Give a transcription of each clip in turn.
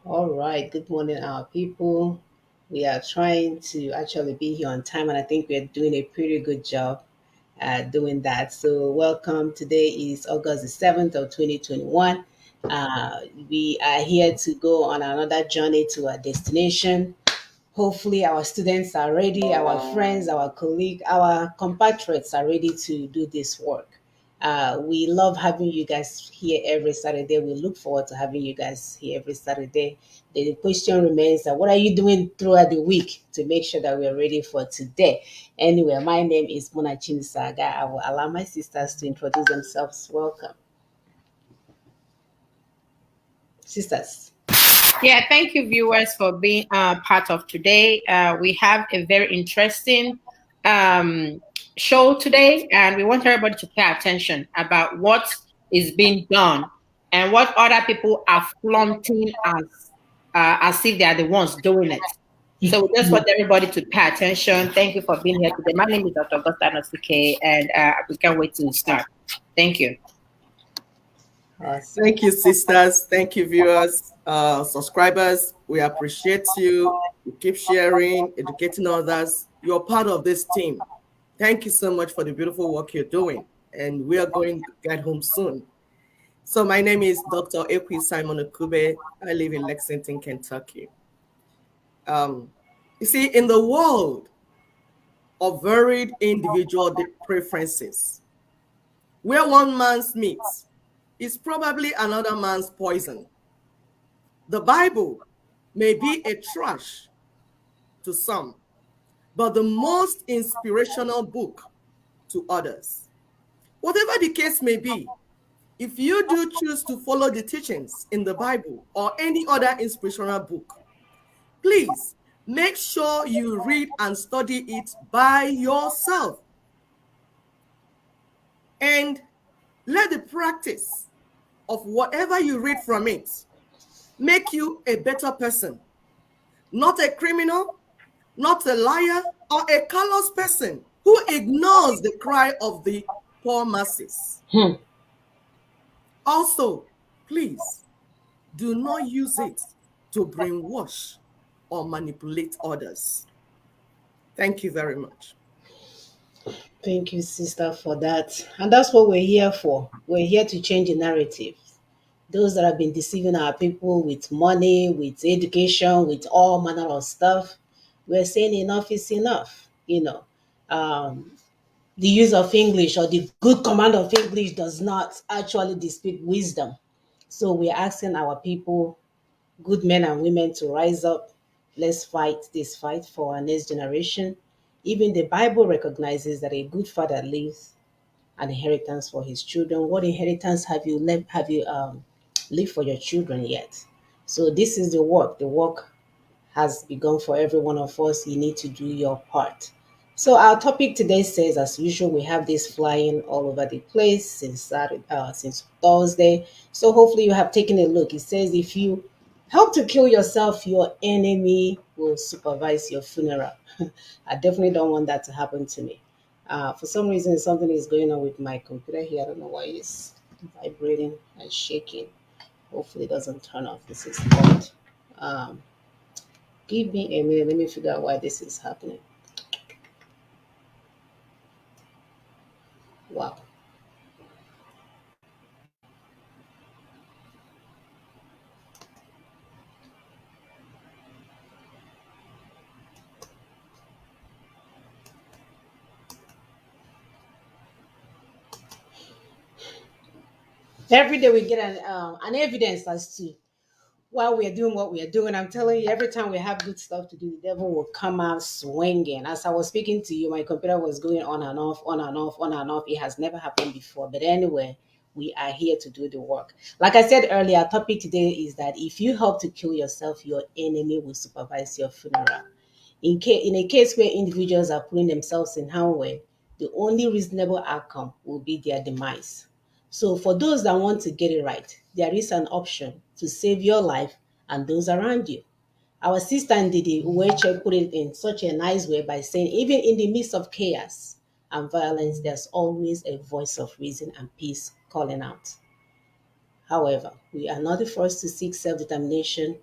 All right, good morning, our people. We are trying to actually be here on time, and I think we're doing a pretty good job at doing that. So, welcome. Today is August the 7th of 2021. We are here to go on another journey to our destination. Hopefully, our students are ready, our friends, our colleagues, our compatriots are ready to do this work. We love having you guys here every Saturday. We look forward to having you guys here every Saturday. The question remains that what are you doing throughout the week to make sure that we're ready for today? Anyway, my name is Mona Saga. I will allow my sisters to introduce themselves. Welcome, sisters. Yeah, thank you, viewers, for being part of today. We have a very interesting um, show today, and we want everybody to pay attention about what is being done and what other people are flaunting as if they are the ones doing it. So we just want everybody to pay attention. Thank you for being here today. My name is Dr. Augusta Nosike, and we can't wait to start. Thank you. Awesome. Thank you, sisters. Thank you, viewers, subscribers. We appreciate you. You keep sharing, educating others. You're part of this team. Thank you so much for the beautiful work you're doing. And we are going to get home soon. So my name is Dr. Ekwi Simon Okube. I live in Lexington, Kentucky. Um, you see, in the world of varied individual preferences, where one man's meat is probably another man's poison, the Bible may be a trash to some, but the most inspirational book to others. Whatever the case may be, if you do choose to follow the teachings in the Bible or any other inspirational book, please make sure you read and study it by yourself. And let the practice of whatever you read from it make you a better person, not a criminal, not a liar, or a callous person who ignores the cry of the poor masses. Also, please do not use it to brainwash or manipulate others. Thank you very much. Thank you, sister, for that. And that's what we're here for. We're here to change the narrative. Those that have been deceiving our people with money, with education, with all manner of stuff, we're saying enough is enough. Um, the use of English or the good command of English does not actually dispute wisdom. So we're asking our people, good men and women, to rise up. Let's fight this fight for our next generation. Even the Bible recognizes that a good father leaves an inheritance for his children. What inheritance have you left? Have you leave for your children yet? So this is the work. The work has begun for every one of us. You need to do your part. So our topic today says, as usual, we have this flying all over the place since since Thursday. So hopefully you have taken a look. It says, if you help to kill yourself, your enemy will supervise your funeral. I definitely don't want that to happen to me. For some reason, something is going on with my computer here. I don't know why it's vibrating and shaking. Hopefully, it doesn't turn off. This is odd. Um, Give me a minute. Let me figure out why this is happening. Wow. Every day we get an evidence as to why we are doing what we are doing. I'm telling you, every time we have good stuff to do, the devil will come out swinging. As I was speaking to you, my computer was going on and off, on and off, on and off. It has never happened before. But anyway, we are here to do the work. Like I said earlier, our topic today is that if you help to kill yourself, your enemy will supervise your funeral. In a case where individuals are putting themselves in harm's way, the only reasonable outcome will be their demise. So, for those that want to get it right, there is an option to save your life and those around you. Our sister Ndidi Uweche put it in such a nice way by saying, even in the midst of chaos and violence, there's always a voice of reason and peace calling out. However, we are not the first to seek self determination.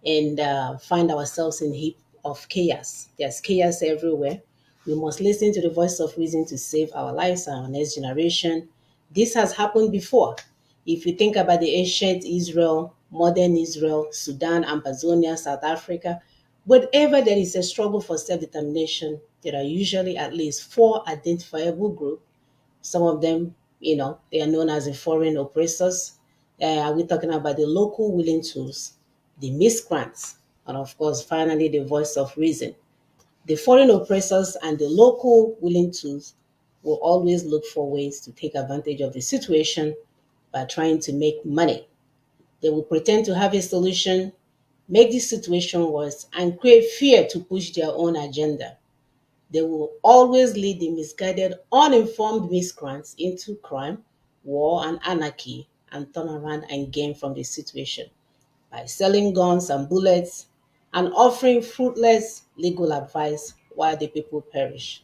and find ourselves in a heap of chaos. There's chaos everywhere. We must listen to the voice of reason to save our lives and our next generation. This has happened before. If you think about the ancient Israel, modern Israel, Sudan, Amazonia, South Africa, wherever there is a struggle for self-determination, there are usually at least four identifiable groups. Some of them, they are known as the foreign oppressors. Are we talking about the local willing tools, the miscreants, and of course, finally, the voice of reason? The foreign oppressors and the local willing tools will always look for ways to take advantage of the situation by trying to make money. They will pretend to have a solution, make the situation worse, and create fear to push their own agenda. They will always lead the misguided, uninformed miscreants into crime, war, and anarchy, and turn around and gain from the situation by selling guns and bullets and offering fruitless legal advice while the people perish.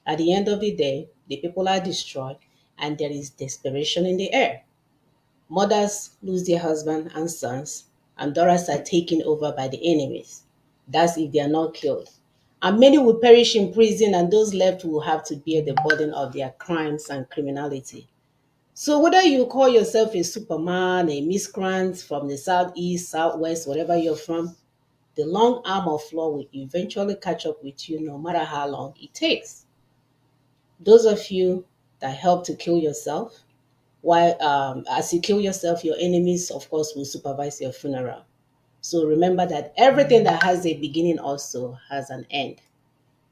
At the end of the day, the people are destroyed and there is desperation in the air. Mothers lose their husbands and sons, and daughters are taken over by the enemies. That's if they are not killed. And many will perish in prison, and those left will have to bear the burden of their crimes and criminality. So, whether you call yourself a superman, a miscreant from the southeast, southwest, wherever you're from, the long arm of law will eventually catch up with you no matter how long it takes. Those of you that help to kill yourself, while as you kill yourself, your enemies, of course, will supervise your funeral. So remember that everything that has a beginning also has an end,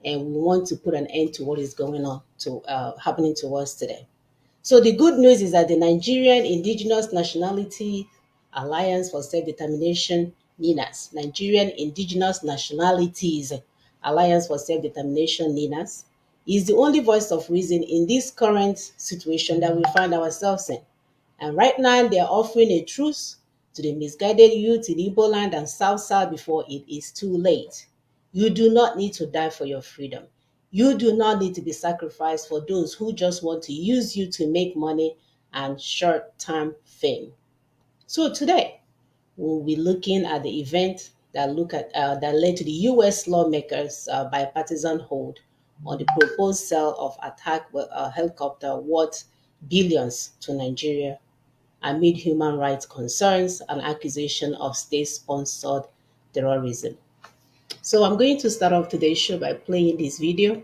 and we want to put an end to what is going on to happening to us today. So the good news is that the Nigerian Indigenous Nationality Alliance for Self-Determination, NINAS, Nigerian Indigenous Nationalities Alliance for Self-Determination, NINAS, is the only voice of reason in this current situation that we find ourselves in. And right now, they are offering a truce to the misguided youth in Igbo land and South South before it is too late. You do not need to die for your freedom. You do not need to be sacrificed for those who just want to use you to make money and short-term fame. So today, we'll be looking at the event that led to the U.S. lawmakers' bipartisan hold on the proposed sale of attack helicopter worth billions to Nigeria amid human rights concerns and accusation of state-sponsored terrorism. So I'm going to start off today's show by playing this video.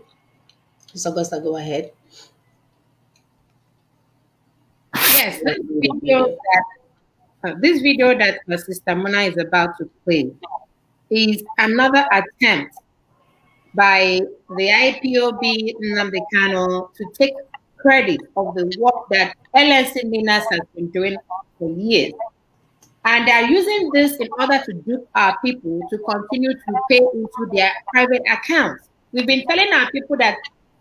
So Augusta, go ahead. Yes, this video that Sister Mona is about to play is another attempt by the IPOB Nnamdi Kano to take credit of the work that LNC Minas has been doing for years. And they are using this in order to dupe our people to continue to pay into their private accounts. We've been telling our people that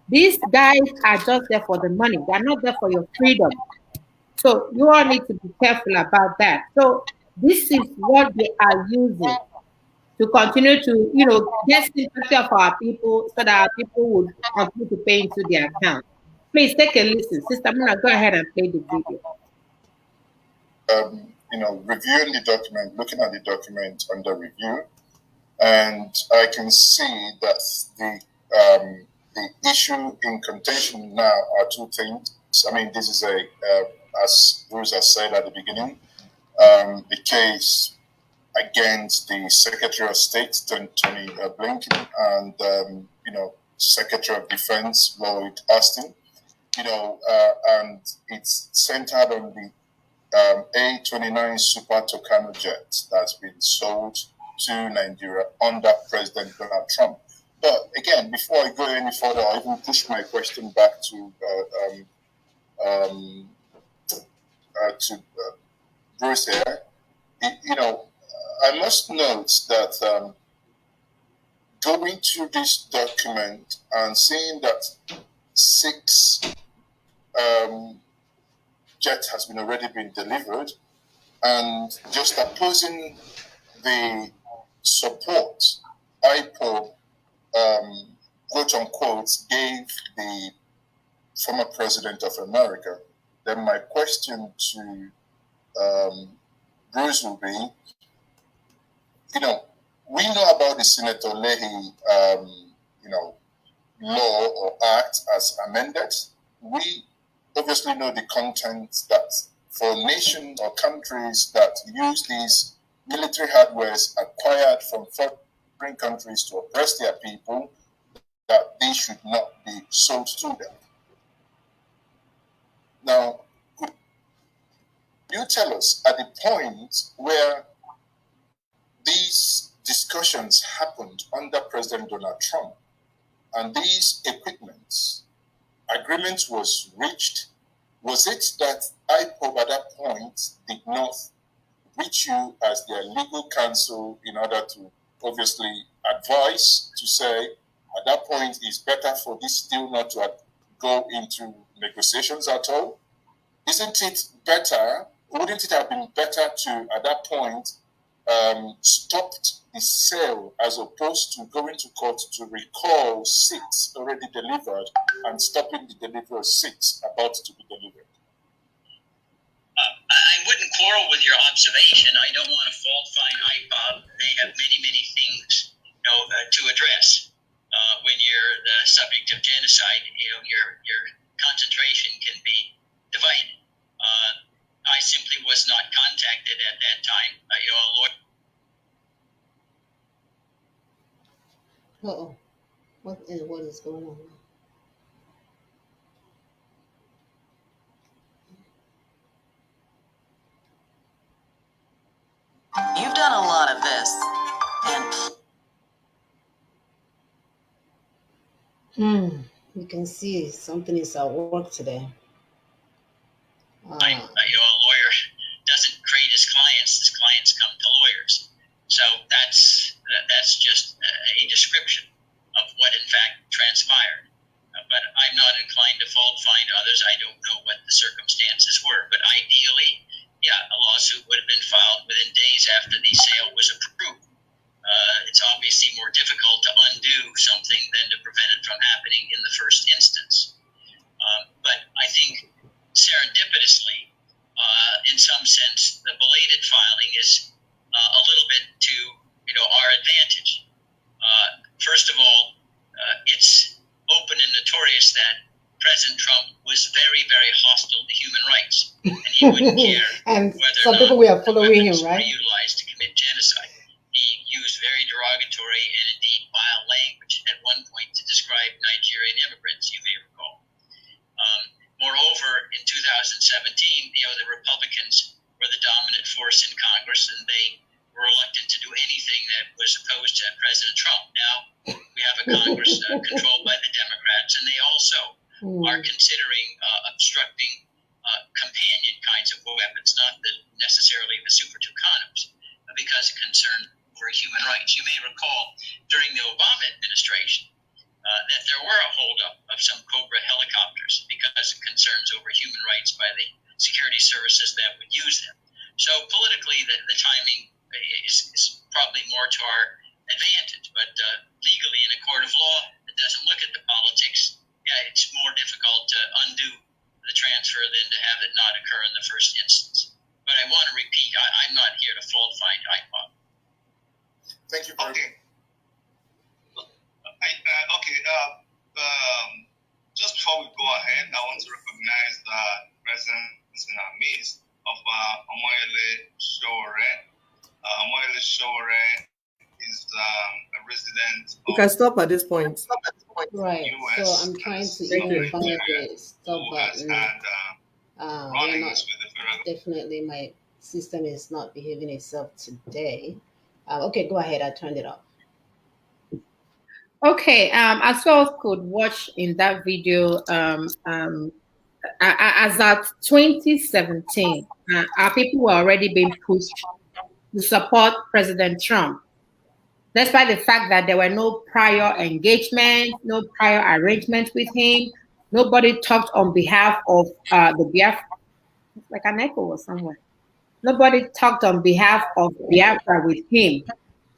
these guys are just there for the money. They're not there for your freedom. So you all need to be careful about that. So this is what they are using to continue to, get sympathy of our people so that our people would continue to pay into their account. Please take a listen. Sister Muna, go ahead and play the video. Reviewing the document, looking at the document under review, and I can see that the issue in contention now are two things. I mean, this is as Bruce has said at the beginning, the case against the Secretary of State, Tony Blinken, and Secretary of Defense, Lloyd Austin. And it's centered on the A-29 Super Tucano jet that's been sold to Nigeria under President Donald Trump. But again, before I go any further, I even push my question back to Bruce here. I must note that going through this document and seeing that 6 jet has already been delivered, and just opposing the support IPO, quote unquote, gave the former president of America, then my question to Bruce will be, we know about the Senator Leahy, law or act as amended. We obviously know the content that for nations or countries that use these military hardwares acquired from foreign countries to oppress their people, that they should not be sold to them. Now, could you tell us at the point where these discussions happened under President Donald Trump and these equipments, agreement was reached, was it that IPOB at that point did not reach you as their legal counsel in order to obviously advise to say at that point it's better for this deal not to go into negotiations at all? Isn't it better, wouldn't it have been better to at that point stopped the sale as opposed to going to court to recall 6 already delivered and stopping the delivery of 6 about to be delivered? I wouldn't quarrel with your observation. I don't want to fault find IPOB. They have many, many things to address. When you're the subject of genocide, your concentration can be divided. I simply was not contacted at that time. A lawyer. What is going on? You've done a lot of this, and You can see something is at work today. A lawyer doesn't create his clients come to lawyers. So that's just a description of what in fact transpired. But I'm not inclined to fault find others. I don't know what the circumstances were. But ideally, a lawsuit would have been filed within days after the sale was approved. It's obviously more difficult to undo something than to prevent it from happening in the first instance. But I think serendipitously, in some sense, the belated filing is a little bit to our advantage. First of all, it's open and notorious that President Trump was very, very hostile to human rights, and he wouldn't care and whether some or people not were following him, right? were utilized to commit genocide. He used very derogatory and indeed vile language at one point to describe Nigerian immigrants, you may recall. Moreover, in 2017, the Republicans were the dominant force in Congress, and they were reluctant to do anything that was opposed to President Trump. Now we have a Congress controlled by the Democrats, and they also are considering obstructing companion kinds of weapons, not necessarily the Super Tucanos, because of concern for human rights. You may recall during the Obama administration that there were a holdup of some Cobra helicopters because of concerns over human rights by the security services that would use them. So politically, the timing is probably more to our advantage, but legally in a court of law that doesn't look at the politics, it's more difficult to undo the transfer than to have it not occur in the first instance. But I want to repeat, I'm not here to fault find IPOB. Thank you very much. Just before we go ahead, I want to recognize the presence in our midst of Omoyele Sowore. Omoyele Sowore is a resident. You can stop at this point. Right. US, So I'm trying to even find the stop button. We're not, definitely my system is not behaving itself today. Okay, go ahead. I turned it off. Okay, as well could watch in that video, as at 2017, our people were already being pushed to support President Trump, despite the fact that there were no prior engagement, no prior arrangement with him. Nobody talked on behalf of the Biafra, like an echo or somewhere. Nobody talked on behalf of Biafra with him.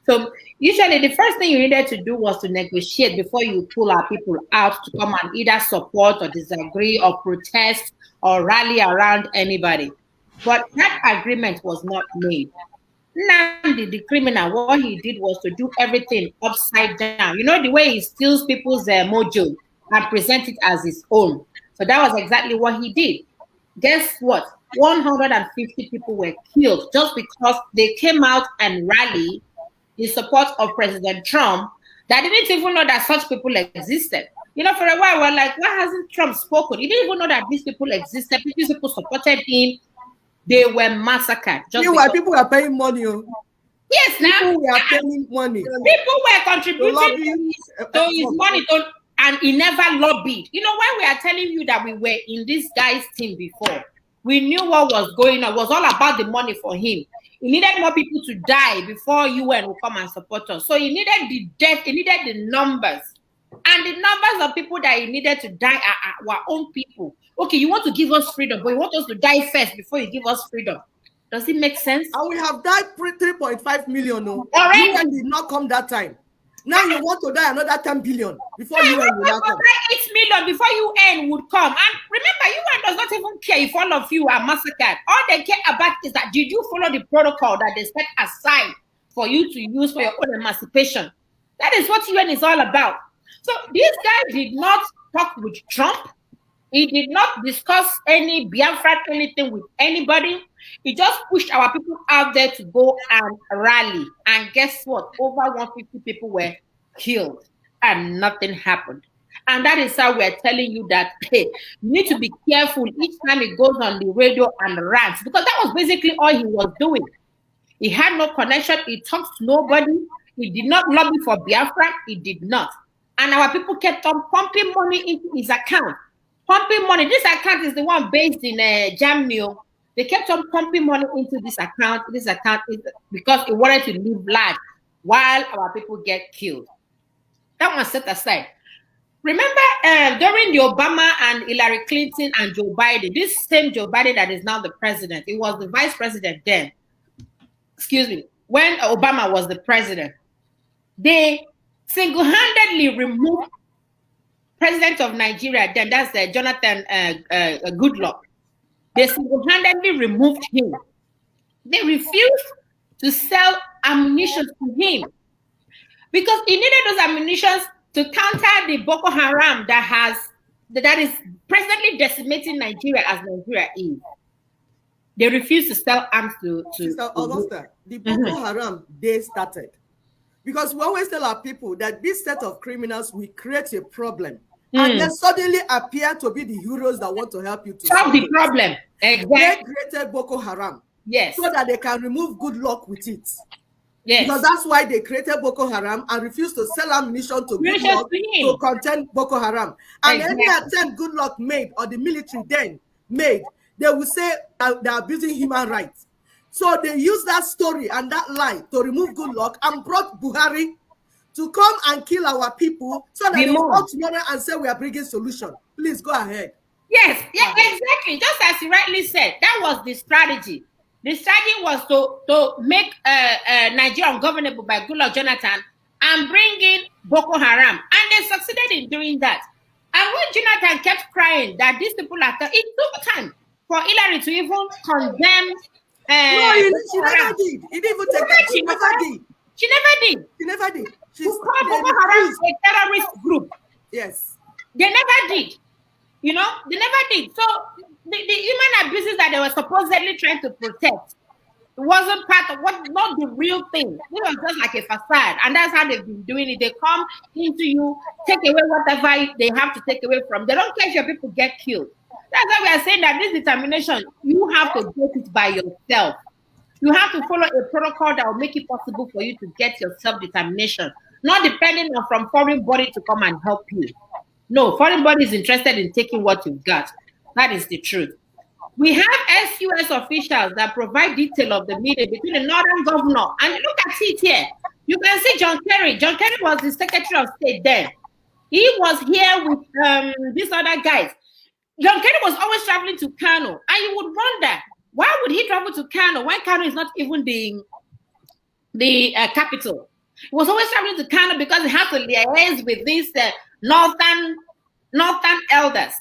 So usually the first thing you needed to do was to negotiate before you pull our people out to come and either support or disagree or protest or rally around anybody. But that agreement was not made. Nandi, the criminal, what he did was to do everything upside down. You know, the way he steals people's mojo and present it as his own. So that was exactly what he did. Guess what? 150 people were killed just because they came out and rallied in support of President Trump that didn't even know that such people existed. You know, for a while, we're like, why hasn't Trump spoken? He didn't even know that these people existed. These people supported him. They were massacred. Meanwhile, people are paying money. Yes, now people were paying money. People were contributing to his money, and he never lobbied. You know, when we are telling you that we were in this guy's team before, we knew what was going on. It was all about the money for him. He needed more people to die before UN would come and support us. So he needed the death, he needed the numbers. And the numbers of people that he needed to die are our own people. Okay, you want to give us freedom, but you want us to die first before you give us freedom. Does it make sense? And we have died 3.5 million. No, already did not come that time. Now you want to die another 10 billion before UN will not come. 8 million before UN would come. And remember, UN does not even care if all of you are massacred. All they care about is that did you follow the protocol that they set aside for you to use for your own emancipation? That is what UN is all about. So this guy did not talk with Trump. He did not discuss any Biafra, anything with anybody. He just pushed our people out there to go and rally. And guess what? Over 150 people were killed and nothing happened. And that is how we're telling you that, hey, you need to be careful each time he goes on the radio and rants, because that was basically all he was doing. He had no connection. He talked to nobody. He did not lobby for Biafra. He did not. And our people kept on pumping money into his account. Pumping money. This account is the one based in Germany. They kept on pumping money into this account. This account is because it wanted to live large while our people get killed. That one set aside. Remember during the Obama and Hillary Clinton and Joe Biden, this same Joe Biden that is now the president, he was the vice president then. Excuse me. When Obama was the president, they single-handedly removed president of Nigeria, then that's Jonathan Goodluck. They single-handedly removed him. They refused to sell ammunition to him because he needed those ammunitions to counter the Boko Haram that is presently decimating Nigeria as Nigeria is. They refused to sell arms to Augusta. The Boko Haram, they started. Because we always tell our people that this set of criminals will create a problem. And then suddenly appear to be the heroes that want to help you to solve the problem. Exactly. They created Boko Haram. Yes. So that they can remove good luck with it. Yes. Because that's why they created Boko Haram and refused to sell ammunition to good luck to contain Boko Haram. And any attempt good luck made or the military then made, they will say they are abusing human rights. So they used that story and that lie to remove good luck and brought Buhari to come and kill our people so that they will come tomorrow and say we are bringing solution. Please go ahead. Yes, yeah, exactly. Just as you rightly said, that was the strategy. The strategy was to make Nigeria ungovernable by Goodluck Jonathan and bring in Boko Haram. And they succeeded in doing that. And when Jonathan kept crying that these people are, it took time for Hillary to even condemn. No, she never did. He didn't even take that. She never did. She never did. She never did. She's Boko Haram a terrorist group. Yes. They never did. You know, they never did. So the human abuses that they were supposedly trying to protect wasn't part of not the real thing. It was just like a facade. And that's how they've been doing it. They come into you, take away whatever they have to take away from. They don't care if your people get killed. That's why we are saying that this determination, you have to get it by yourself. You have to follow a protocol that will make it possible for you to get your self-determination, not depending on from foreign body to come and help you. No, foreign body is interested in taking what you've got. That is the truth. We have SUS officials that provide detail of the meeting between the northern governor. And look at it here. You can see John Kerry. John Kerry was the Secretary of State then. He was here with these other guys. John Kerry was always traveling to Kano. And you would wonder, why would he travel to Kano when Kano is not even the capital? He was always traveling to Kano because he had to liaise with these northern elders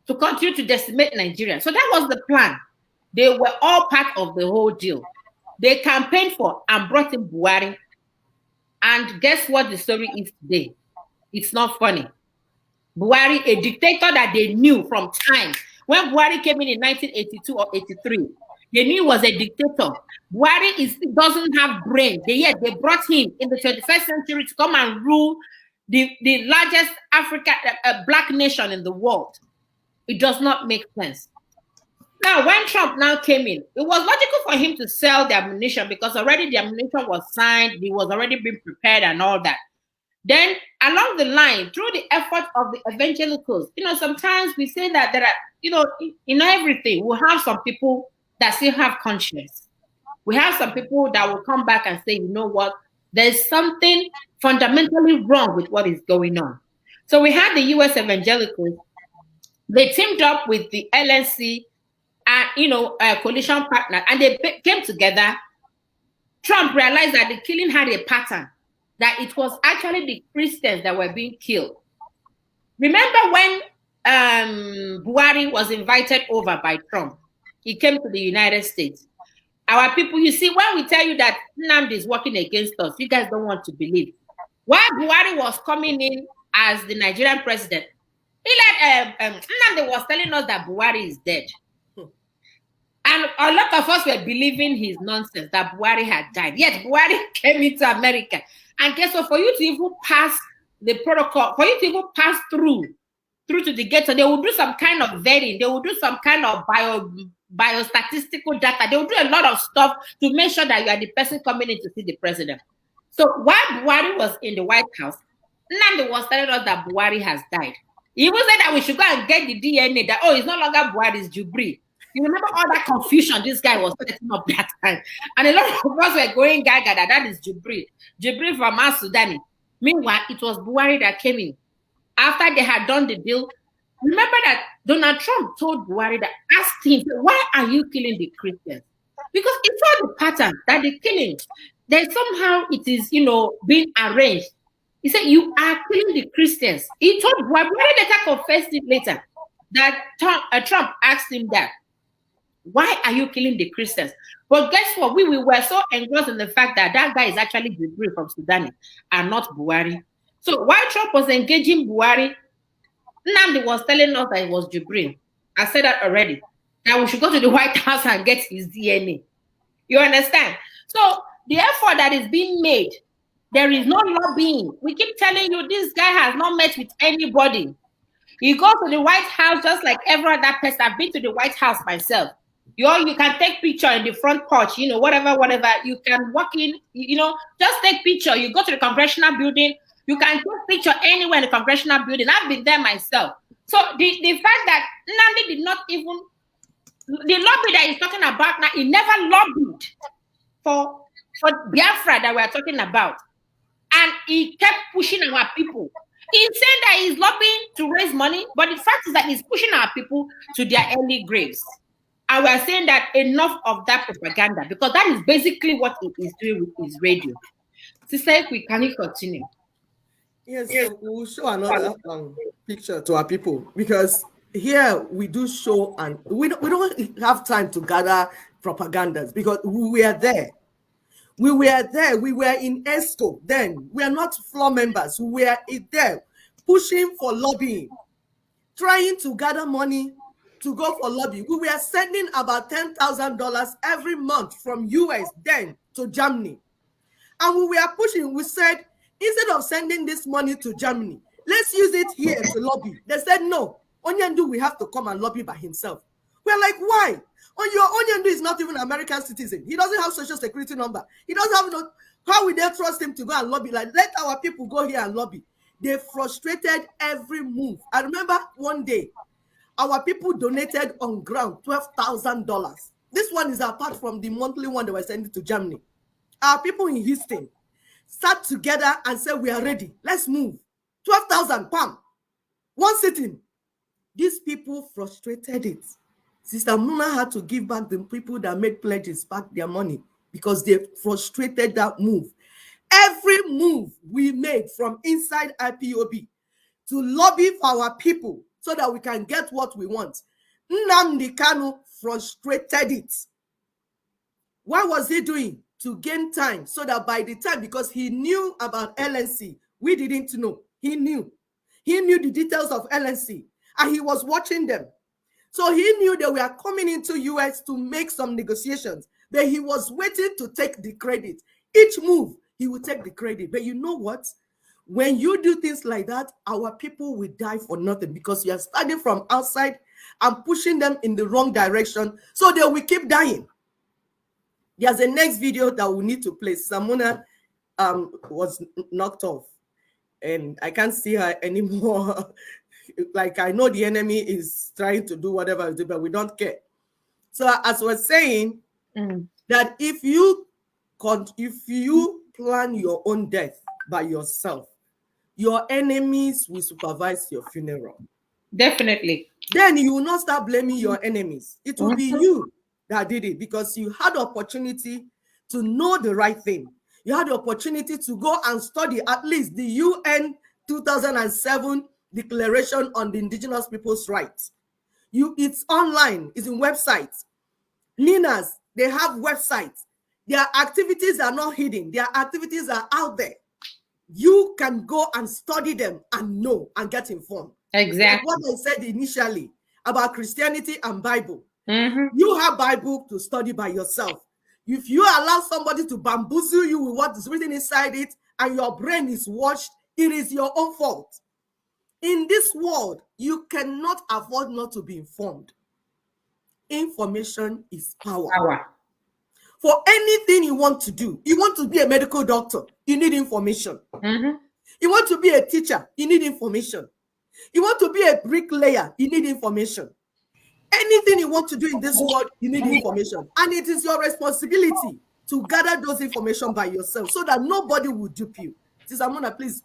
to continue to decimate Nigeria. So that was the plan. They were all part of the whole deal. They campaigned for and brought in Buhari. And guess what the story is today? It's not funny. Buhari, a dictator that they knew from time. When Buhari came in 1982 or 83, they knew he was a dictator. Buhari doesn't have brain. They brought him in the 21st century to come and rule the largest black nation in the world. It does not make sense. Now, when Trump now came in, it was logical for him to sell the ammunition because already the ammunition was signed, he was already being prepared and all that. Then along the line, through the effort of the evangelicals, sometimes we say that there are, in everything, we have some people that still have conscience. We have some people that will come back and say, you know what, there's something fundamentally wrong with what is going on. So we had the US evangelicals. They teamed up with the LNC and, a coalition partner, and they came together. Trump realized that the killing had a pattern, that it was actually the Christians that were being killed. Remember when Buhari was invited over by Trump? He came to the United States. Our people, you see, when we tell you that Nnamdi is working against us, you guys don't want to believe. While Buhari was coming in as the Nigerian president, Nnamdi was telling us that Buhari is dead. And a lot of us were believing his nonsense, that Buhari had died. Yet Buhari came into America. And guess what? For you to even pass the protocol, for you to even pass through to the gate, so they will do some kind of vetting. They will do some kind of biostatistical data. They will do a lot of stuff to make sure that you are the person coming in to see the president. So while Buhari was in the White House, Nnamdi was telling us that Buhari has died. He even said that we should go and get the DNA, that, it's no longer Buhari, it's Jubril. You remember all that confusion this guy was setting up that time? And a lot of us were going gaga that is Jubril. Jubril from Sudani. Meanwhile, it was Buhari that came in. After they had done the deal, remember that Donald Trump told Buhari that, asked him, why are you killing the Christians? Because he saw the pattern that the killing, that somehow it is, being arranged. He said, you are killing the Christians. He told Buhari later confessed it later, that Trump asked him that. Why are you killing the Christians? But guess what? We were so engrossed in the fact that guy is actually Jubril from Sudan and not Buhari. So while Trump was engaging Buhari, Nnamdi was telling us that it was Jubril. I said that already. That we should go to the White House and get his DNA. You understand? So the effort that is being made, there is no lobbying. We keep telling you this guy has not met with anybody. You go to the White House just like every other person. I've been to the White House myself. You can take picture in the front porch, whatever. You can walk in, just take picture. You go to the congressional building. You can take picture anywhere in the congressional building. I've been there myself. So the fact that Nnamdi did not even, the lobby that he's talking about now, he never lobbied for Biafra that we're talking about. And he kept pushing our people. He said that he's lobbying to raise money, but the fact is that he's pushing our people to their early graves. And we're saying that enough of that propaganda, because that is basically what he is doing with his radio. Sister, can you continue? Yes, so we'll show another picture to our people, because here we do show, and we don't have time to gather propagandas because we are there. We were there. We were in ESCO then. We are not floor members. We were there pushing for lobbying, trying to gather money to go for lobbying. We were sending about $10,000 every month from US then to Germany. And we were pushing. We said, instead of sending this money to Germany, let's use it here to lobby. They said, no, Onyendu, we have to come and lobby by himself. We're like, why? Onyendu is not even an American citizen. He doesn't have social security number. He doesn't have how will they trust him to go and lobby? Like, let our people go here and lobby. They frustrated every move. I remember one day, our people donated on ground $12,000. This one is apart from the monthly one they were sending to Germany. Our people in Houston sat together and said, we are ready. Let's move. 12,000, pam. One sitting. These people frustrated it. Sister Muna had to give back the people that made pledges back their money because they frustrated that move. Every move we made from inside IPOB to lobby for our people so that we can get what we want, Nnamdi Kanu frustrated it. What was he doing? To gain time, so that by the time, because he knew about LNC, we didn't know. He knew the details of LNC, and he was watching them. So he knew that we are coming into US to make some negotiations, but he was waiting to take the credit. Each move, he would take the credit. But you know what? When you do things like that, our people will die for nothing, because you are starting from outside and pushing them in the wrong direction, so they will keep dying. There's a next video that we need to play. Samuna was knocked off, and I can't see her anymore. Like, I know the enemy is trying to do whatever, but we don't care. So as we're saying, that if you plan your own death by yourself, your enemies will supervise your funeral. Definitely. Then you will not start blaming your enemies. It will be you that did it, because you had the opportunity to know the right thing. You had the opportunity to go and study at least the UN 2007 Declaration on the Indigenous People's Rights. It's online, it's in websites. NINAs, they have websites. Their activities are not hidden. Their activities are out there. You can go and study them and know and get informed. Exactly. Like what I said initially about Christianity and Bible. You have Bible to study by yourself. If you allow somebody to bamboozle you with what is written inside it, and your brain is washed, it is your own fault. In this world, you cannot afford not to be informed. Information is power. For anything you want to do, you want to be a medical doctor, you need information. You want to be a teacher, you need information. You want to be a bricklayer, you need information. Anything you want to do in this world, you need information. And it is your responsibility to gather those information by yourself, so that nobody will dupe you. Sister Amuna, please,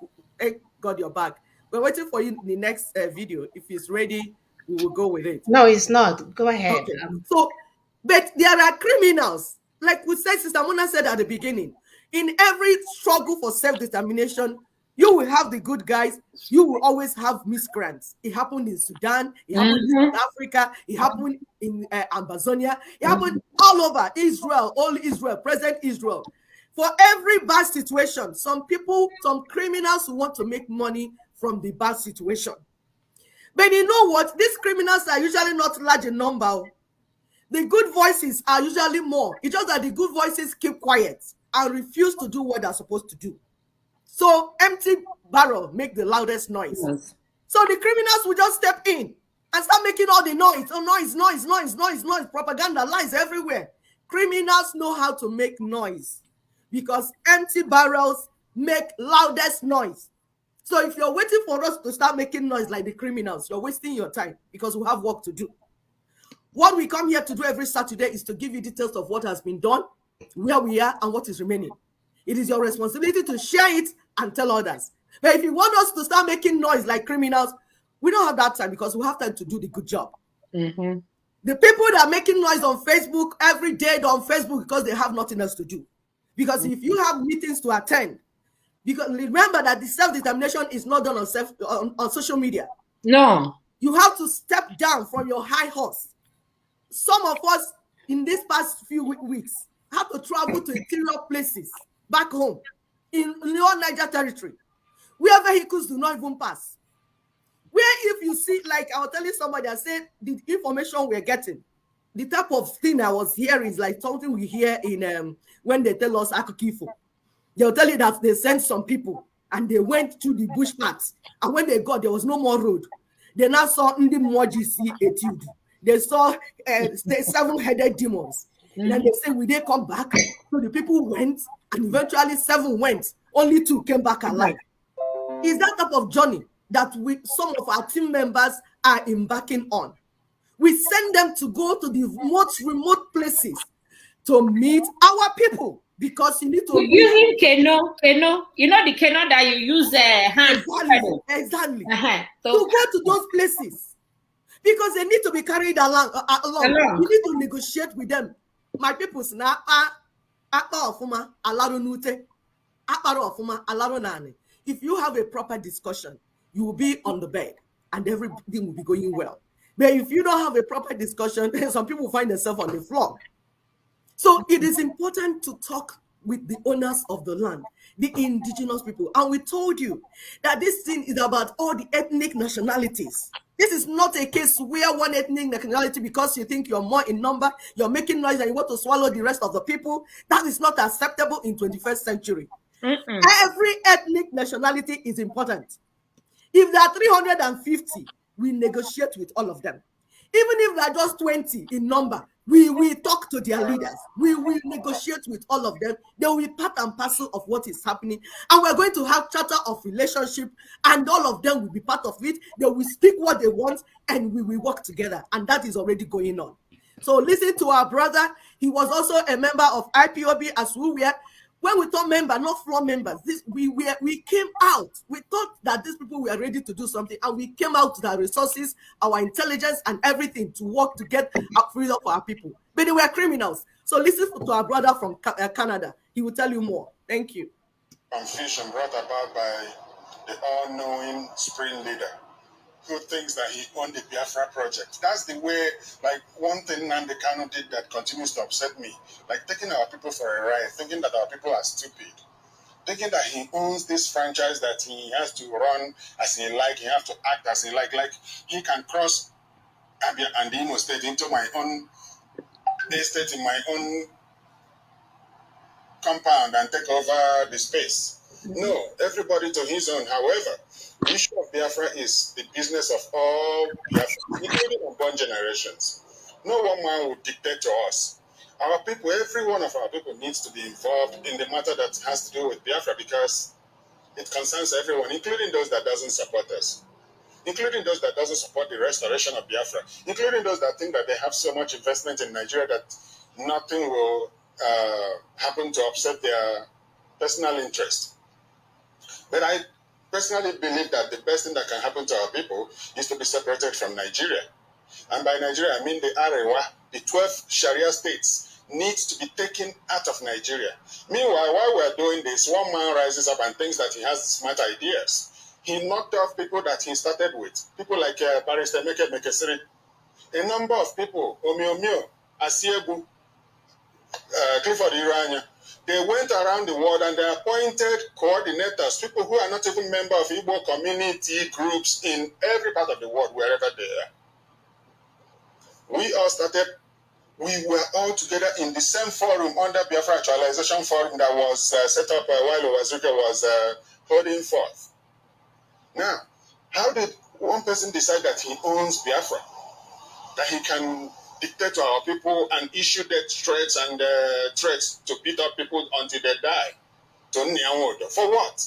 got your back. We're waiting for you in the next video. If it's ready, we will go with it. No, it's not. Go ahead. Okay. So, but there are criminals. Like we said, Sister Amuna said at the beginning, in every struggle for self-determination, you will have the good guys. You will always have miscreants. It happened in Sudan. It happened in South Africa. It happened in Amazonia. It happened all over Israel, all Israel, present Israel. For every bad situation, some people, some criminals who want to make money from the bad situation. But you know what? These criminals are usually not large in number. The good voices are usually more. It's just that the good voices keep quiet and refuse to do what they're supposed to do. So empty barrel make the loudest noise. Yes. So the criminals will just step in and start making all the noise. Oh, noise, propaganda, lies everywhere. Criminals know how to make noise because empty barrels make loudest noise. So if you're waiting for us to start making noise like the criminals, you're wasting your time, because we have work to do. What we come here to do every Saturday is to give you details of what has been done, where we are, and what is remaining. It is your responsibility to share it and tell others. But if you want us to start making noise like criminals, we don't have that time, because we have time to do the good job. The people that are making noise on Facebook every day, they're on Facebook because they have nothing else to do. Because if you have meetings to attend, because remember that the self-determination is not done on social media. No. You have to step down from your high horse. Some of us in these past few weeks have to travel to interior places back home in Leon, Niger territory, where vehicles do not even pass. Where if you see, like I was telling somebody, I said the information we're getting, the type of thing I was hearing is like something we hear in when they tell us Akukifo. They'll tell you that they sent some people and they went to the bush paths, and when they got, there was no more road. They now saw Ndi Mwajisi Etude. They saw 7-headed demons. And then they say, will they come back? So the people went, and eventually 7 went. Only 2 came back alive. Is that type of journey that some of our team members are embarking on. We send them to go to the most remote places to meet our people, because you need to using Keno. You know the Keno that you use hands. Exactly. So, to go to those places, because they need to be carried along. You need to negotiate with them. My people, if you have a proper discussion, you will be on the bed and everything will be going well. But if you don't have a proper discussion, some people find themselves on the floor. So it is important to talk with the owners of the land, the indigenous people. And we told you that this thing is about all the ethnic nationalities. This is not a case where one ethnic nationality, because you think you're more in number, you're making noise and you want to swallow the rest of the people. That is not acceptable in 21st century. Mm-mm. Every ethnic nationality is important. If there are 350, we negotiate with all of them. Even if there are just 20 in number, we will talk to their leaders. We will negotiate with all of them. They will be part and parcel of what is happening. And we're going to have charter of relationship, and all of them will be part of it. They will speak what they want, and we will work together. And that is already going on. So listen to our brother. He was also a member of IPOB as we were. When we thought member, not floor members, we came out. We thought that these people were ready to do something, and we came out with our resources, our intelligence, and everything to work to get our freedom for our people. But they were criminals. So listen to our brother from Canada. He will tell you more. Thank you. Confusion brought about by the all-knowing spring leader who thinks that he owned the Biafra project. That's the way, like one thing Nnamdi Kanu did that continues to upset me, like taking our people for a ride, thinking that our people are stupid, thinking that he owns this franchise that he has to run as he like, he has to act as he like he can cross Abia and the Imo State into my own estate in my own compound and take over the space. No, everybody to his own. However, the issue of Biafra is the business of all Biafra, including unborn generations. No one man will dictate to us. Our people, every one of our people needs to be involved in the matter that has to do with Biafra because it concerns everyone, including those that doesn't support us, including those that doesn't support the restoration of Biafra, including those that think that they have so much investment in Nigeria that nothing will happen to upset their personal interest. But I personally believe that the best thing that can happen to our people is to be separated from Nigeria. And by Nigeria, I mean the Arewa, the 12 Sharia states needs to be taken out of Nigeria. Meanwhile, while we're doing this, one man rises up and thinks that he has smart ideas. He knocked off people that he started with, people like Barrister Meke Mekesiri, a number of people, Omiomio, Asiebu, Clifford Iranya. They went around the world and they appointed coordinators, people who are not even members of Igbo community groups in every part of the world, wherever they are. We all started, we were all together in the same forum under Biafra Actualization Forum that was set up while Owazuke was holding forth. Now, how did one person decide that he owns Biafra? That he can dictate to our people and issue death threats and threats to beat up people until they die? For what?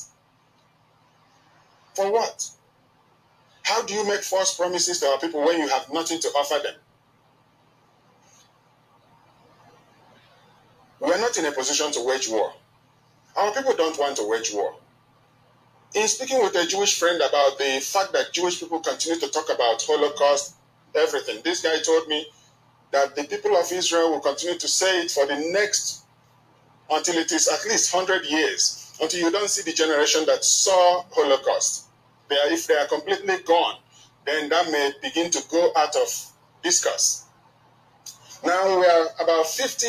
For what? How do you make false promises to our people when you have nothing to offer them? We're not in a position to wage war. Our people don't want to wage war. In speaking with a Jewish friend about the fact that Jewish people continue to talk about Holocaust, everything, this guy told me that the people of Israel will continue to say it for the next, until it is at least 100 years, until you don't see the generation that saw Holocaust. If they are completely gone, then that may begin to go out of discourse. Now we are about 50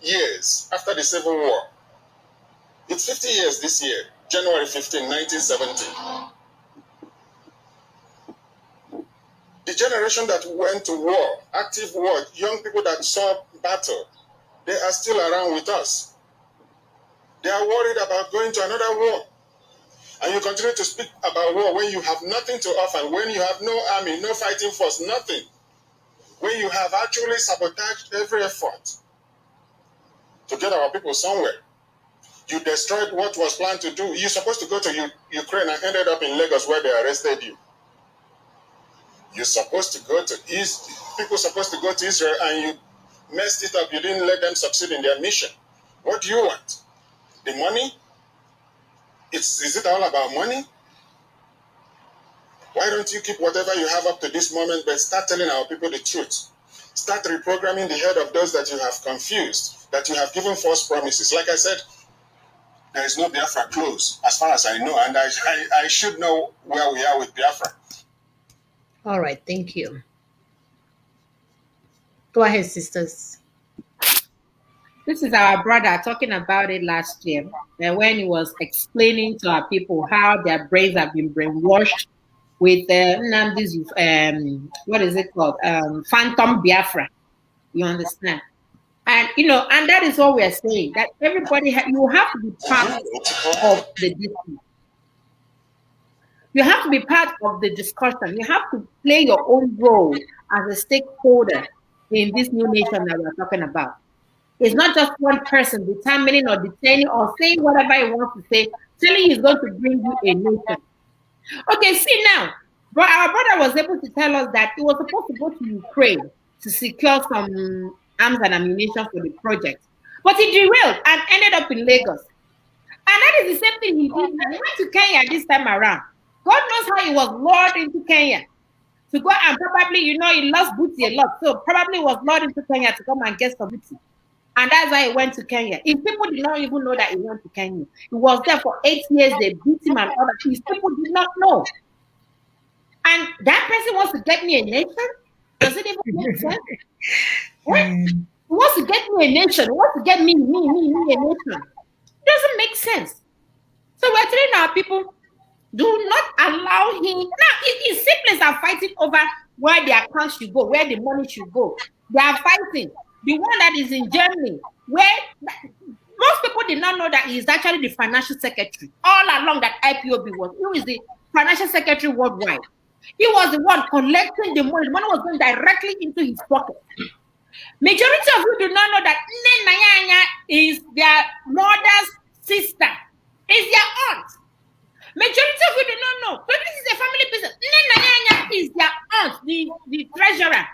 years after the Civil War. It's 50 years this year, January 15, 1970. The generation that went to war, active war, young people that saw battle, they are still around with us. They are worried about going to another war. And you continue to speak about war when you have nothing to offer, when you have no army, no fighting force, nothing. When you have actually sabotaged every effort to get our people somewhere. You destroyed what was planned to do. You're supposed to go to Ukraine and ended up in Lagos where they arrested you. You're supposed to go to East. People supposed to go to Israel and you messed it up. You didn't let them succeed in their mission. What do you want? The money? Is it all about money? Why don't you keep whatever you have up to this moment, but start telling our people the truth? Start reprogramming the head of those that you have confused, that you have given false promises. Like I said, there is no Biafra close, as far as I know, and I should know where we are with Biafra. All right, thank you. Go ahead, sisters. This is our brother talking about it last year when he was explaining to our people how their brains have been brainwashed with Nnamdi's, what is it called? Phantom Biafra. You understand? And and that is what we're saying, that everybody you have to be part of the discussion. You have to be part of the discussion. You have to play your own role as a stakeholder in this new nation that we're talking about. It's not just one person determining or detaining or saying whatever he wants to say, telling he's going to bring you a nation. Okay, see now, but our brother was able to tell us that he was supposed to go to Ukraine to secure some arms and ammunition for the project. But he derailed and ended up in Lagos. And that is the same thing he did. He went to Kenya this time around. God knows how he was lured into Kenya to go and probably, he lost booty a lot. So probably was lured into Kenya to come and get some booty. And that's why he went to Kenya. If people did not even know that he went to Kenya, he was there for 8 years. They beat him and other things. People did not know. And that person wants to get me a nation? Does it even make sense? What? He wants to get me a nation. He wants to get me a nation. It doesn't make sense. So we're telling our people, do not allow him. Now, it's simple as fighting over where the account should go, where the money should go. They are fighting. The one that is in Germany, where most people did not know that he is actually the financial secretary. All along that IPOB was, he is the financial secretary worldwide. He was the one collecting the money. The money was going directly into his pocket. Majority of you do not know that Nene is their mother's sister. Is their aunt. Majority of you do not know. So this is a family business. Nene is their aunt, the treasurer.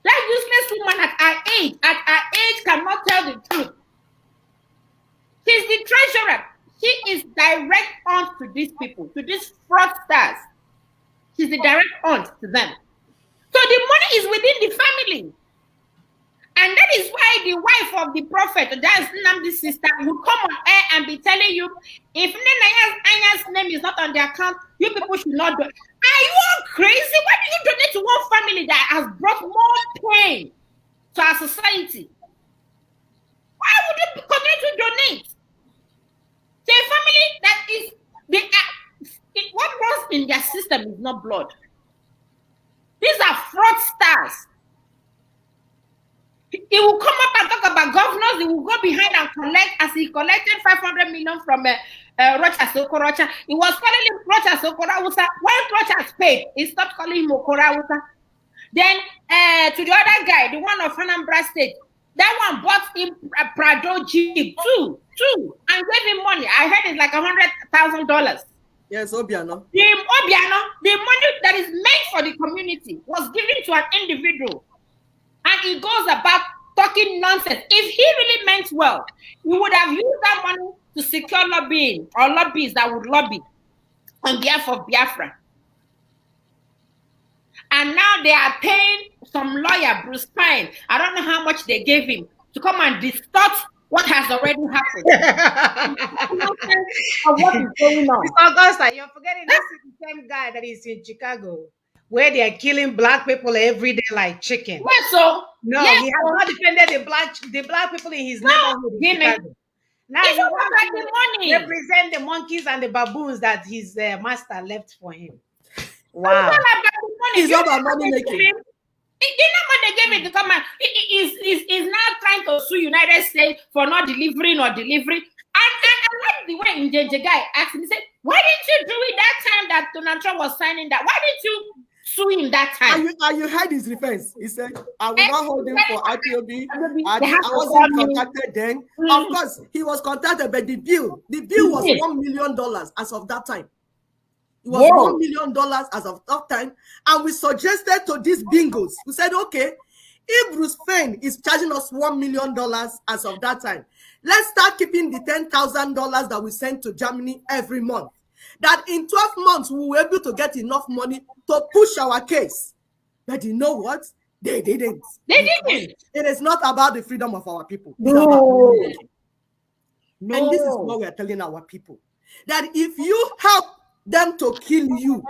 That useless woman at her age cannot tell the truth. She's the treasurer. She is direct aunt to these people, to these fraudsters. She's the direct aunt to them. So the money is within the family. And that is why the wife of the prophet, that's Nnamdi's sister, would come on air and be telling you, if Anya's name is not on the account, you people should not do it. Are you all crazy? Why do you donate to one family that has brought more pain to our society? Why would you continue to donate to a family that is what runs in their system is not blood? These are fraudsters. He will come up and talk about governors. He will go behind and collect, as he collected 500 million from Rocha Sokorocha. He was calling him Rocha Sokorawusa. When Rocha paid, he stopped calling him Okorawusa. Then to the other guy, the one of Anambra State, that one bought him a Prado Jeep too, and gave him money. I heard it's like $100,000. Yes, Obiano. The money that is made for the community was given to an individual. And he goes about talking nonsense. If he really meant well, he would have used that money to secure lobbying or lobbyists that would lobby on behalf of Biafra. And now they are paying some lawyer, Bruce Pine. I don't know how much they gave him to come and distort what has already happened. Of what is going on. Mr. Augusta, you're forgetting this is the same guy that is in Chicago, where they are killing black people every day like chicken. Yes, so no, he has not defended the black people in his neighborhood in Chicago. Now he wants to money. Represent the monkeys and the baboons that his master left for him. Wow. It's not about money making. You know what they gave him to come and he's now trying to sue United States for not delivering or delivery. And I like the way Njenje guy asked me, he said, why didn't you do it that time that Donald Trump was signing that? Why didn't you sue him that time? And you heard his defense. He said, I will not hold him for IPOB. I wasn't contacted then. Of course, he was contacted, but the bill was $1 million as of that time. It was $1 million as of that time. And we suggested to these bingos, we said, okay, if Bruce Payne is charging us $1 million as of that time, let's start keeping the $10,000 that we send to Germany every month. That in 12 months, we were able to get enough money to push our case. But you know what? They didn't. It is not about the freedom of our people. No. And this is what we are telling our people. That if you help them to kill you,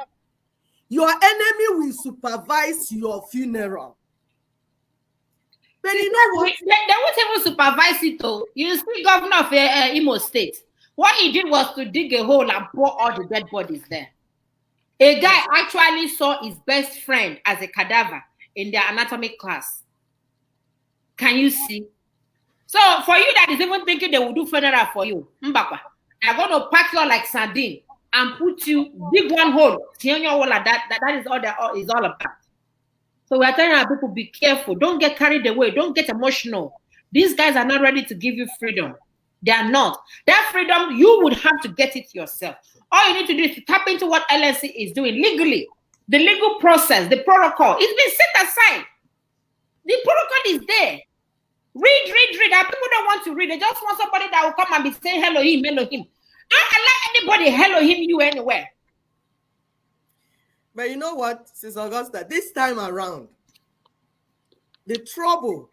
your enemy will supervise your funeral. But you know what? They won't even supervise it, though. You see, governor of Imo State, what he did was to dig a hole and pour all the dead bodies there. A guy actually saw his best friend as a cadaver in their anatomy class. Can you see? So for you that is even thinking they will do funeral for you, Mbakwa, they're going to pack you like sardine and put you dig one hole. That is all that is all about. So we are telling our people, be careful. Don't get carried away. Don't get emotional. These guys are not ready to give you freedom. They are not. That freedom, you would have to get it yourself. All you need to do is to tap into what LSC is doing legally. The legal process, the protocol, it's been set aside. The protocol is there. Read. Our people don't want to read. They just want somebody that will come and be saying hello him. Don't allow anybody hello him you anywhere. But you know what, Sis Augusta, this time around, the trouble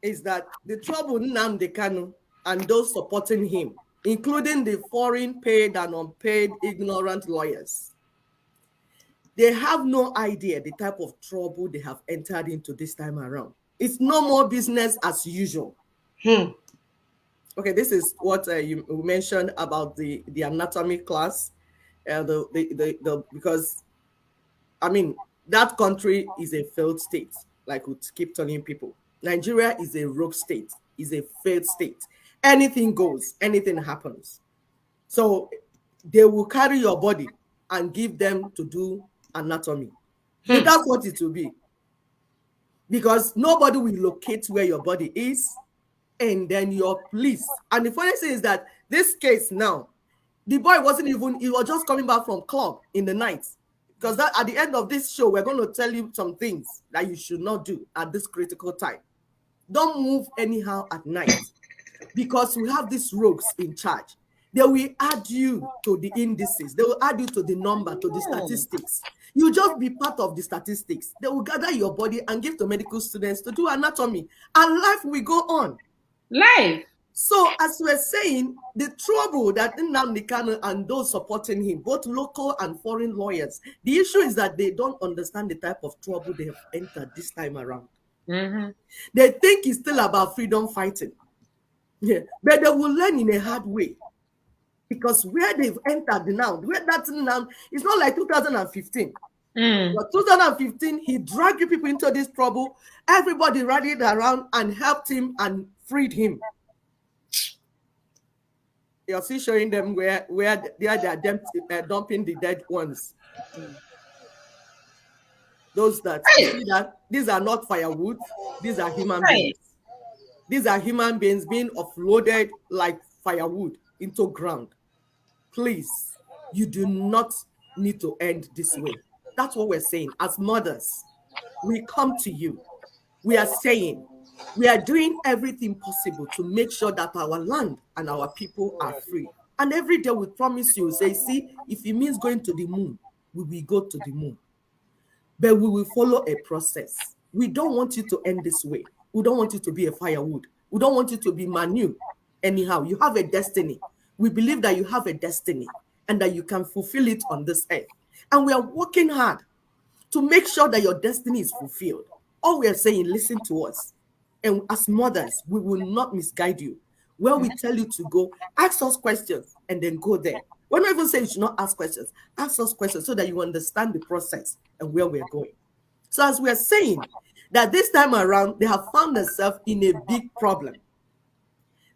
is that the trouble Nnamdi Kanu and those supporting him, including the foreign paid and unpaid ignorant lawyers, they have no idea the type of trouble they have entered into this time around. It's no more business as usual. Okay, this is what you mentioned about the anatomy class, because I mean that country is a failed state, like we keep telling people. Nigeria is a rogue state, is a failed state. Anything goes, anything happens. So they will carry your body and give them to do anatomy. That's what it will be. Because nobody will locate where your body is, and then your police. And the funny thing is that this case now, the boy wasn't even, he was just coming back from club in the night. Because that at the end of this show, we're going to tell you some things that you should not do at this critical time. Don't move anyhow at night, because we have these rogues in charge. They will add you to the indices. They will add you to the number, to the statistics. You just be part of the statistics. They will gather your body and give to medical students to do anatomy. And life will go on. Life. So as we're saying, the trouble that Nnamdi Kanu and those supporting him, both local and foreign lawyers, the issue is that they don't understand the type of trouble they have entered this time around. They think it's still about freedom fighting. Yeah, but they will learn in a hard way. Because where they've entered now, where that's now, it's not like 2015. But 2015, he dragged you people into this trouble. Everybody rallied around and helped him and freed him. You're still showing them where they are dumping the dead ones. Those that, see that these are not firewood, these are human beings. These are human beings being offloaded like firewood into ground. Please, you do not need to end this way. That's what we're saying. As mothers, we come to you. We are saying, we are doing everything possible to make sure that our land and our people are free. And every day we promise you, say, see, if it means going to the moon, we will go to the moon. But we will follow a process. We don't want you to end this way. We don't want you to be a firewood. We don't want you to be manure. Anyhow, you have a destiny. We believe that you have a destiny and that you can fulfill it on this earth. And we are working hard to make sure that your destiny is fulfilled. All we are saying, listen to us. And as mothers, we will not misguide you. Where we tell you to go, ask us questions and then go there. We're not even saying you should not ask questions. Ask us questions so that you understand the process and where we're going. So as we're saying that this time around, they have found themselves in a big problem.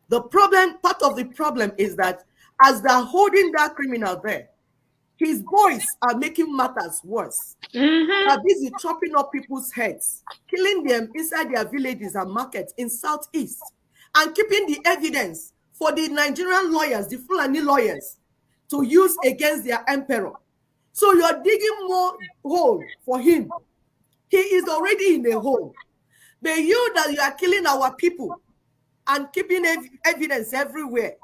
The problem, part of the problem is that as they're holding that criminal there, his boys are making matters worse. They're busy chopping up people's heads, killing them inside their villages and markets in Southeast, and keeping the evidence for the Nigerian lawyers, the Fulani lawyers, to use against their emperor. So you're digging more hole for him. He is already in a hole. But you that you are killing our people and keeping evidence everywhere,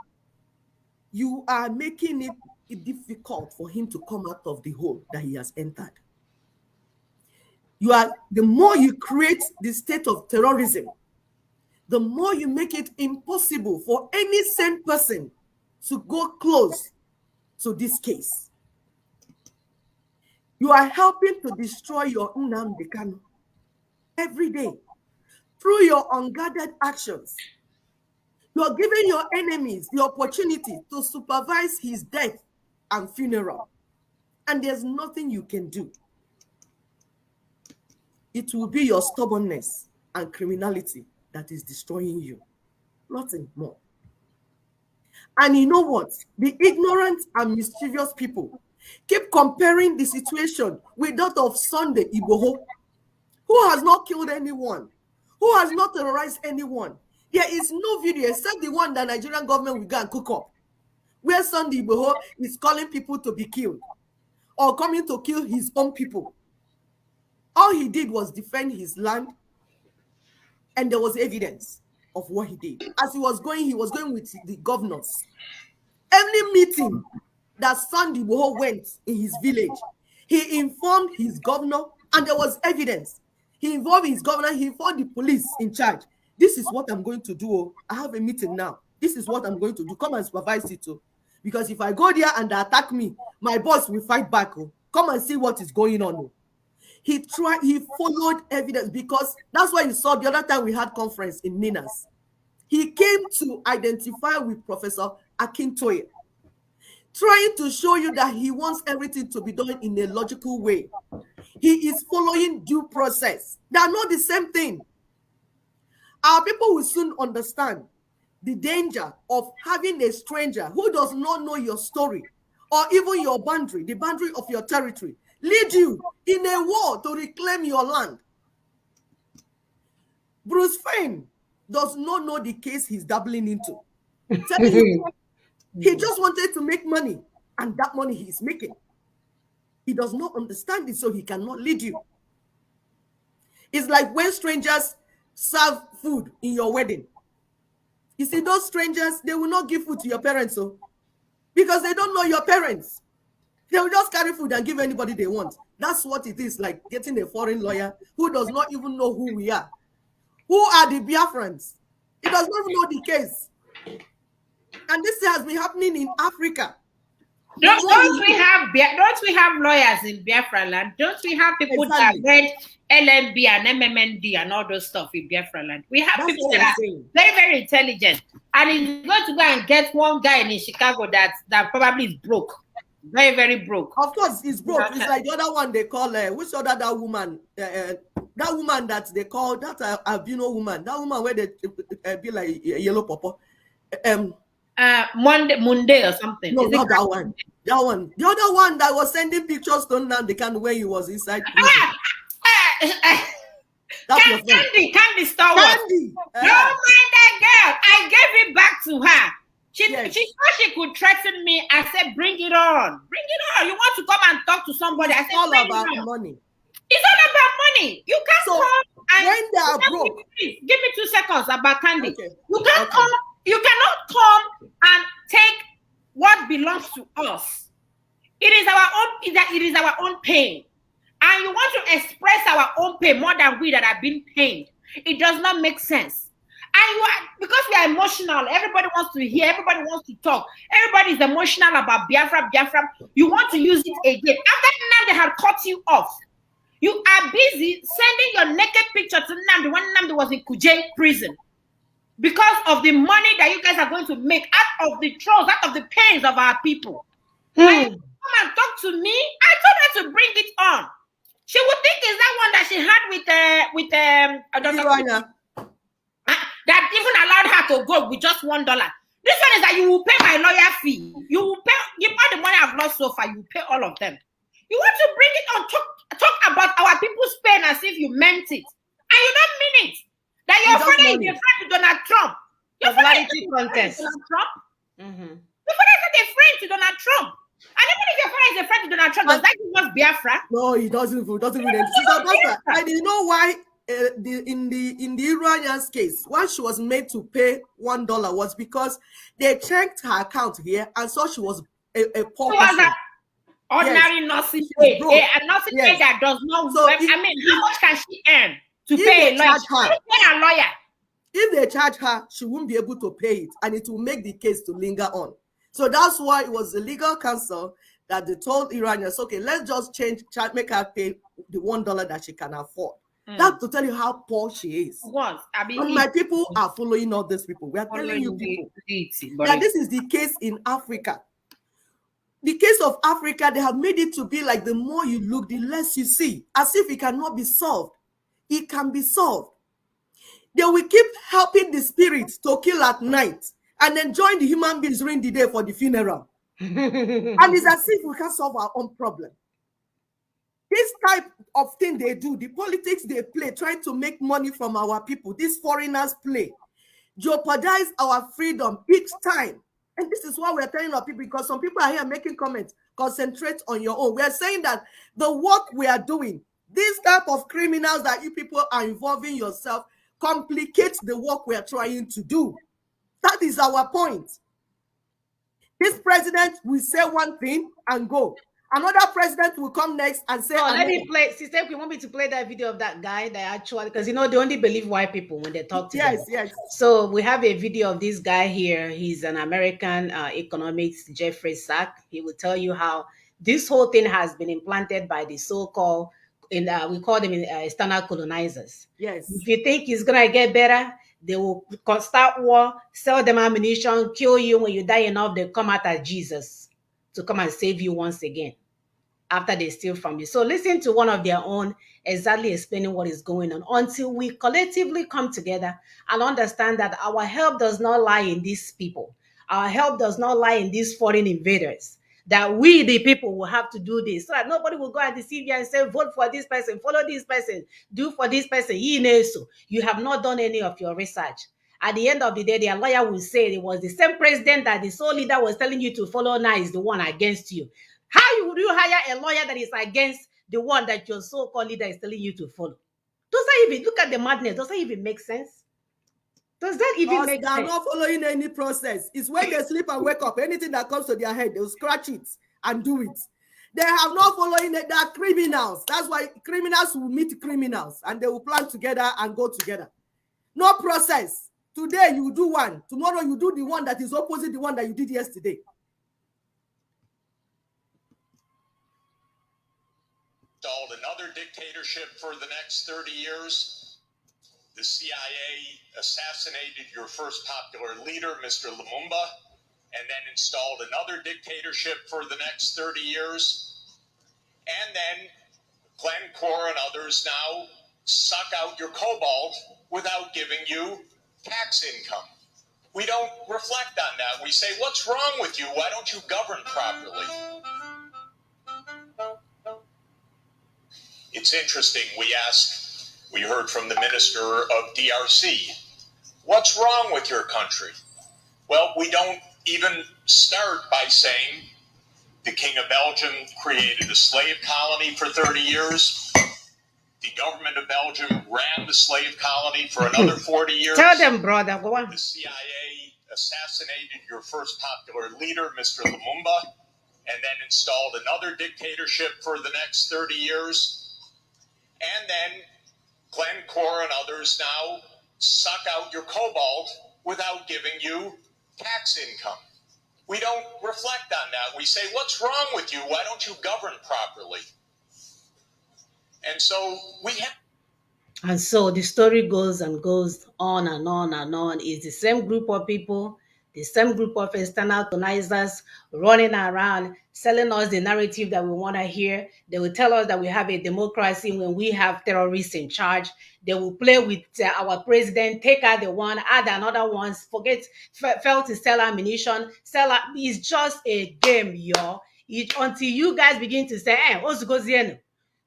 you are making it difficult for him to come out of the hole that he has entered. The more you create the state of terrorism, the more you make it impossible for any sane person to go close to this case. You are helping to destroy your Nnamdi Kanu every day. through your unguarded actions. You're giving your enemies the opportunity to supervise his death and funeral. And there's nothing you can do. It will be your stubbornness and criminality that is destroying you. Nothing more. And you know what? The ignorant and mischievous people keep comparing the situation with that of Sunday Igboho, who has not killed anyone, who has not terrorized anyone. There is no video except the one that Nigerian government will go and cook up, where Sunday Igboho is calling people to be killed or coming to kill his own people. All he did was defend his land, and there was evidence of what he did. As he was going with the governors. Every meeting that Sunday Igboho went in his village, he informed his governor, and there was evidence. He involved his governor, he informed the police in charge. This is what I'm going to do. I have a meeting now. This is what I'm going to do. Come and supervise it too. Because if I go there and they attack me, my boss will fight back. Come and see what is going on. He followed evidence, because that's why you saw the other time we had conference in Ninas. He came to identify with Professor Akintoye, trying to show you that he wants everything to be done in a logical way. He is following due process. They are not the same thing. Our people will soon understand the danger of having a stranger who does not know your story or even your boundary, the boundary of your territory, lead you in a war to reclaim your land. Bruce Fein does not know the case he's dabbling into. Telling you, he just wanted to make money, and that money he is making. He does not understand it, so he cannot lead you. It's like when strangers serve food in your wedding. You see, those strangers, they will not give food to your parents, because they don't know your parents. They will just carry food and give anybody they want. That's what it is like getting a foreign lawyer who does not even know who we are. Who are the Biafrans? He does not even know the case. And this has been happening in Africa. Don't we have lawyers in Biafra land? Don't we have people that read LMB and MMND and all those stuff in Biafra land? We have people that are very, very intelligent. And he's going to go and get one guy in Chicago that probably is broke. Very, very broke. Of course, he's broke. It's like the other one they call, which other that woman? That woman that they call, that albino woman. That woman where they be like yellow papa. Monday or something. No, not that one. That one. The other one that was sending pictures to Nnamdi Kanu when he was inside prison. Candy Star Wars. Don't mind that girl. I gave it back to her. She thought she could threaten me. I said, bring it on. Bring it on. You want to come and talk to somebody? I said, all about money. It's all about money. You can't come and when they are broke. Give me 2 seconds about Candy. Okay. You can't come. You cannot come and take what belongs to us. It is our own pain. And you want to express our own pain more than we that have been pained. It does not make sense. And because we are emotional, everybody wants to hear, everybody wants to talk. Everybody is emotional about Biafra. You want to use it again. After Nnamdi had cut you off, you are busy sending your naked picture to Nnamdi when Nnamdi was in Kuje prison. Because of the money that you guys are going to make out of the trolls, out of the pains of our people. And you come and talk to me. I told her to bring it on. She would think it's that one that she had that even allowed her to go with just $1. This one is that you will pay my lawyer fee. You will pay, give all the money I've lost so far. You will pay all of them. You want to bring it on, talk about our people's pain as if you meant it, and you don't mean it. That your father is a friend to Donald Trump. Your father is a friend to Donald Trump. Your father is not a friend to Donald Trump. And even if your father is a friend to Donald Trump, does that give us Biafra? No, he doesn't. And you know why? In the Iranian's case, why she was made to pay $1 was because they checked her account here and saw she was a poor person. Ordinary nursing aid. A nursing aid that does not work. I mean, how much can she earn to pay a lawyer? If they charge her, she won't be able to pay it, and it will make the case to linger on. So that's why it was the legal counsel that they told Iranians, okay, let's just make her pay the $1 that she can afford. That's to tell you how poor she is. What? And my people are following all these people. We are telling you people that this is the case in Africa. The case of Africa, they have made it to be like the more you look, the less you see, as if it cannot be solved. It can be solved. They will keep helping the spirits to kill at night and enjoying the human beings during the day for the funeral. And it's as if we can solve our own problem. This type of thing they do, the politics they play, trying to make money from our people, these foreigners play, jeopardize our freedom each time. And this is why we're telling our people, because some people are here making comments, concentrate on your own. We're saying that the work we are doing, this type of criminals that you people are involving yourself, complicates the work we are trying to do. That is our point. This president will say one thing and go. Another president will come next and say, let me play. Sister, you want me to play that video of that guy that actually, because they only believe white people when they talk to them. Yes. So we have a video of this guy here. He's an American economics, Jeffrey Sack. He will tell you how this whole thing has been implanted by the so-called, we call them external colonizers. Yes. If you think it's gonna get better, they will start war, sell them ammunition, kill you. When you die enough, they come out as Jesus to come and save you once again after they steal from you. So listen to one of their own exactly explaining what is going on until we collectively come together and understand that our help does not lie in these people. Our help does not lie in these foreign invaders. That we, the people, will have to do this so that nobody will go and deceive you and say, vote for this person, follow this person, do for this person. You have not done any of your research. At the end of the day, their lawyer will say it was the same president that the sole leader was telling you to follow now is the one against you. How would you hire a lawyer that is against the one that your so-called leader is telling you to follow? Does that even, look at the madness, does that even make sense? Does that even make sense? They are not following any process. It's when they sleep and wake up, anything that comes to their head, they'll scratch it and do it. They have not following it. They are criminals. That's why criminals will meet criminals and they will plan together and go together. No process. Today you do one. Tomorrow you do the one that is opposite the one that you did yesterday. Installed another dictatorship for the next 30 years. The CIA assassinated your first popular leader, Mr. Lumumba, and then installed another dictatorship for the next 30 years. And then Glencore and others now suck out your cobalt without giving you tax income. We don't reflect on that. We say, what's wrong with you? Why don't you govern properly? It's interesting, we heard from the minister of DRC, what's wrong with your country? Well, we don't even start by saying the King of Belgium created a slave colony for 30 years. The government of Belgium ran the slave colony for another 40 years. Tell them, brother, go on. The CIA assassinated your first popular leader, Mr. Lumumba, and then installed another dictatorship for the next 30 years. And then Glencore and others now suck out your cobalt without giving you tax income. We don't reflect on that. We say, what's wrong with you? Why don't you govern properly? And so we have. And so the story goes and goes on and on and on. It's the same group of people, the same group of external colonizers running around, selling us the narrative that we want to hear. They will tell us that we have a democracy when we have terrorists in charge. They will play with our president, take out the one, add another one, fail to sell ammunition, it's just a game, y'all. Until you guys begin to say, what's going on?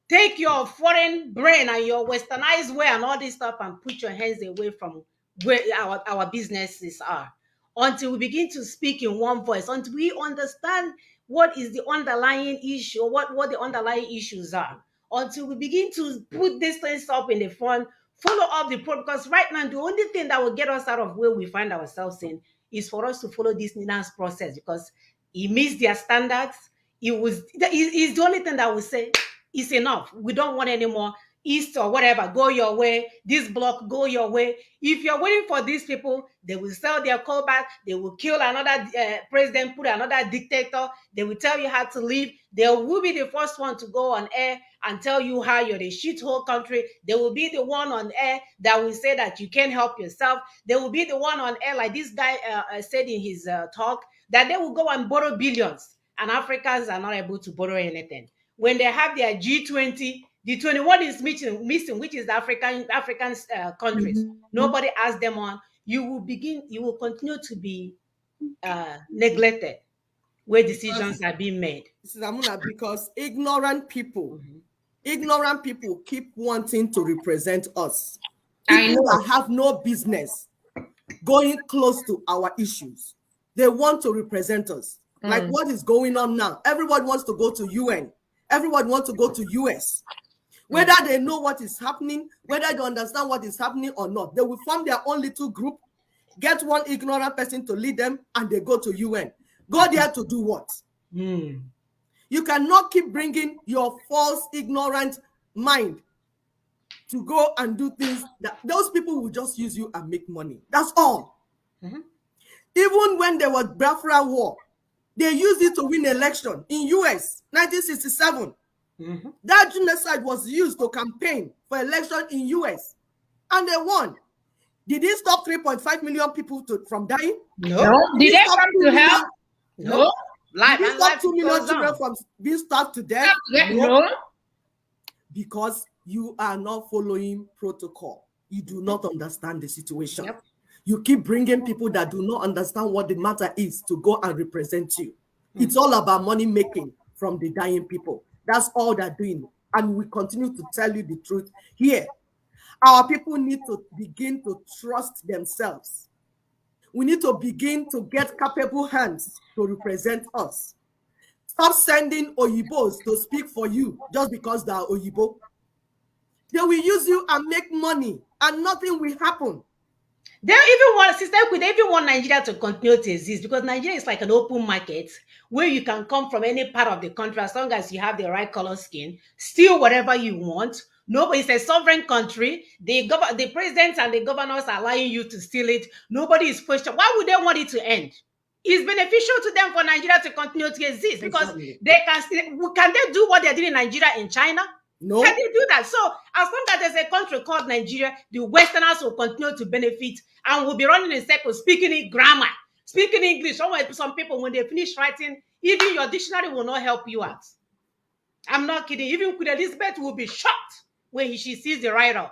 Take your foreign brain and your westernized way and all this stuff and put your hands away from where our businesses are. Until we begin to speak in one voice, until we understand what is the underlying issue, what the underlying issues are. Until we begin to put these things up in the front, follow up the program. Because right now, the only thing that will get us out of where we find ourselves in is for us to follow this Nina's process, because he meets their standards. It's the only thing that will say, it's enough. We don't want any more. east or whatever, go your way. This block, go your way. If you're waiting for these people, they will sell their coal back. They will kill another president, put another dictator. They will tell you how to live. They will be the first one to go on air and tell you how you're the shithole country. They will be the one on air that will say that you can't help yourself. They will be the one on air, like this guy said in his talk, that they will go and borrow billions, and Africans are not able to borrow anything. When they have their G20, the 21 is missing, which is the African countries. Mm-hmm. Nobody asked them on. You will continue to be neglected where decisions are being made. This is Amuna, because ignorant people keep wanting to represent us. People that have no business going close to our issues. They want to represent us. Like what is going on now? Everyone wants to go to UN. Everyone wants to go to US. Whether they know what is happening, whether they understand what is happening or not, they will form their own little group, get one ignorant person to lead them, and they go to UN. Go there to do what? You cannot keep bringing your false, ignorant mind to go and do things that those people will just use you and make money. That's all. Even when there was Biafra War, they used it to win election in US, 1967. That genocide was used to campaign for election in US, and they won. Did it stop 3.5 million people from dying? No. Did they come to help? No. Did it stop 2 million children from being starved to death? No. Because you are not following protocol. You do not understand the situation. You keep bringing people that do not understand what the matter is to go and represent you. It's all about money making from the dying people. That's all they're doing. And we continue to tell you the truth here. Our people need to begin to trust themselves. We need to begin to get capable hands to represent us. Stop sending Oyibos to speak for you just because they are Oyibo. They will use you and make money, and nothing will happen. They even want Nigeria to continue to exist, because Nigeria is like an open market where you can come from any part of the country as long as you have the right color skin, steal whatever you want. Nobody, it's a sovereign country. The presidents and the governors are allowing you to steal it. Nobody is questioning. Why would they want it to end? It's beneficial to them for Nigeria to continue to exist, because they can they do what they did in Nigeria in China? No. Can they do that? So as long as there's a country called Nigeria, the Westerners will continue to benefit and will be running in circles, speaking grammar, speaking English. Some people, when they finish writing, even your dictionary will not help you out. I'm not kidding. Even Queen Elizabeth will be shocked when she sees the writer.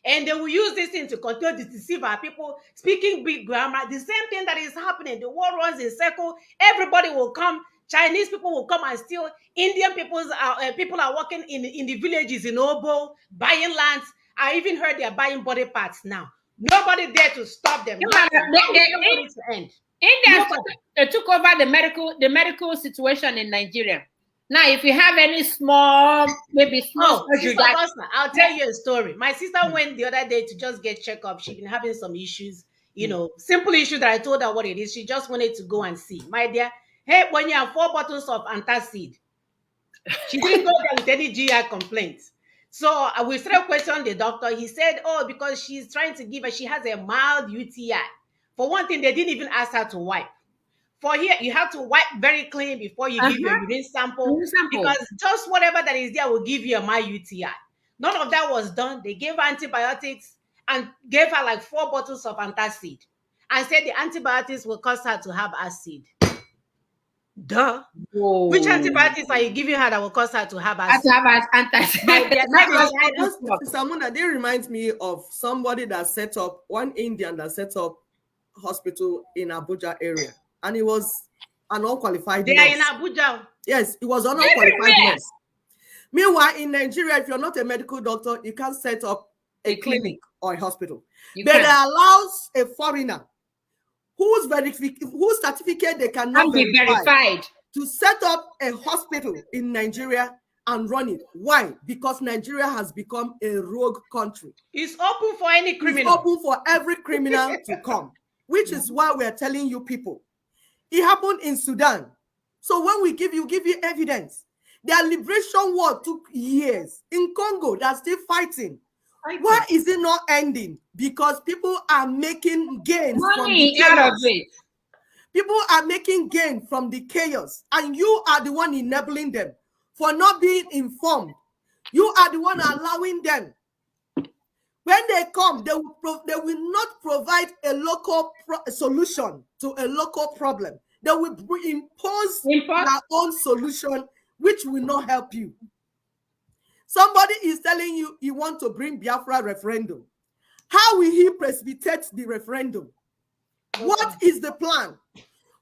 And they will use this thing to continue to deceive our people, speaking big grammar. The same thing that is happening. The world runs in circle. Everybody will come. Chinese people will come and steal. Indian people are working in the villages in Obo, buying lands. I even heard they are buying body parts now. Nobody there to stop them. India took over the medical situation in Nigeria. Now, if you have any small surgery, I'll tell you a story. My sister went the other day to just get checked up. She's been having some issues, simple issue that I told her what it is. She just wanted to go and see. My dear, hey, when you have 4 bottles of antacid, she didn't go there with any GI complaints. So we started questioning the doctor. He said, because she's trying to give her, she has a mild UTI. For one thing, they didn't even ask her to wipe. For here, you have to wipe very clean before you give your urine sample, because just whatever that is there will give you a mild UTI. None of that was done. They gave her antibiotics and gave her like 4 bottles of antacid and said the antibiotics will cause her to have acid. Duh. Whoa. Which antibiotics are you giving her that will cause her to have acid? Samuna, they remind me of somebody that set up, one Indian that set up hospital in Abuja area. And it was an unqualified nurse. They are in Abuja. Yes, it was an unqualified nurse. Meanwhile, in Nigeria, if you're not a medical doctor, you can't set up a clinic or a hospital. But it allows a foreigner whose certificate they cannot be verified to set up a hospital in Nigeria and run it. Why? Because Nigeria has become a rogue country. It's open for any criminal. It's open for every criminal to come, which is why we're telling you people. It happened in Sudan. So when we give you evidence. Their liberation war took years. In Congo, they're still fighting. Why is it not ending? Because people are making gains from the Money out of chaos. it. People are making gain from the chaos, and you are the one enabling them for not being informed. You are the one allowing them. When they come, they will not provide a local solution to a local problem. They will impose their own solution, which will not help you. Somebody is telling you he wants to bring Biafra referendum. How will he precipitate the referendum? What is the plan?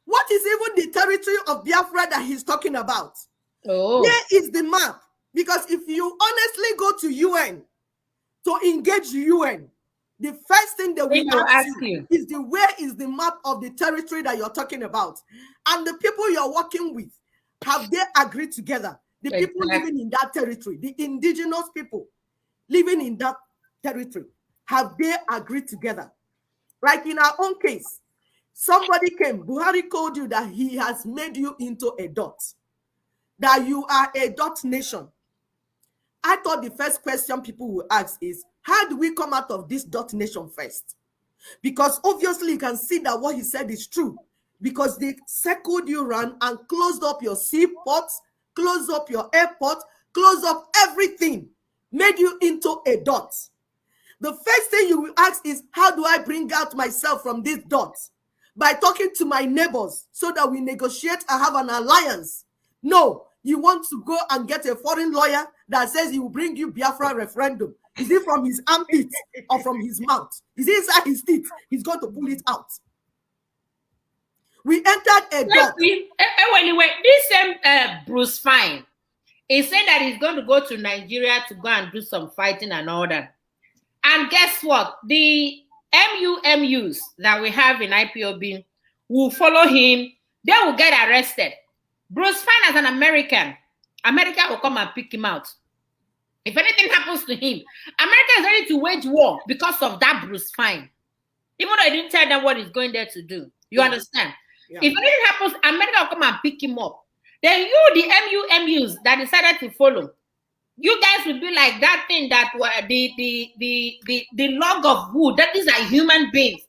What is even the territory of Biafra that he's talking about? Where is the map? Because if you honestly go to UN to engage UN, the first thing they will ask you is where is the map of the territory that you're talking about? And the people you're working with, have they agreed together? The people living in that territory, the indigenous people living in that territory, have they agreed together? Like in our own case, somebody came, Buhari told you that he has made you into a dot, that you are a dot nation. I thought the first question people will ask is, how do we come out of this dot nation first? Because obviously you can see that what he said is true, because they circled you around and closed up your seaports, closed up your airport, closed up everything, made you into a dot. The first thing you will ask is, how do I bring out myself from this dot? By talking to my neighbors so that we negotiate and have an alliance. No, you want to go and get a foreign lawyer that says he will bring you Biafra referendum. Is it from his armpit or from his mouth? Is it inside his teeth? He's going to pull it out. We entered a dot. Anyway, this same Bruce Fine is saying that he's going to go to Nigeria to go and do some fighting and all that. And guess what? The MUMUs that we have in IPOB will follow him. They will get arrested. Bruce Fine, as an American, America will come and pick him out. If anything happens to him, America is ready to wage war because of that Bruce Fine. Even though I didn't tell them what he's going there to do. You understand? Yeah. If anything happens, America will come and pick him up. Then you, the MUMUs that decided to follow, you guys will be like that thing that were the log of wood. That these are human beings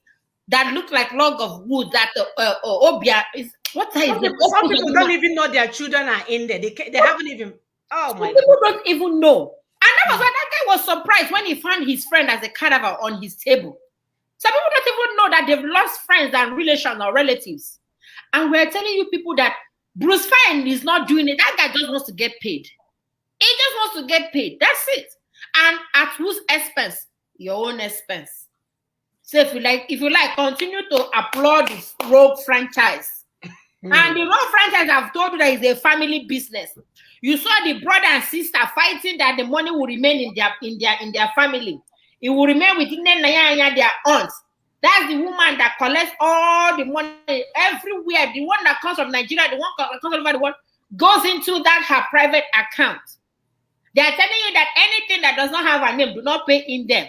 that look like log of wood. That Obia is what is it? Some people don't even know their children are in there. They haven't even. Oh my! People don't even know. And that was why that guy was surprised when he found his friend as a cadaver on his table. Some people don't even know that they've lost friends and relations or relatives. And we're telling you people that Bruce Fine is not doing it. That guy just wants to get paid. He just wants to get paid. That's it. And at whose expense? Your own expense. So if you like, continue to applaud this rogue franchise. And the rogue franchise, I've told you that is a family business. You saw the brother and sister fighting that the money will remain in their family. It will remain within their aunts. That's the woman that collects all the money everywhere. The one that comes from Nigeria, the one that comes over the world, goes into that her private account. They are telling you that anything that does not have a name, do not pay in them.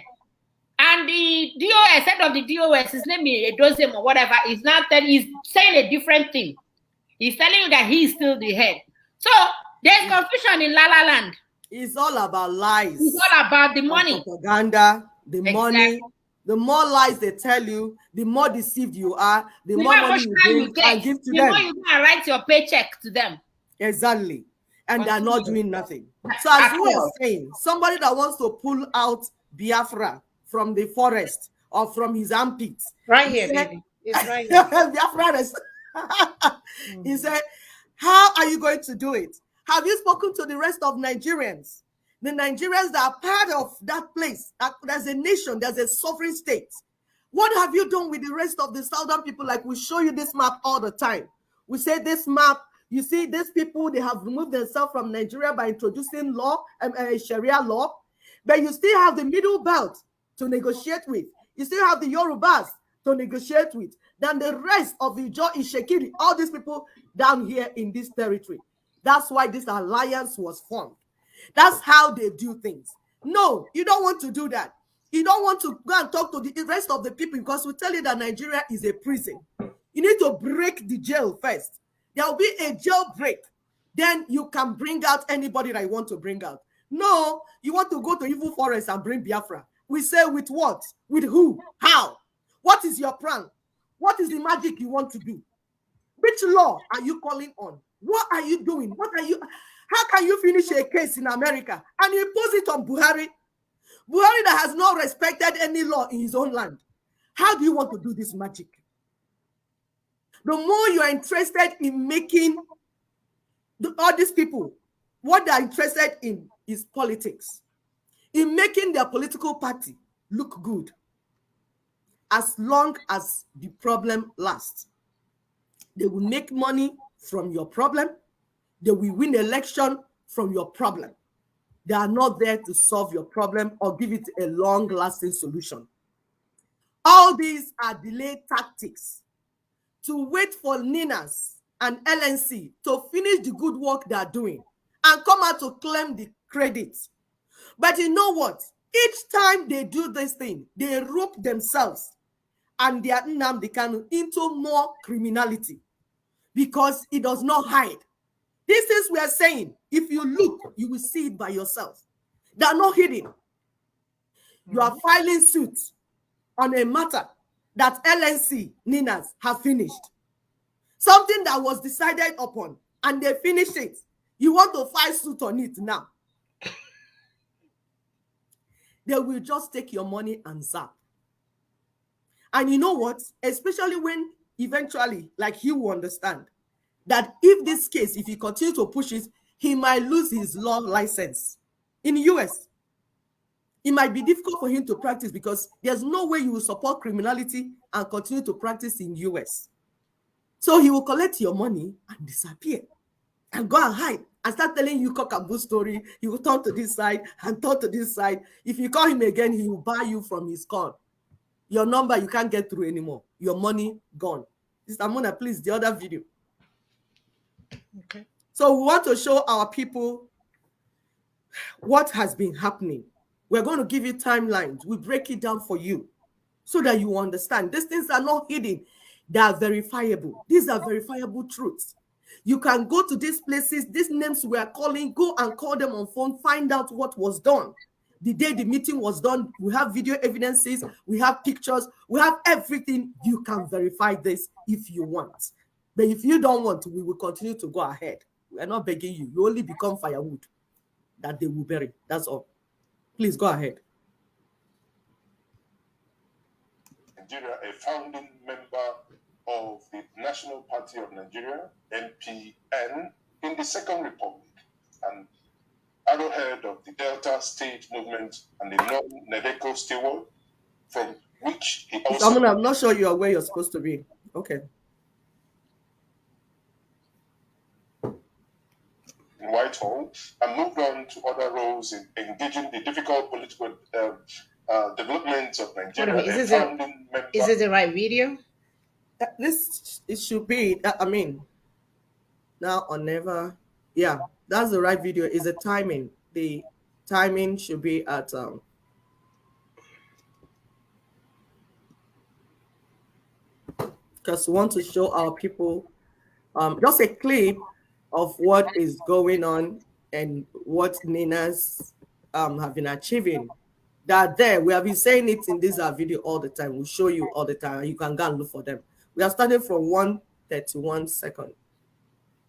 And the DOS, head of the DOS, his name is Edozem or whatever, is now he's saying a different thing. He's telling you that he is still the head. So there's confusion in La La Land. It's all about lies. It's all about the money. Propaganda, the money. The more lies they tell you, the more deceived you are, the more money you bring and give to them. The more you can write your paycheck to them. Exactly. And they're not doing nothing. So as we were saying, somebody that wants to pull out Biafra from the forest or from his armpits. Right here, baby. It's right here. Biafra is he said, how are you going to do it? Have you spoken to the rest of Nigerians? The Nigerians that are part of that place, there's a nation, there's a sovereign state. What have you done with the rest of the southern people? Like we show you this map all the time. We say this map, you see these people, they have removed themselves from Nigeria by introducing law, Sharia law, but you still have the middle belt to negotiate with. You still have the Yorubas to negotiate with. Then the rest of the Ijo Ishekiri, all these people down here in this territory. That's why this alliance was formed. That's how they do things. No, you don't want to do that. You don't want to go and talk to the rest of the people because we tell you that Nigeria is a prison. You need to break the jail first. There will be a jail break then you can bring out anybody that you want to bring out. No, you want to go to evil forest and bring Biafra. We say with what? With who? How? What is your plan? What is the magic you want to do? Which law are you calling on? What are you doing? What are you? How can you finish a case in America and you impose it on Buhari? Buhari that has not respected any law in his own land. How do you want to do this magic? The more you are interested in making all these people, what they are interested in is politics, in making their political party look good as long as the problem lasts. They will make money from your problem. They will win election from your problem. They are not there to solve your problem or give it a long-lasting solution. All these are delay tactics to wait for Ninas and LNC to finish the good work they are doing and come out to claim the credit. But you know what? Each time they do this thing, they rope themselves and their Nnamdi Kanu into more criminality because it does not hide. This is we are saying, if you look, you will see it by yourself. They are not hidden. You are filing suits on a matter that LNC Ninas have finished. Something that was decided upon and they finished it. You want to file suit on it now. They will just take your money and zap. And you know what? Especially when eventually, like he will understand, that if this case, if he continues to push it, he might lose his law license. In the US, it might be difficult for him to practice because there's no way you will support criminality and continue to practice in the US. So he will collect your money and disappear and go and hide and start telling you cock and bull story. He will turn to this side and turn to this side. If you call him again, he will buy you from his call. Your number, you can't get through anymore. Your money, gone. Mr. Mona, please, the other video. Okay. So we want to show our people what has been happening. We're going to give you timelines. We break it down for you so that you understand. These things are not hidden. They are verifiable. These are verifiable truths. You can go to these places, these names we are calling, go and call them on phone, find out what was done. The day the meeting was done, we have video evidences, we have pictures, we have everything. You can verify this if you want. But if you don't want to, we will continue to go ahead. We are not begging you. You only become firewood that they will bury. That's all. Please go ahead. Nigeria, a founding member of the National Party of Nigeria, NPN, in the Second Republic, and arrowhead of the Delta State Movement and the non-Nedeco steward, from which he also... I'm not sure you are where you're supposed to be. Okay. In Whitehall, and moved on to other roles in engaging the difficult political developments of Nigeria. Is it the right video? It should be, I mean, now or never. Yeah, that's the right video. Is the timing. The timing should be at because we want to show our people just a clip of what is going on and what Ninas have been achieving. That there, we have been saying it in this video all the time. We'll show you all the time. You can go and look for them. We are starting from 1:31 second.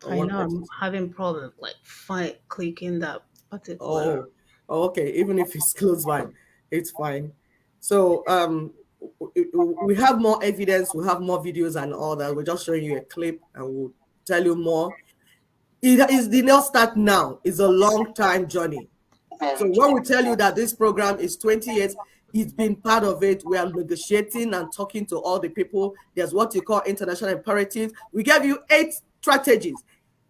I know I'm having problems like clicking that particular. Oh, okay. Even if it's close by, it's fine. So we have more evidence. We have more videos and all that. We're just showing you a clip and we'll tell you more. It did not start now. It's a long time journey. So when we tell you that this program is 20 years, it's been part of it. We are negotiating and talking to all the people. There's what you call international imperatives. We gave you 8 strategies,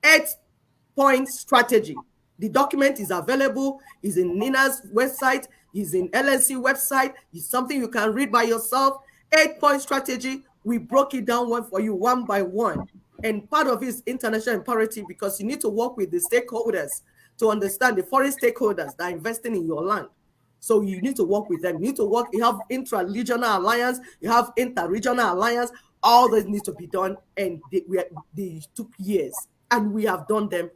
8-point strategy. The document is available, is in Nina's website, is in LNC website, is something you can read by yourself. 8-point strategy. We broke it down one by one. And part of it is international imperative because you need to work with the stakeholders to understand the foreign stakeholders that are investing in your land. So you need to work with them. You need to work, you have intra-regional alliance, you have inter-regional alliance, all that needs to be done. And they took years and we have done them.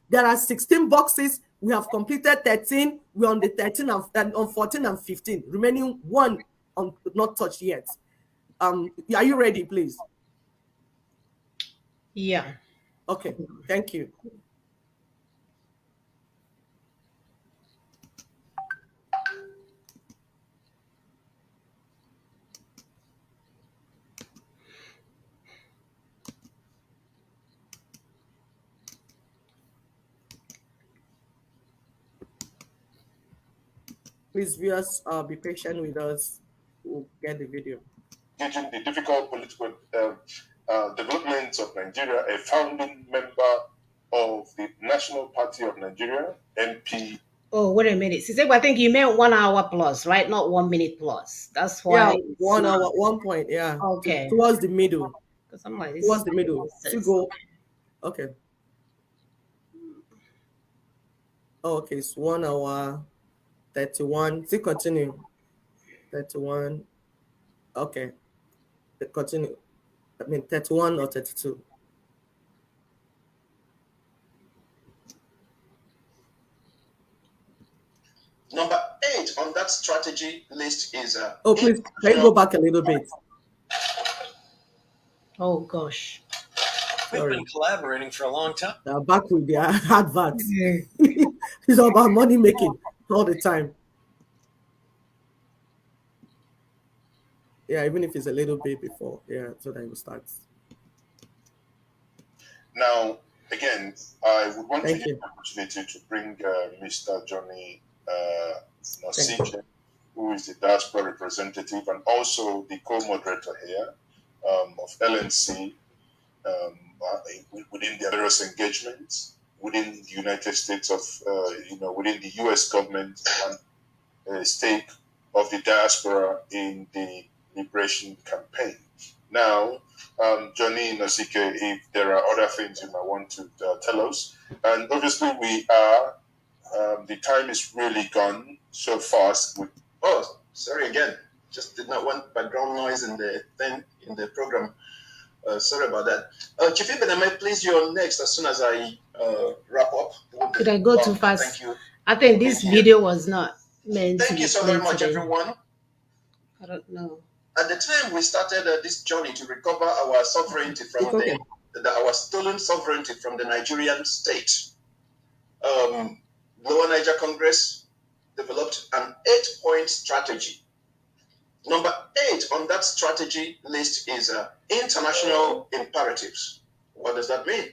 There are 16 boxes. We have completed 13. We're on the 13 and on 14 and 15. Remaining one not touched yet. Are you ready, please? Yeah. Okay. Thank you. Please, viewers, be patient with us. We'll get the video. Engaging the difficult political developments of Nigeria, a founding member of the National Party of Nigeria, NP. Oh, wait a minute. Sister, I think you meant 1 hour plus, right? Not 1 minute plus. That's why. Yeah, 1 hour, 1 point. Yeah. Okay. Towards the middle. Because I'm like, towards the middle. To go. Okay. Okay, it's 1 hour 31. Still continue. 31. Okay. Continue. I mean 31 or 32. Number 8 on that strategy list is oh, please, can you go back a little bit? Oh gosh. We've been collaborating for a long time. Back with their adverts. It's all about money making all the time. Yeah, even if it's a little bit before. Yeah, so that it starts. Now, again, I would want to use the opportunity to bring Mr. Johnny Nosike, who is the diaspora representative and also the co-moderator here of LNC within their various engagements within the United States of, within the U.S. government and stake of the diaspora in the liberation campaign. Now, Johnny Nosike, if there are other things you might want to tell us, and obviously we are, the time is really gone so fast. Oh, sorry again. Just did not want background noise in the program. Sorry about that. Chief Ibeneme, please, you're next as soon as I wrap up. Could I go too fast? Thank you. I think this video was not meant to be. Thank you so very much, today. everyone. I don't know. At the time we started this journey to recover our sovereignty from our stolen sovereignty from the Nigerian state, Lower Niger Congress developed an 8-point strategy. Number 8 on that strategy list is international imperatives. What does that mean?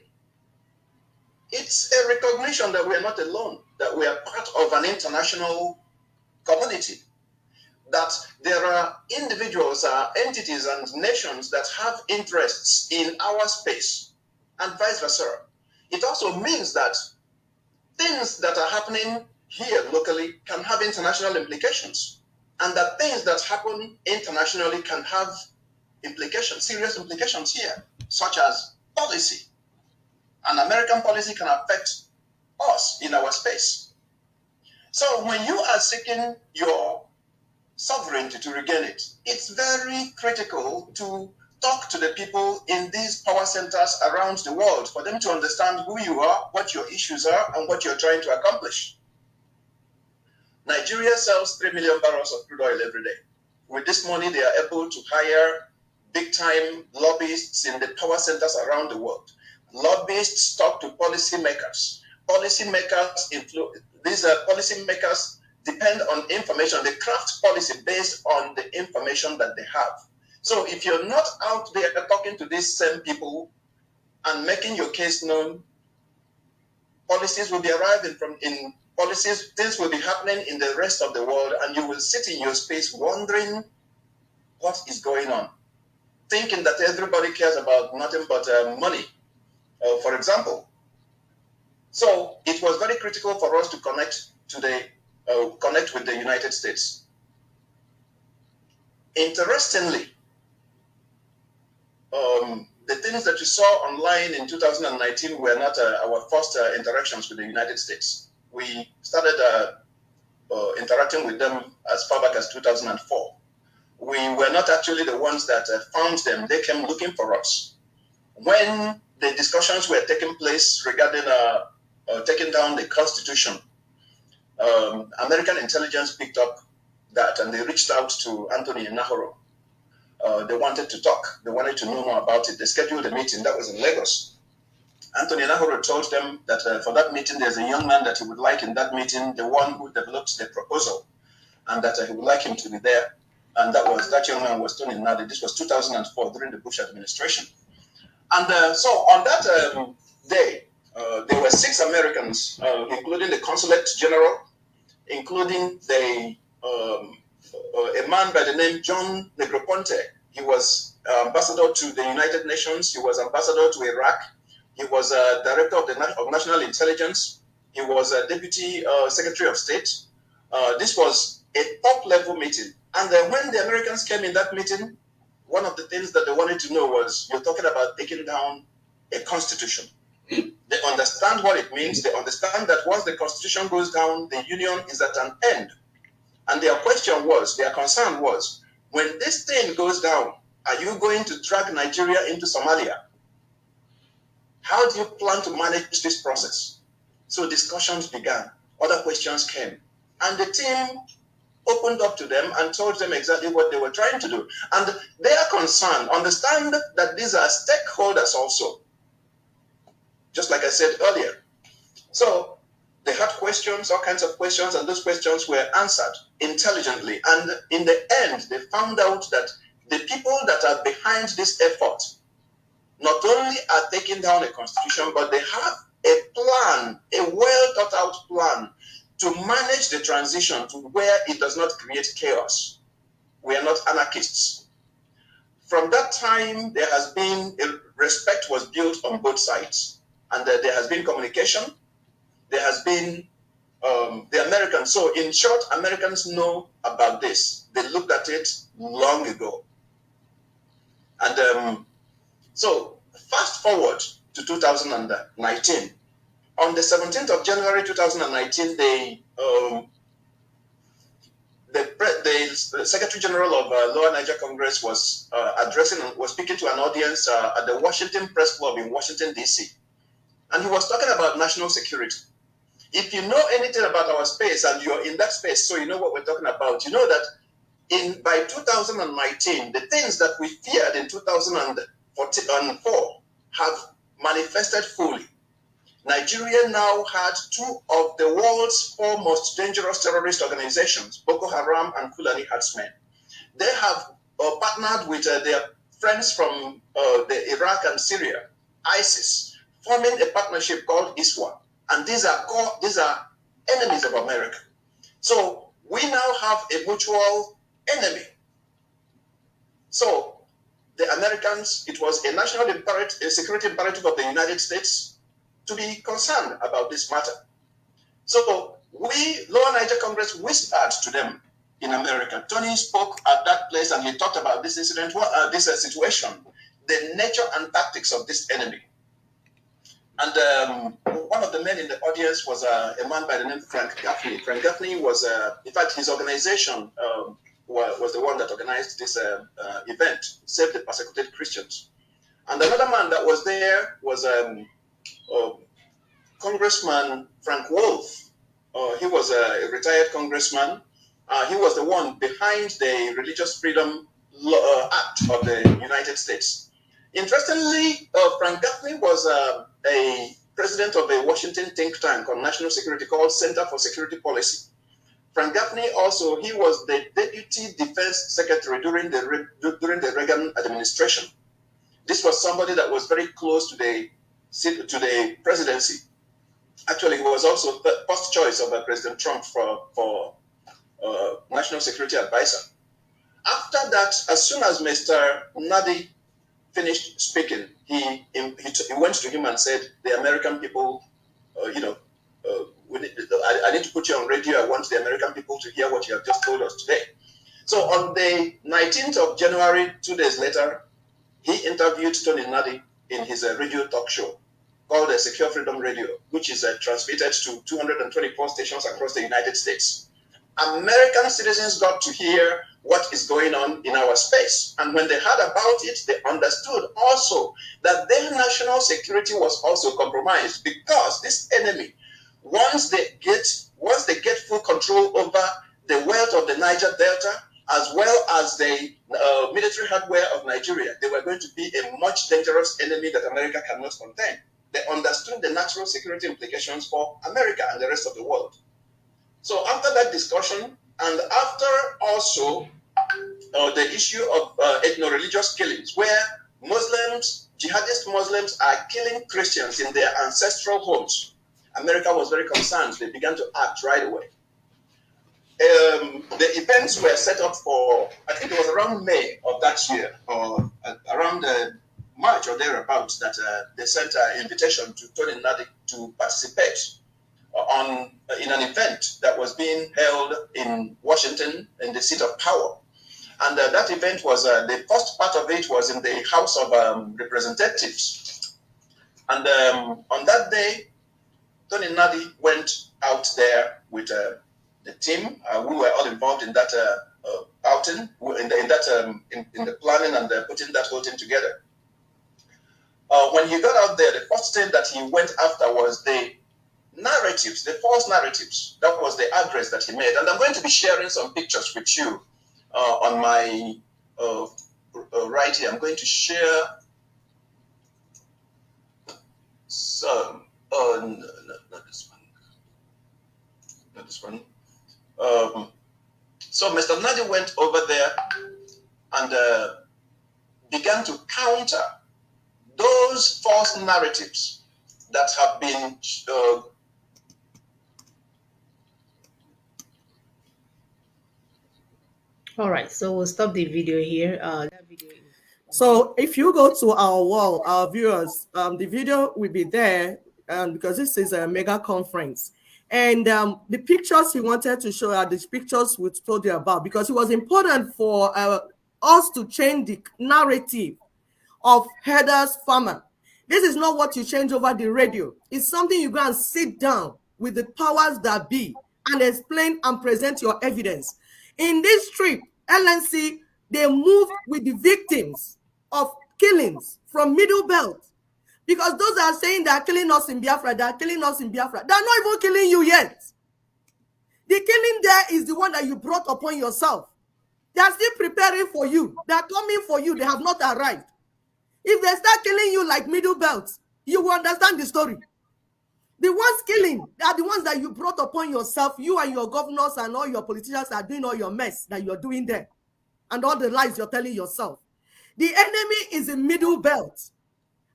It's a recognition that we are not alone, that we are part of an international community, that there are individuals, entities, and nations that have interests in our space, and vice versa. It also means that things that are happening here locally can have international implications, and that things that happen internationally can have implications, serious implications here, such as policy. An American policy can affect us in our space. So when you are seeking your sovereignty to regain it, it's very critical to talk to the people in these power centers around the world for them to understand who you are, what your issues are, and what you're trying to accomplish. Nigeria sells 3 million barrels of crude oil every day. With this money, they are able to hire big-time lobbyists in the power centers around the world. Lobbyists talk to policymakers. These policymakers depend on information. They craft policy based on the information that they have. So if you're not out there talking to these same people and making your case known, policies will be arriving things will be happening in the rest of the world, and you will sit in your space wondering what is going on, thinking that everybody cares about nothing but money, for example. So it was very critical for us to connect with the United States. Interestingly, the things that you saw online in 2019 were not our first interactions with the United States. We started interacting with them as far back as 2004. We were not actually the ones that found them. They came looking for us. When the discussions were taking place regarding taking down the Constitution, American intelligence picked up that and they reached out to Anthony Nahoro. They wanted to talk. They wanted to know more about it. They scheduled a meeting that was in Lagos. Anthony Nahoro told them that for that meeting, there's a young man that he would like in that meeting, the one who developed the proposal, and that he would like him to be there. And that young man was Tony Nadi. This was 2004 during the Bush administration. And so on that day, there were 6 Americans, including the consulate general, including a man by the name John Negroponte. He was ambassador to the United Nations. He was ambassador to Iraq. He was director of national intelligence. He was a deputy secretary of state. This was a top-level meeting. And when the Americans came in that meeting, one of the things that they wanted to know was, you're talking about taking down a constitution. They understand what it means. They understand that once the constitution goes down, the union is at an end. And their concern was, when this thing goes down, are you going to drag Nigeria into Somalia? How do you plan to manage this process? So discussions began. Other questions came. And the team opened up to them and told them exactly what they were trying to do. And their concern, understand that these are stakeholders also, just like I said earlier. So they had questions, all kinds of questions, and those questions were answered intelligently. And in the end, they found out that the people that are behind this effort not only are taking down a constitution, but they have a plan, a well thought out plan to manage the transition to where it does not create chaos. We are not anarchists. From that time, there has been respect was built on both sides, and there has been communication. There has been the Americans. So in short, Americans know about this. They looked at it long ago. And so fast forward to 2019. On the 17th of January 2019, the Secretary General of Lower Niger Congress was speaking to an audience at the Washington Press Club in Washington, D.C. And he was talking about national security. If you know anything about our space and you're in that space, so you know what we're talking about, you know that by 2019, the things that we feared in 2004 have manifested fully. Nigeria now had 2 of the world's 4 most dangerous terrorist organizations, Boko Haram and Fulani Herdsmen. They have partnered with their friends from Iraq and Syria, ISIS, forming a partnership called ISWA. And these are enemies of America. So we now have a mutual enemy. So the Americans, it was a national imperative, a security imperative of the United States to be concerned about this matter. So we, Lower Niger Congress, whispered to them in America. Tony spoke at that place and he talked about this incident, this situation, the nature and tactics of this enemy. And one of the men in the audience was a man by the name of Frank Gaffney. Frank Gaffney was, in fact, his organization was the one that organized this event, Save the Persecuted Christians. And another man that was there was Congressman Frank Wolf. He was a retired congressman. He was the one behind the Religious Freedom Act of the United States. Interestingly, Frank Gaffney was a president of a Washington think tank on national security called Center for Security Policy. Frank Gaffney also, he was the Deputy Defense Secretary during the Reagan administration. This was somebody that was very close to the presidency. Actually, he was also the first choice of President Trump for National Security Advisor. After that, as soon as Mr. Nadi finished speaking, he went to him and said, the American people, I need to put you on radio. I want the American people to hear what you have just told us today. So on the 19th of January, 2 days later, he interviewed Tony Nadi in his radio talk show called Secure Freedom Radio, which is transmitted to 224 stations across the United States. American citizens got to hear what is going on in our space. And when they heard about it, they understood also that their national security was also compromised, because this enemy, once they get full control over the wealth of the Niger Delta, as well as the military hardware of Nigeria, they were going to be a much dangerous enemy that America cannot contain. They understood the national security implications for America and the rest of the world. So after that discussion, and after also the issue of ethno-religious killings, where Muslims, jihadist Muslims, are killing Christians in their ancestral homes, America was very concerned. They began to act right away. The events were set up for, I think it was around May of that year, or around March or thereabouts, that they sent an invitation to Tony Nadi to participate in an event that was being held in Washington, in the seat of power. And that event was, the first part of it was in the House of Representatives. And on that day, Tony Nadi went out there with the team. We were all involved in that outing, in the planning and putting that whole thing together. When he got out there, the first thing that he went after was the narratives, the false narratives. That was the address that he made. And I'm going to be sharing some pictures with you on my right here. I'm going to share some. No, not this one. Not this one. So Mr. Nadi went over there and began to counter those false narratives that have been All right, so we'll stop the video here. That video is... So if you go to our wall, our viewers, the video will be there because this is a mega conference. And the pictures he wanted to show are the pictures we told you about, because it was important for us to change the narrative of Heather's farmer. This is not what you change over the radio. It's something you go and sit down with the powers that be and explain and present your evidence. In this trip, LNC, they moved with the victims of killings from Middle Belt. Because those that are saying they are killing us in Biafra, they are killing us in Biafra. They are not even killing you yet. The killing there is the one that you brought upon yourself. They are still preparing for you. They are coming for you. They have not arrived. If they start killing you like Middle Belt, you will understand the story. The ones killing are the ones that you brought upon yourself. You and your governors and all your politicians are doing all your mess that you're doing there. And all the lies you're telling yourself. The enemy is in Middle Belt.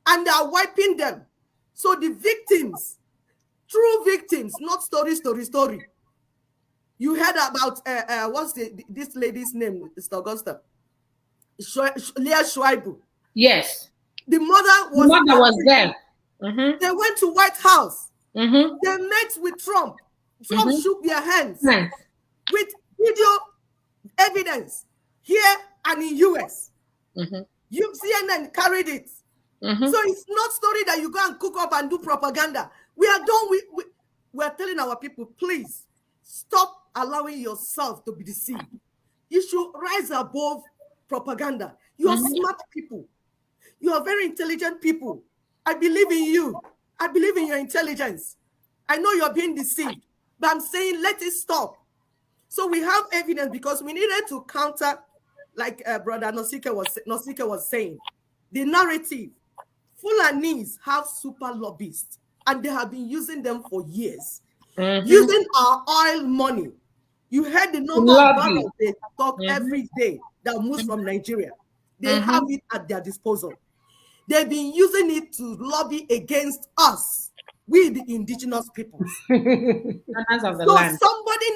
And they are wiping them. So the victims, true victims, not story. You heard about, what's this lady's name, Mr. Augusta? Leah Schweibu. Yes. The mother was there. Mm-hmm. They went to White House. Mm-hmm. They met with Trump. Trump shook their hands with video evidence here and in US. CNN carried it. So it's not story that you go and cook up and do propaganda. We are done with. We are telling our people, please stop allowing yourself to be deceived. You should rise above propaganda. You are smart people. You are very intelligent people. I believe in you. I believe in your intelligence. I know you're being deceived, but I'm saying let it stop. So we have evidence because we needed to counter, like Brother Nosike was saying, the narrative. Fulanis have super lobbyists, and they have been using them for years, using our oil money. You heard the number of barrels they talk every day that moves from Nigeria. They have it at their disposal. They've been using it to lobby against us, we the indigenous peoples. Somebody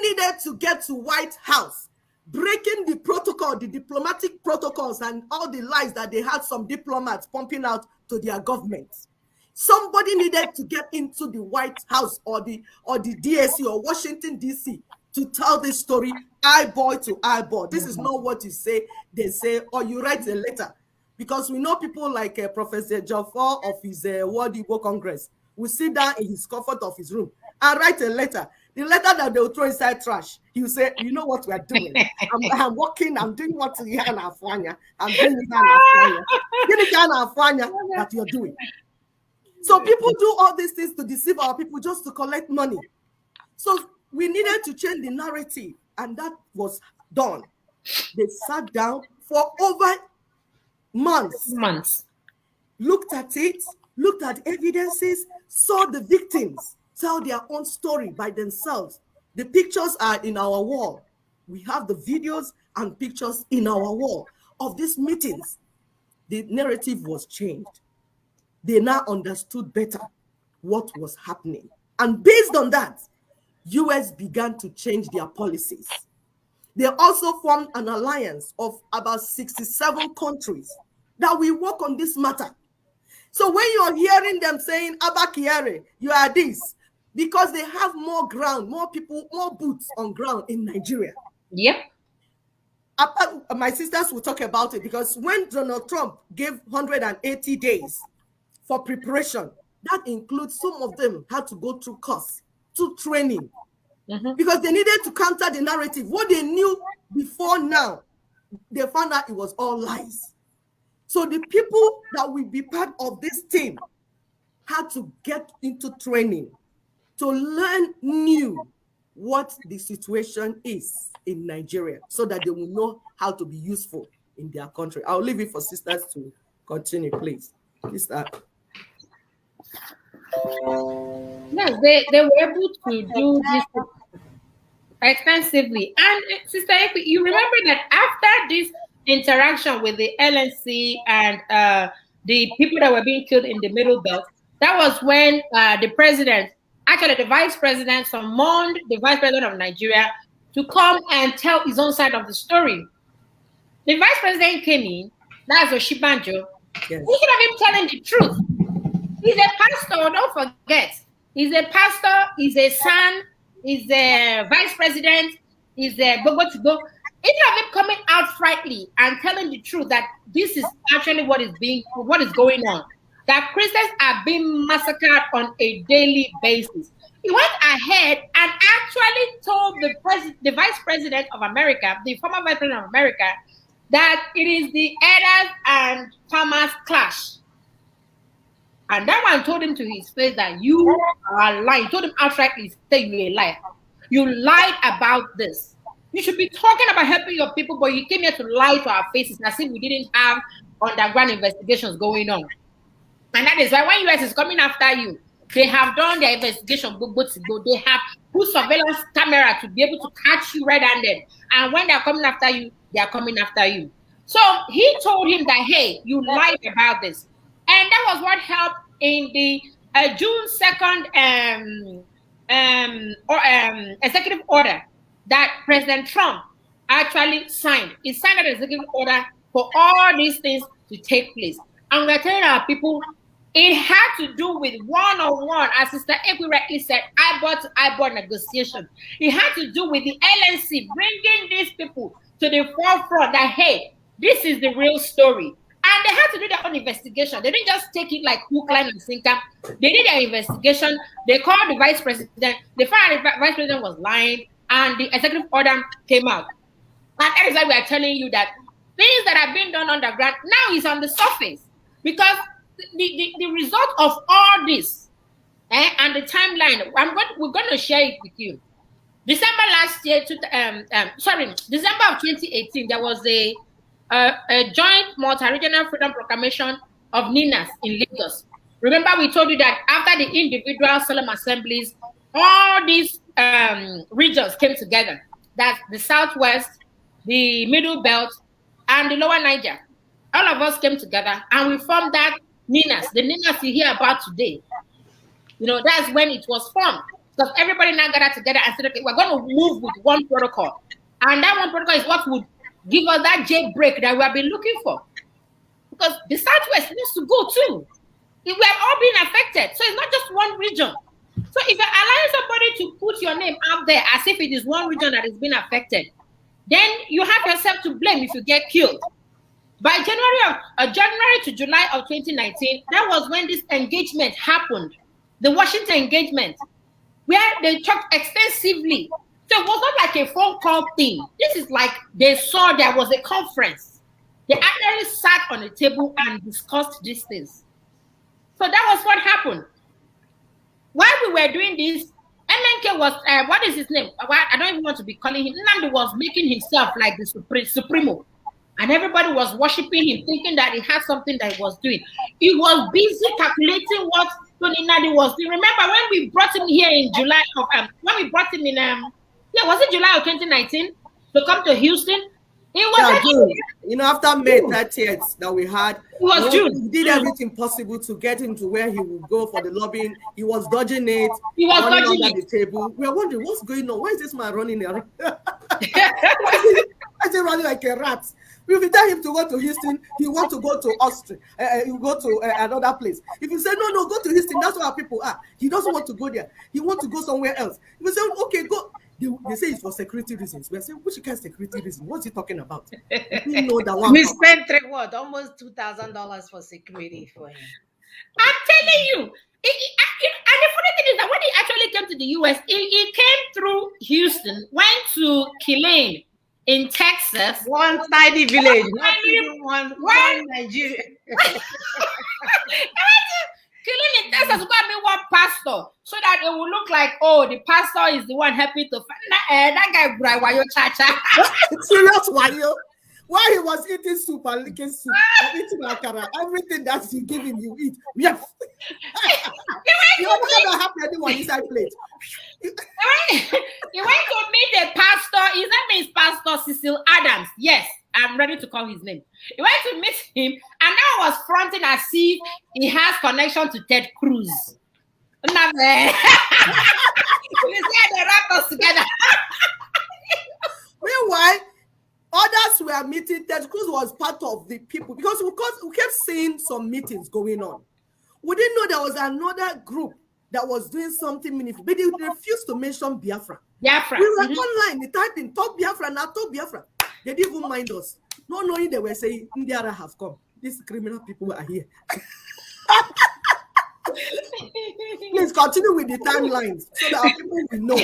needed to get to White House, breaking the protocol, the diplomatic protocols, and all the lies that they had some diplomats pumping out to their governments. Somebody needed to get into the White House or the DSC or Washington, D.C. to tell this story eyeball to eyeball. This is not what you say, they say, or you write a letter. Because we know people like Professor Jafar of his World Igbo Congress will sit down in his comfort of his room and write a letter. The letter that they'll throw inside trash, you say, you know what we're doing. I'm working, I'm doing what I'm doing that you're doing. So people do all these things to deceive our people just to collect money. So we needed to change the narrative, and that was done. They sat down for over months, looked at it, looked at evidences, saw the victims tell their own story by themselves. The pictures are in our wall. We have the videos and pictures in our wall of these meetings. The narrative was changed. They now understood better what was happening. And based on that, US began to change their policies. They also formed an alliance of about 67 countries that will work on this matter. So when you're hearing them saying, Abakiere, you are this, because they have more ground, more people, more boots on ground in Nigeria. Yep. My sisters will talk about it, because when Donald Trump gave 180 days for preparation, that includes some of them had to go through course, to training, because they needed to counter the narrative. What they knew before now, they found out it was all lies. So the people that will be part of this team had to get into training to learn new what the situation is in Nigeria, so that they will know how to be useful in their country. I'll leave it for sisters to continue, please. Please start. Yes, they were able to do this extensively. And Sister Ekwe, you remember that after this interaction with the LNC and the people that were being killed in the Middle Belt, that was when the president, actually the vice president, summoned the vice president of Nigeria to come and tell his own side of the story. The vice president came in, that's Oshibanjo. Yes. Instead of him telling the truth, he's a pastor, don't forget. He's a pastor, he's a son, he's a vice president, he's a go to go. Instead of him coming out frankly and telling the truth that this is actually what is going on, that Christians are being massacred on a daily basis, he went ahead and actually told the vice president of America, the former vice president of America, that it is the herders and farmers clash. And that one told him to his face that you are lying. He told him outrightly, say you're a liar. You lied about this. You should be talking about helping your people, but you came here to lie to our faces as if we didn't have underground investigations going on. And that is why when US is coming after you, they have done their investigation. They have put surveillance camera to be able to catch you red-handed. And when they're coming after you, they are coming after you. So he told him that, hey, you lied about this. And that was what helped in the June 2nd executive order that President Trump actually signed. He signed an executive order for all these things to take place. And we're telling our people, it had to do with one-on-one, as Sister Ekwe rightly said, eyeball negotiation. It had to do with the LNC bringing these people to the forefront that, hey, this is the real story. And they had to do their own investigation. They didn't just take it like hook, line, and sinker. They did their investigation. They called the vice president. They found out the vice president was lying, and the executive order came out. And that is why we are telling you that things that have been done underground now is on the surface, because the result of all this and the timeline, we're going to share it with you. December last year, December of 2018, there was a joint multi-regional freedom proclamation of NINAS in Lagos. Remember, we told you that after the individual solemn assemblies, all these regions came together. That's the Southwest, the Middle Belt, and the Lower Niger. All of us came together and we formed that NINAS, the NINAS you hear about today. You know, that's when it was formed. Because everybody now gathered together and said, okay, we're going to move with one protocol. And that one protocol is what would give us that jailbreak that we have been looking for. Because the Southwest needs to go too. We have all been affected. So it's not just one region. So if you're allowing somebody to put your name out there as if it is one region that is being affected, then you have yourself to blame if you get killed. By January to July of 2019, that was when this engagement happened, the Washington engagement. where they talked extensively. So it was not like a phone call thing. This is like they saw there was a conference. They actually sat on a table and discussed these things. So that was what happened. While we were doing this, MNK was, what is his name? I don't even want to be calling him. Nnamdi was making himself like the Supremo. And everybody was worshiping him, thinking that he had something that he was doing. He was busy calculating what Tony Nnamdi was doing. Remember when we brought him here in July of, when we brought him in, was it July of 2019 to come to Houston? It was June. You know, after May 30th that we had, it was June. He did everything possible to get him to where he would go for the lobbying. He was dodging it. He was running dodging under it. the table. We are wondering what's going on. Why is this man running around? Why is he running like a rat? If you tell him to go to Houston, he wants to go to Austria. He will go to another place. If you say no, go to Houston, that's where our people are. He doesn't want to go there. He wants to go somewhere else. If you say okay, go. They say it's for security reasons. We are saying, which kind of security reason? What's he talking about? We know that one. We spent almost $2,000 for security for him. I'm telling you. And the funny thing is that when he actually came to the US, he came through Houston, went to Killeen in Texas. One tiny village, not even one Nigeria. Killing in Texas, got me one pastor so that it will look like, oh, the pastor is the one happy to that guy Wayo Chacha. Serious Wayo. While he was eating soup and licking soup, and eating akara, everything that he giving you eat. Yes. You never have anyone inside plate. He went to meet the pastor. His name is Pastor Cecil Adams. Yes, I'm ready to call his name. He went to meet him, and now was fronting as if he has connection to Ted Cruz. We said they wrapped us together. Meanwhile, others were meeting. Ted Cruz was part of the people because we kept seeing some meetings going on. We didn't know there was another group that was doing something meaningful, but they refused to mention Biafra. Biafra. We were online, they typed in talk Biafra, now talk Biafra. They didn't even mind us. Not knowing they were saying Indiara have come. These criminal people are here. Please continue with the timelines so that our people will know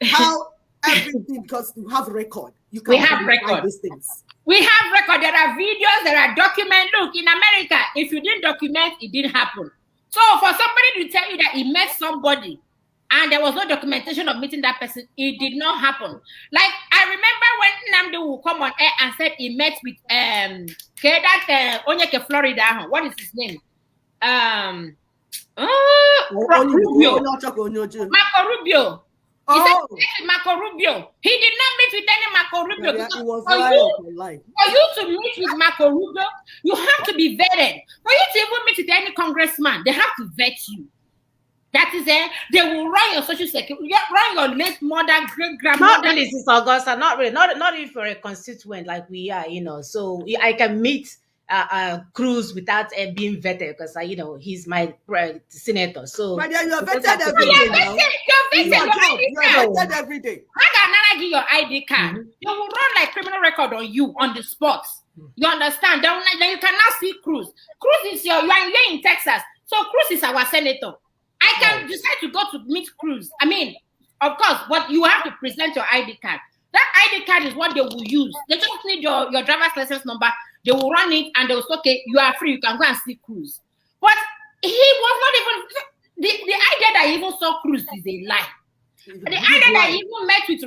how everything, because you have record. We have record. These things. We have record. There are videos, there are documents. Look, in America, if you didn't document, it didn't happen. So for somebody to tell you that he met somebody and there was no documentation of meeting that person, it did not happen. Like I remember when Nnamdi will come on air and said he met with Onyeke Florida. What is his name? Rubio. Marco Rubio. He said Marco Rubio. He did not meet with any Marco Rubio. Yeah, for you to meet with Marco Rubio, you have to be vetted. For you to even meet with any congressman, they have to vet you. That is it. They will run your social security, run your late mother, great grandmother. Not really, Sister Augusta. Not really. Not if you're a constituent like we are. So I can meet Cruz without being vetted because he's my senator. So but you're vetted every day now. You're vetted every day. I can give your ID card. They will run like criminal record on you on the spot. You understand? Then you can now see Cruz. Cruz is you are here in Texas. So Cruz is our senator. I can decide to go to meet Cruz. I mean, of course, but you have to present your ID card. That ID card is what they will use. They just need your driver's license number. They will run it and they will say, okay, you are free. You can go and see Cruz. But he was not even, the idea that he even saw Cruz is a lie. The idea that he even met with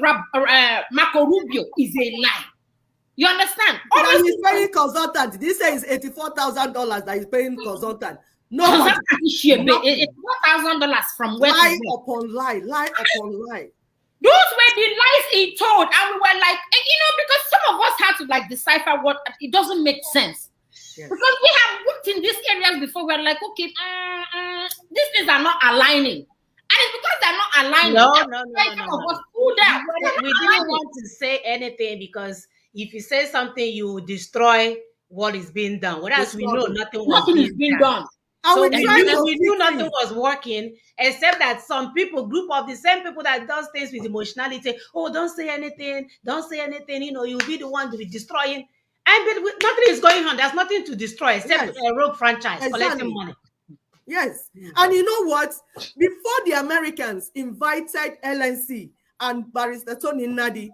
Marco Rubio is a lie. You understand? He's paying consultant. This is $84,000 that he's paying consultant. No, $4,000 from where? Lie upon lie. Those were the lies he told, and we were like, because some of us had to like decipher what it doesn't make sense. Yes. Because we have worked in these areas before. We're like, okay, these things are not aligning. And it's because they're not aligning. No. We didn't want to say anything because if you say something, you destroy what is being done. Whereas we know nothing is being done. So we knew nothing was working, except that some people, group of the same people that does things with emotionality. Oh, don't say anything. You'll be the one to be destroying. But nothing is going on. There's nothing to destroy except a rogue franchise collecting money. Yes. And you know what? Before the Americans invited LNC and Barrister Tony Nadi,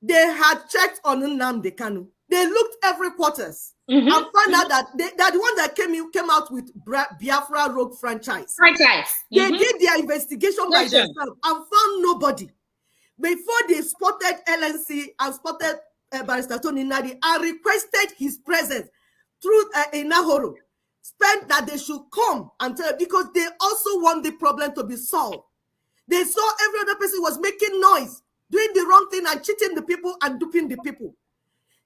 they had checked on Nnamdi Kanu. They looked every quarters and found out that that the one that came out with Biafra Rogue franchise. They did their investigation by themselves and found nobody. Before they spotted LNC and spotted Barrister Tony Nadi and requested his presence through Inahoro, spent that they should come and tell, because they also want the problem to be solved. They saw every other person was making noise, doing the wrong thing and cheating the people and duping the people.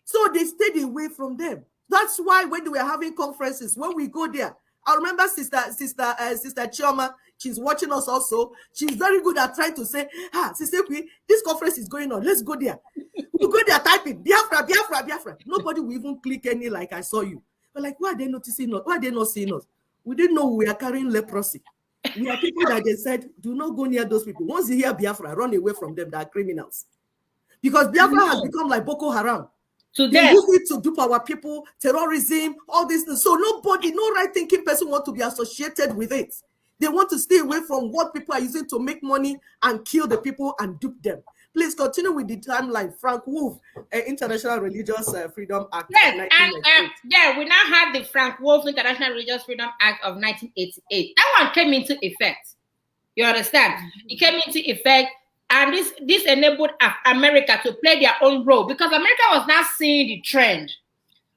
So they stayed away from them. That's why when they were having conferences, when we go there, I remember Sister Chioma, she's watching us also. She's very good at trying to say, Sister, this conference is going on. Let's go there. We'll go there typing, Biafra, Biafra, Biafra. Nobody will even click any like I saw you. But like, why are they noticing us? Why are they not seeing us? We didn't know we are carrying leprosy. We are people that they said, do not go near those people. Once you hear Biafra, run away from them. They are criminals. Because Biafra has become like Boko Haram. They use it to dupe our people, terrorism, all this. So nobody, no right-thinking person wants to be associated with it. They want to stay away from what people are using to make money and kill the people and dupe them. Please continue with the timeline. Frank Wolf, International Religious Freedom Act. Yes, and we now have the Frank Wolf International Religious Freedom Act of 1988. That one came into effect. You understand? It came into effect, and this enabled America to play their own role, because America was now seeing the trend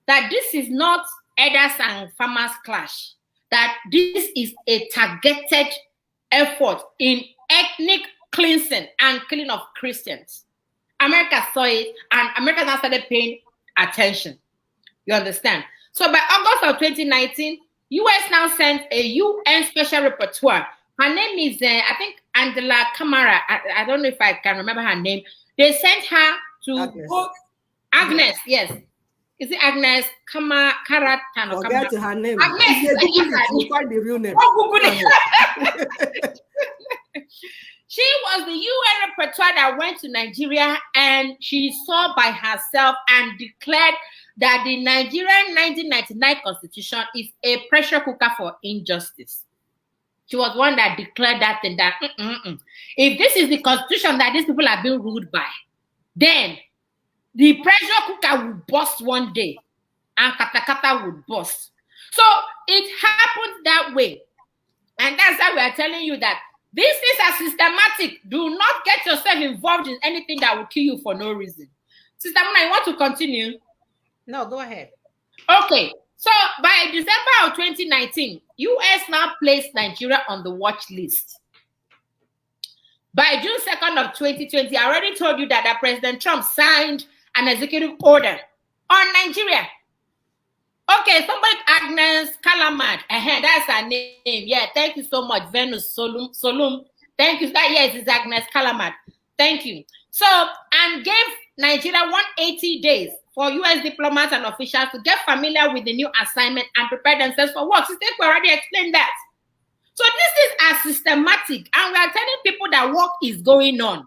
that this is not elders and farmers clash, that this is a targeted effort in ethnic cleansing and killing of Christians. America saw it, and America now started paying attention. You understand? So by August of 2019, US now sent a UN special rapporteur. Her name is, I think, Angela Kamara. I don't know if I can remember her name. They sent her to Agnes, yes. Is it Agnes Karatano? Forget her name. Agnes. You find the real name. She was the UN rapporteur that went to Nigeria, and she saw by herself and declared that the Nigerian 1999 constitution is a pressure cooker for injustice. She was one that declared that thing, that if this is the constitution that these people are being ruled by, then the pressure cooker will burst one day and katakata would burst. So it happened that way. And that's why we are telling you that this is a systematic. Do not get yourself involved in anything that will kill you for no reason. Sister Mona, you want to continue? No, go ahead. Okay. So by December of 2019, US now placed Nigeria on the watch list. By June 2nd of 2020, I already told you that President Trump signed an executive order on Nigeria. Okay, somebody, Agnes Kalamat, that's her name. Yeah, thank you so much, Venus Solum. Thank you. Yes, it's Agnes Kalamat. Thank you. So, and gave Nigeria 180 days for US diplomats and officials to get familiar with the new assignment and prepare themselves for work. Sister, we already explained that. So this is a systematic, and we are telling people that work is going on.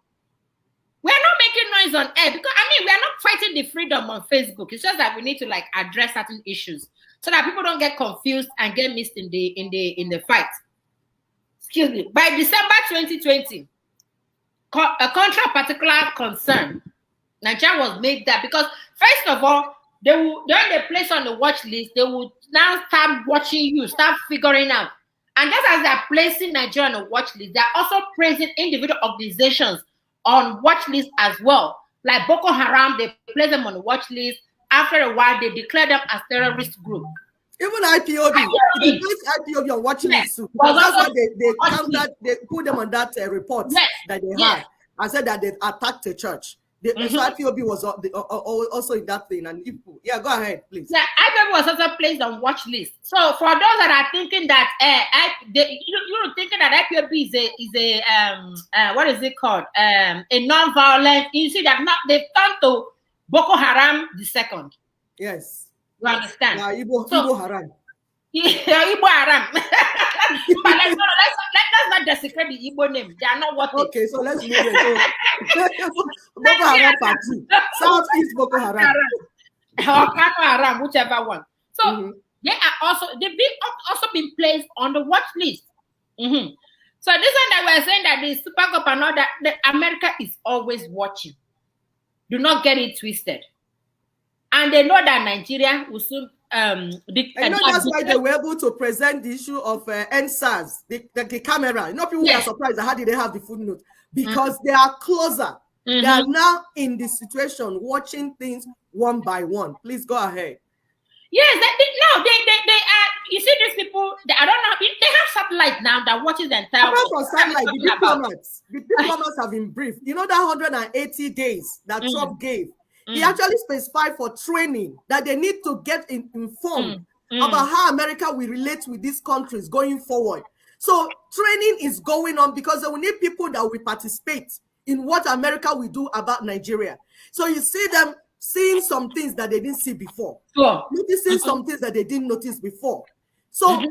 We are not making noise on air because, we are not fighting the freedom on Facebook. It's just that we need to address certain issues so that people don't get confused and get missed in the fight. Excuse me. By December 2020, a contra particular concern, Nigeria was made that because first of all, when they place on the watch list, they will now start watching you, start figuring out. And just as they're placing Nigeria on the watch list, they're also praising individual organizations on watch list as well. Like Boko Haram, they place them on the watch list. After a while, they declare them as terrorist group. Even IPOB, they place IPOB on watch list too. Well, that's why they put them on that report that they had and said that they attacked the church. So IPOB was also in that thing. And go ahead, please. Yeah, IPOB was also placed on watch list. So for those that are thinking that you're thinking that IPOB is a what is it called? A non-violent. You see that now they've turned to Boko Haram the second. Yes. You understand? Yeah, Igbo Haram. Yeah, Igbo Haram. But let's not desecrate the Igbo name. They are not what. Okay, so let's move it. Boko Haram part 2. Southeast Boko Haram. Or Kano Haram, whichever one. So they've also been placed on the watch list. Mm-hmm. So this one that we're saying that the Super Cup and all that America is always watching. Do not get it twisted. And they know that Nigeria will soon that's why they were able to present the issue of NSAS, the camera. People are surprised how did they have the footnote? Because they are closer. They are now in the situation watching things one by one. Please go ahead. Yes, they are. You see, these people. I don't know. They have satellite now that watches the entire. Apart from satellite, the diplomats have been briefed. You know that 180 days that Trump gave. He actually specified for training that they need to get informed about how America will relate with these countries going forward. So training is going on because they will need people that will participate in what America will do about Nigeria. So you see them seeing some things that they didn't see before, noticing some things that they didn't notice before. So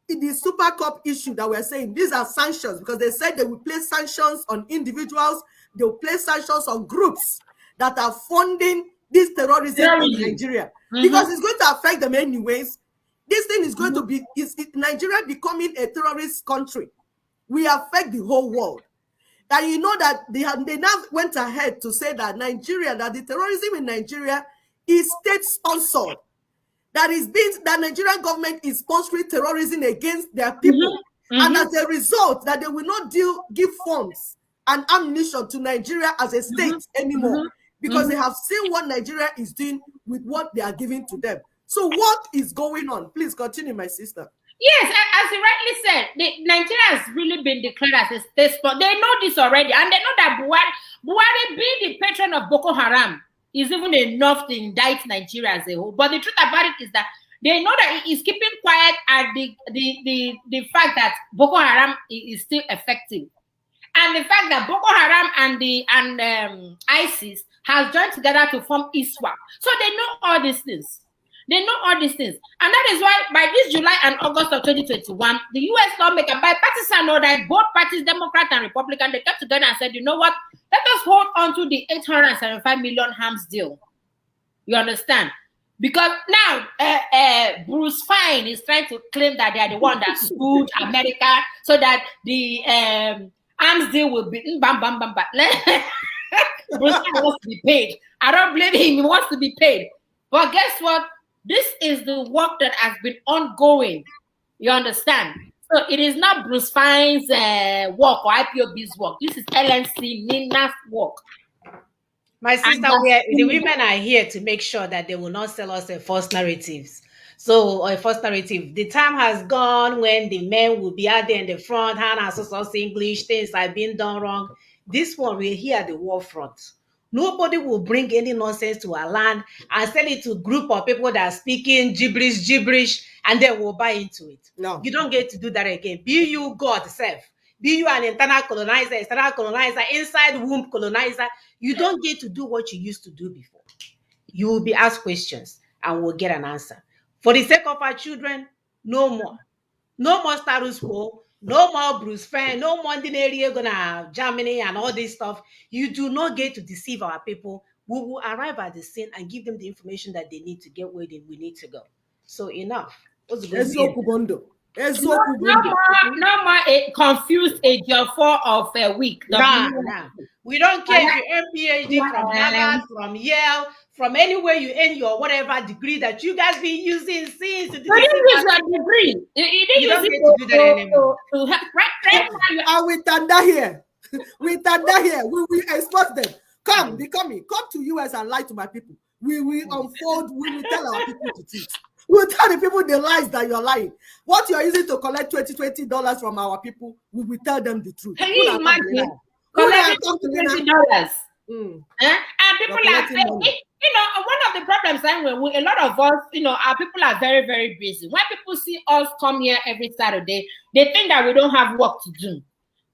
in the Super Cup issue that we're saying, these are sanctions because they said they will place sanctions on individuals, they will place sanctions on groups that are funding this terrorism in Nigeria because it's going to affect them anyways. This thing is going to be Nigeria becoming a terrorist country. We affect the whole world. And you know that they now went ahead to say that that the terrorism in Nigeria is state-sponsored. That Nigerian government is sponsoring terrorism against their people. And as a result, that they will not give funds and ammunition to Nigeria as a state anymore. Because they have seen what Nigeria is doing with what they are giving to them. So what is going on? Please continue, my sister. Yes, as you rightly said, Nigeria has really been declared as a state sport. They know this already, and they know that Buhari being the patron of Boko Haram is even enough to indict Nigeria as a whole. But the truth about it is that they know that he is keeping quiet at the fact that Boko Haram is still effective, and the fact that Boko Haram and ISIS has joined together to form ISWAP. So they know all these things. They know all these things. And that is why by this July and August of 2021, the U.S. lawmaker, bipartisan order, both parties, Democrat and Republican, they got together and said, you know what? Let us hold on to the 875 million arms deal. You understand? Because now Bruce Fine is trying to claim that they are the one that sued America so that the arms deal will be bam, bam, bam, bam. Bruce Fine wants to be paid. I don't blame him. He wants to be paid. But guess what? This is the work that has been ongoing. You understand? So it is not Bruce Fine's work or IPOB's work. This is LNC Nina's work. My sister, the women are here to make sure that they will not sell us a false narratives. So, a false narrative. The time has gone when the men will be out there in the front, hand and so English, things are being done wrong. This one, we're here at the war front. Nobody will bring any nonsense to our land and sell it to a group of people that are speaking gibberish, and then we'll buy into it. No. You don't get to do that again. Be you God self. Be you an internal colonizer, inside womb colonizer. You don't get to do what you used to do before. You will be asked questions and we'll get an answer. For the sake of our children, no more. No more status quo. No more Bruce Fine, no more area gonna Germany and all this stuff. You do not get to deceive our people. We will arrive at the scene and give them the information that they need to get where we need to go. So enough. What's going on? No more a confused ejiofor of a week. Nah. We don't care if you earn PhD from Harvard, from Yale, from anywhere you earn your whatever degree that you guys be using since. You didn't use your degree. You don't get to do that anymore. And we thunder here. We will expose them. Come to US and lie to my people. We will unfold. We will tell our people the truth. We'll tell the people the lies that you're lying. What you're using to collect $20 from our people, we will tell them the truth. Can you imagine? Collecting $20. And people are saying, one of the problems a lot of us, our people are very, very busy. When people see us come here every Saturday, they think that we don't have work to do.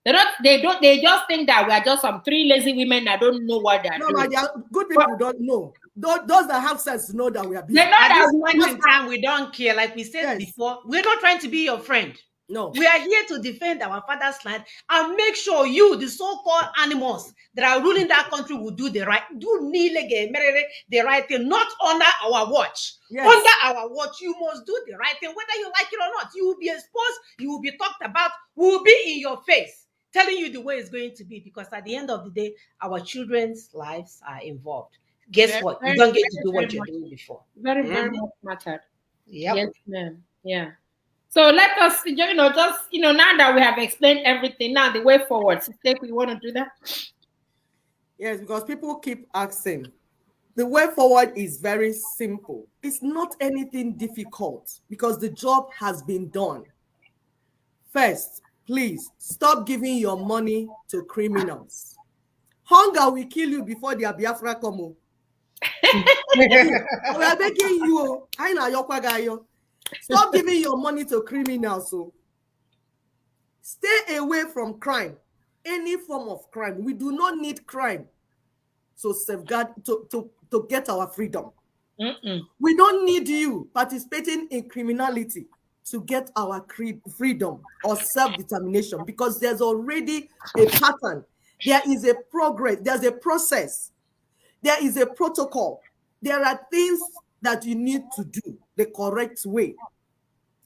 They just think that we are just some three lazy women that don't know what they're doing. No, good people don't know. Those that have sense know that we are busy. At this point in time, we don't care. Like we said before, we're not trying to be your friend. No. We are here to defend our father's land and make sure you, the so-called animals that are ruling that country, will do the right thing, not under our watch. Yes. Under our watch, you must do the right thing, whether you like it or not. You will be exposed, you will be talked about, we will be in your face, telling you the way it's going to be, because at the end of the day, our children's lives are involved. Guess what? You don't get to do what you're doing before. Very much mattered. Yep. Yes, ma'am. Yeah. So let us, now that we have explained everything, now the way forward. Sister, you want to do that? Yes, because people keep asking. The way forward is very simple. It's not anything difficult because the job has been done. First, please stop giving your money to criminals. Hunger will kill you before the Biafra come. We are begging you. Stop giving your money to criminals. So stay away from crime, any form of crime. We do not need crime to safeguard, to get our freedom. We don't need you participating in criminality to get our freedom or self-determination, because there's already a pattern. There is a progress. There's a process. There is a protocol. There are things that you need to do the correct way.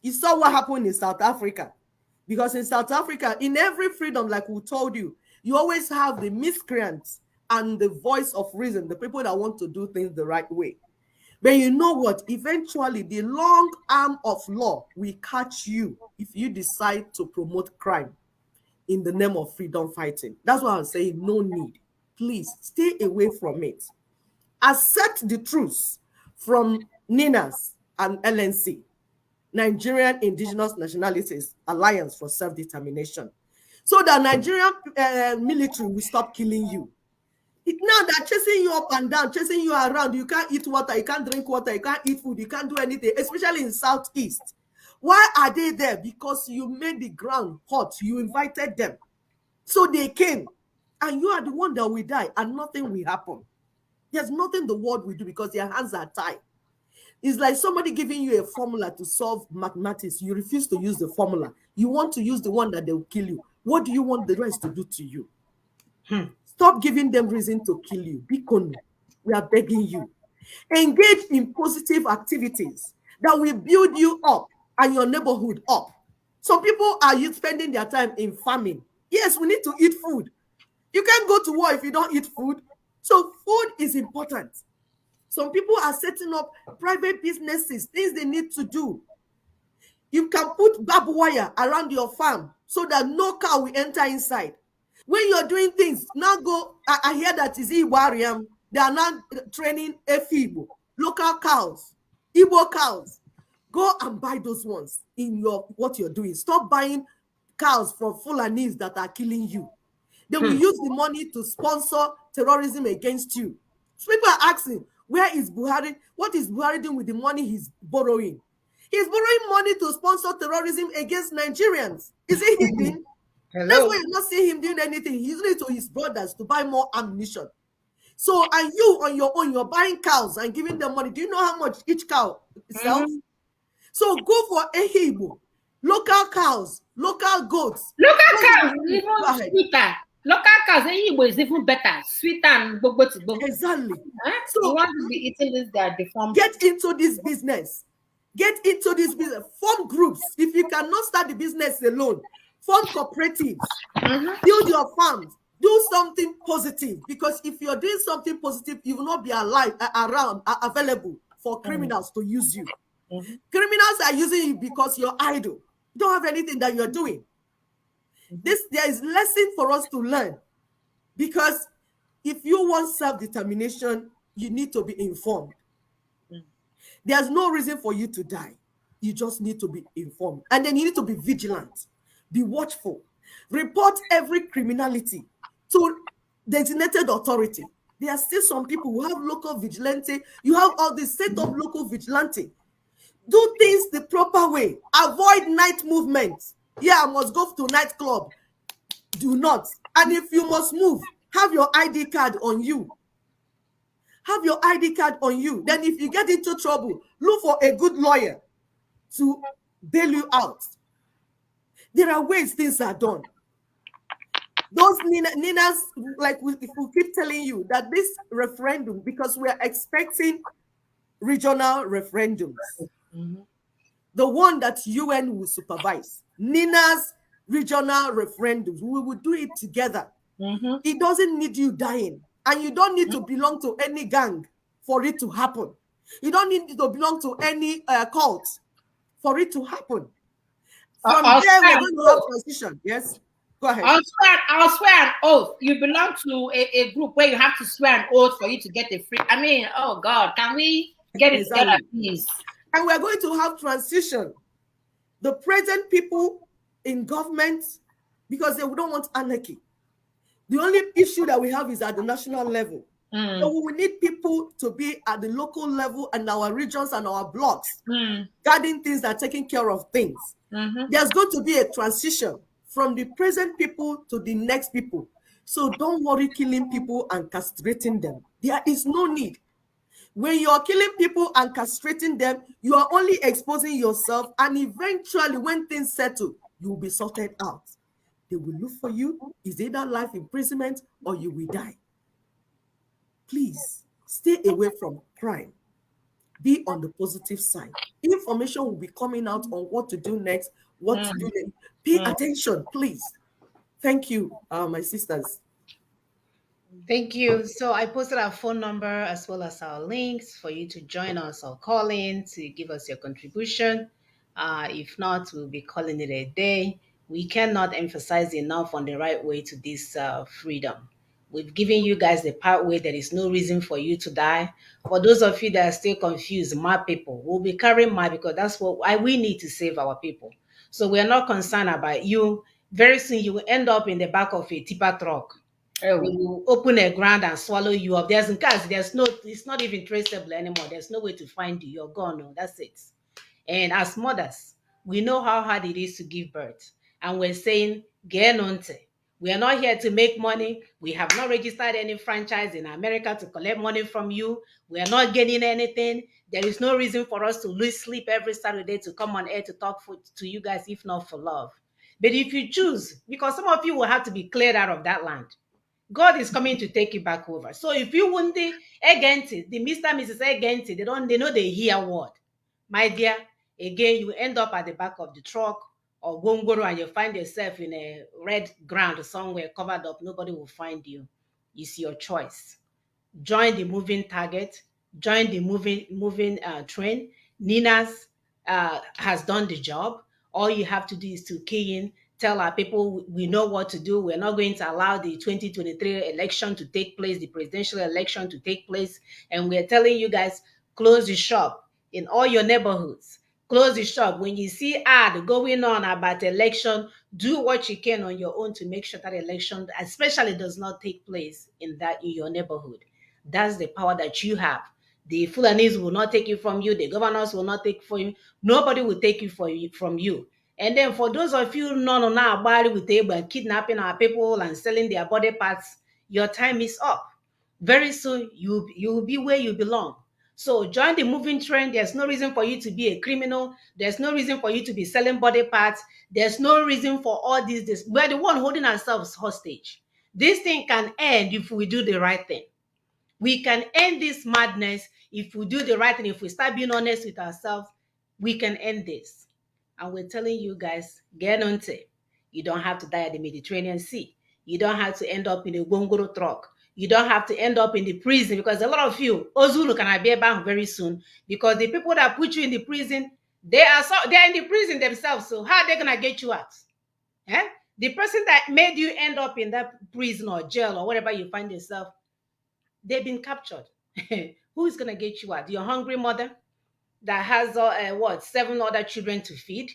You saw what happened in South Africa. Because in South Africa, in every freedom, like we told you, you always have the miscreants and the voice of reason, the people that want to do things the right way. But you know what? Eventually, the long arm of law will catch you if you decide to promote crime in the name of freedom fighting. That's why I'm saying no need. Please stay away from it. Accept the truth from NINAS and LNC, Nigerian Indigenous Nationalities Alliance for Self-Determination, so that Nigerian military will stop killing you. Now they're chasing you up and down, chasing you around. You can't eat water, you can't drink water, you can't eat food, you can't do anything, especially in Southeast. Why are they there? Because you made the ground hot. You invited them. So they came. And you are the one that will die and nothing will happen. There's nothing the world will do because their hands are tied. It's like somebody giving you a formula to solve mathematics. You refuse to use the formula. You want to use the one that they will kill you. What do you want the rest to do to you? Stop giving them reason to kill you. Bikono, we are begging you. Engage in positive activities that will build you up and your neighborhood up. Some people are spending their time in farming. Yes, we need to eat food. You can't go to war if you don't eat food. So food is important. Some people are setting up private businesses, things they need to do. You can put barbed wire around your farm so that no cow will enter inside. When you're doing things, now go, I hear that is Iwariam, they are now training Efibo, local cows, Igbo cows. Go and buy those ones in what you're doing. Stop buying cows from Fulanis that are killing you. They will use the money to sponsor terrorism against you. So people are asking, where is Buhari? What is Buhari doing with the money he's borrowing? He's borrowing money to sponsor terrorism against Nigerians. Is it hidden? That's why you're not seeing him doing anything. He's using it to his brothers to buy more ammunition. So, and you on your own, you're buying cows and giving them money. Do you know how much each cow sells? So go for Ehibo, local cows, local goats. Local cows, even sweeter. Local cows, Ehibo is even better, sweeter and Exactly. So you want to be eating this, they are deformed. Get into this business. Get into this business. Form groups. If you cannot start the business alone, form cooperatives. Build your farms. Do something positive, because if you're doing something positive, you will not be available for criminals to use you. Criminals are using you because you're idle. You don't have anything that you're doing. There is lesson for us to learn, because if you want self-determination, you need to be informed. There's no reason for you to die. You just need to be informed. And then you need to be vigilant, be watchful, report every criminality to designated authority. There are still some people who have local vigilante. You have all this set of local vigilante. Do things the proper way. Avoid night movements. Yeah, I must go to nightclub. Do not. And if you must move, have your ID card on you. Have your ID card on you. Then if you get into trouble, look for a good lawyer to bail you out. There are ways things are done. Those Ninas, like if we keep telling you that this referendum, because we are expecting regional referendums, the one that UN will supervise, Nina's regional referendums, we will do it together. It doesn't need you dying, and you don't need to belong to any gang for it to happen. You don't need to belong to any cult for it to happen. From there, we're going to have transition. Yes, go ahead. I'll swear an oath. You belong to a group where you have to swear an oath for you to get the free. I mean, oh God, can we get it together, please? And we're going to have transition. The present people in government, because they don't want anarchy. The only issue that we have is at the national level. So we need people to be at the local level and our regions and our blocks, guarding things and taking care of things. There's going to be a transition from the present people to the next people. So don't worry killing people and castrating them. There is no need. When you are killing people and castrating them, you are only exposing yourself, and eventually when things settle, you will be sorted out. They will look for you. It's either life imprisonment or you will die. Please stay away from crime. Be on the positive side. Information will be coming out on what to do next, what to do next. Pay attention, please. Thank you, my sisters. Thank you. So I posted our phone number as well as our links for you to join us or call in to give us your contribution. If not, we'll be calling it a day. We cannot emphasize enough on the right way to this freedom. We've given you guys the pathway. There is no reason for you to die. For those of you that are still confused, my people, we'll be carrying my, because that's what we need to save our people. So we're not concerned about you. Very soon you will end up in the back of a tipper truck. They will open a ground and swallow you up. It's not even traceable anymore. There's no way to find you. You're gone. No, that's it. And as mothers, we know how hard it is to give birth. And we're saying, get on to. We are not here to make money. We have not registered any franchise in America to collect money from you. We are not getting anything. There is no reason for us to lose sleep every Saturday to come on air to talk to you guys, if not for love. But if you choose, because some of you will have to be cleared out of that land, God is coming to take you back over. So if you want the Egenti, the Mr. and Mrs. Egenti, they know they hear word. My dear, again, you end up at the back of the truck or Gongoro and you find yourself in a red ground somewhere covered up. Nobody will find you. It's your choice. Join the moving target. Join the moving train. Nina's has done the job. All you have to do is to key in, tell our people we know what to do. We're not going to allow the 2023 election to take place, the presidential election to take place. And we're telling you guys, close the shop in all your neighborhoods. Close the shop. When you see ad going on about election, do what you can on your own to make sure that election, especially, does not take place in your neighborhood. That's the power that you have. The Fulanis will not take it from you. The governors will not take it from you. Nobody will take it from you. And then for those of you no now body with able and kidnapping our people and selling their body parts, your time is up. Very soon you will be where you belong. So join the moving train. There's no reason for you to be a criminal. There's no reason for you to be selling body parts. There's no reason for all this. We're the one holding ourselves hostage. This thing can end if we do the right thing. We can end this madness if we do the right thing. If we start being honest with ourselves, we can end this. And we're telling you guys, get on to it. You don't have to die at the Mediterranean Sea. You don't have to end up in a Gongoro truck. You don't have to end up in the prison, because a lot of you, Ozulu can be back very soon, because the people that put you in the prison, they're in the prison themselves. So how are they gonna get you out? Eh? The person that made you end up in that prison or jail or whatever you find yourself, they've been captured. Who is gonna get you out? Your hungry mother that has 7 other children to feed.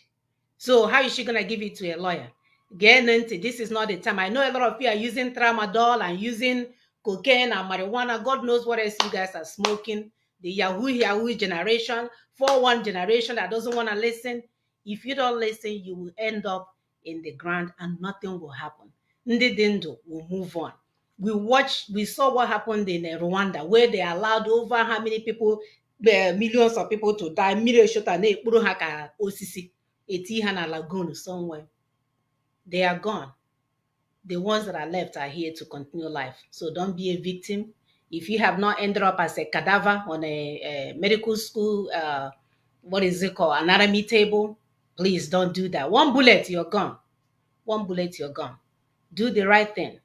So how is she gonna give it to a lawyer? Get into this is not the time. I know a lot of you are using tramadol and using cocaine and marijuana. God knows what else you guys are smoking. The Yahoo generation, 4-1 generation that doesn't want to listen. If you don't listen, you will end up in the ground and nothing will happen. Ndi Dindo will move on. We saw what happened in Rwanda, where they allowed over how many people, millions of people to die. Osisi eti ha na lagoon somewhere. They are gone. The ones that are left are here to continue life. So don't be a victim. If you have not ended up as a cadaver on a medical school, what is it called, anatomy table, please don't do that. One bullet, you're gone. One bullet, you're gone. Do the right thing.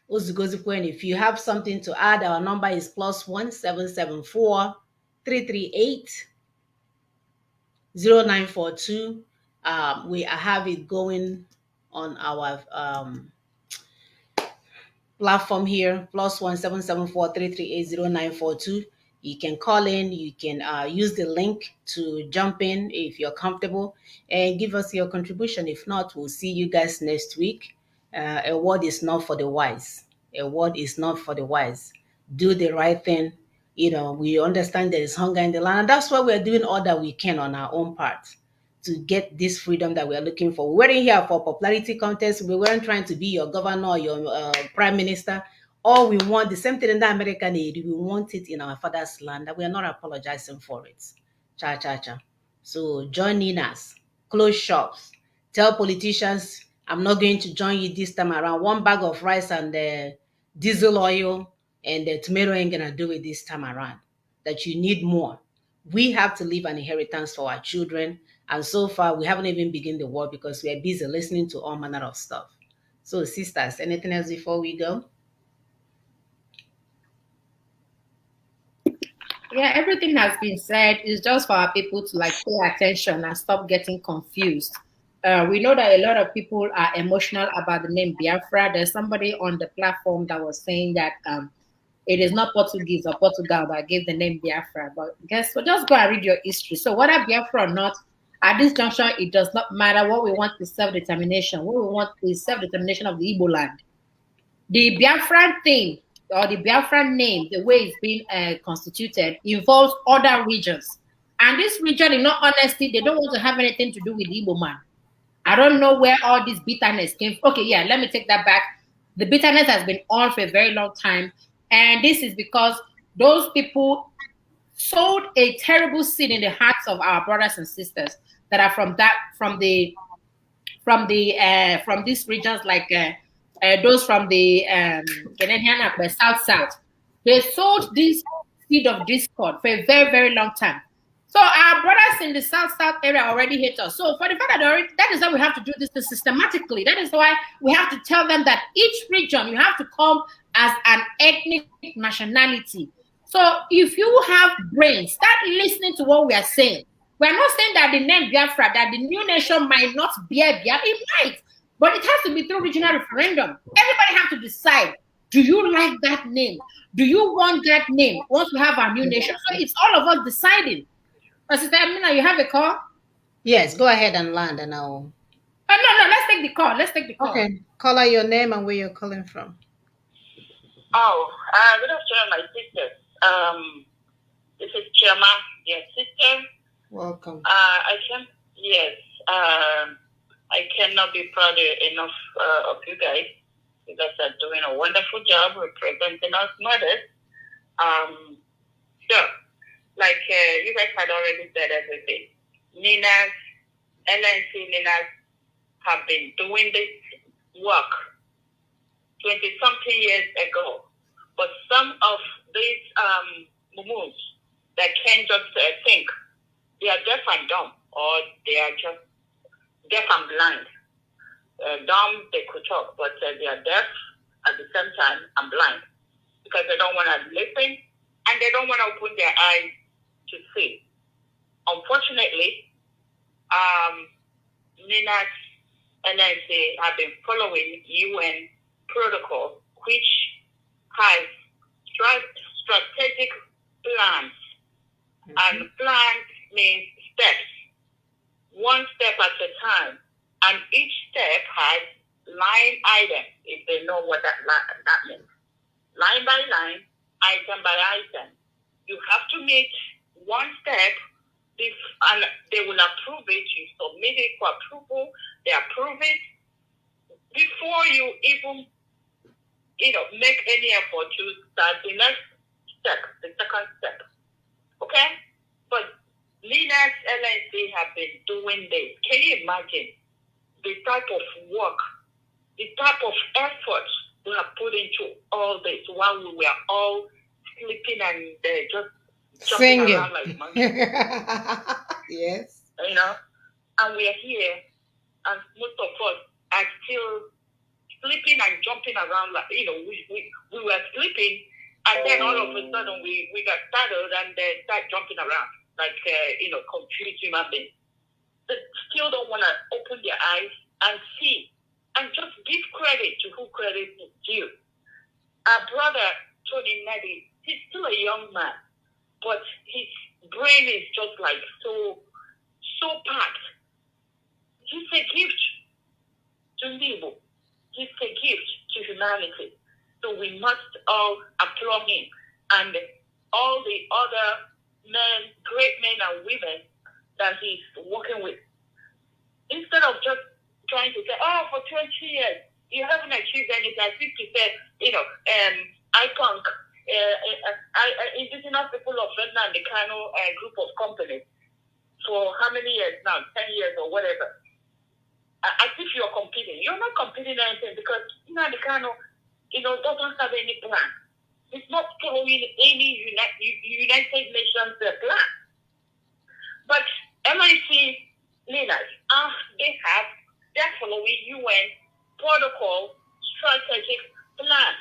Ozugozikwen, if you have something to add, our number is +1 774 338 0942. We have it going on our platform here, +1 774 338 0942. You can call in, you can use the link to jump in if you're comfortable and give us your contribution. If not, we'll see you guys next week. A word is not for the wise. A word is not for the wise. Do the right thing. We understand there is hunger in the land, and that's why we're doing all that we can on our own part to get this freedom that we are looking for. We weren't here for popularity contest. We weren't trying to be your governor or your prime minister. All we want, the same thing in the American need, we want it in our father's land, and we are not apologizing for it. Cha, cha, cha. So join in us, close shops, tell politicians, I'm not going to join you this time around. One bag of rice and diesel oil and the tomato ain't gonna do it this time around. That you need more. We have to leave an inheritance for our children. And so far, we haven't even begun the war because we are busy listening to all manner of stuff. So, sisters, anything else before we go? Yeah, everything has been said. It's just for our people to pay attention and stop getting confused. We know that a lot of people are emotional about the name Biafra. There's somebody on the platform that was saying that it is not Portuguese or Portugal that gave the name Biafra. But guess what? Just go and read your history. So whether Biafra or not, at this juncture, it does not matter. What we want is self-determination. What we want is self-determination of the Igbo land. The Biafran thing, or the Biafran name, the way it's being constituted, involves other regions. And this region, in all honesty, they don't want to have anything to do with Igbo man. I don't know where all this bitterness came from. Okay, yeah, let me take that back. The bitterness has been on for a very long time. And this is because those people sowed a terrible seed in the hearts of our brothers and sisters that are from these regions, like those from the Canadian South. They sowed this seed of discord for a very, very long time. So our brothers in the South area already hate us. So for the fact that is why we have to do this systematically. That is why we have to tell them that each region, you have to come as an ethnic nationality. So if you have brains, start listening to what we are saying. We're not saying that the name Biafra, that the new nation might not bear Biafra. It might, but it has to be through regional referendum. Everybody has to decide, do you like that name? Do you want that name once we have our new nation? So it's all of us deciding. Sister Amina, you have a call? Yes, go ahead and land and I'll... Oh, no, let's take the call. Okay, call out your name and where you're calling from. Oh, good afternoon, my sisters. This is Chioma, your sister. Welcome. I cannot be proud enough of you guys. You guys are doing a wonderful job representing us mothers. You guys had already said everything. LNC Ninas have been doing this work 20-something years ago. But some of these mumus that can just think, they are deaf and dumb, or they are just deaf and blind. Dumb, they could talk, but they are deaf at the same time and blind because they don't want to listen and they don't want to open their eyes to see. Unfortunately, Nina's NNC have been following UN protocol, which has strategic plans. Mm-hmm. And plans means steps, one step at a time. And each step has line item, if they know what that means. Line by line, item by item. You have to meet one step, and they will approve it. You submit it for approval, they approve it. Before you even make any effort to start the next step, the second step. Okay? But Linux LNC have been doing this. Can you imagine? the type of work, the type of effort we have put into all this while we were all sleeping and just jumping Singing. around like monkeys. Yes. You know, and we are here, and most of us are still sleeping and jumping around like, we were sleeping, and then all of a sudden we got startled and start jumping around like confused human beings. They still don't want to open their eyes and see and just give credit to who credit is due. Our brother Tony Neddy, he's still a young man, but his brain is just like so packed. He's a gift to people. He's a gift to humanity. So we must all applaud him and all the other men, great men and women that he's working with. Instead of just trying to say, oh, for 20 years, you haven't achieved anything. As if to say, IPONC, Indigenous People of Vietnam, the Kano group of companies, for how many years now? 10 years or whatever. As if you're competing. You're not competing anything because the Kano, doesn't have any plan. It's not following any United Nations plan. But MIC leaders, they're following UN protocol strategic plan.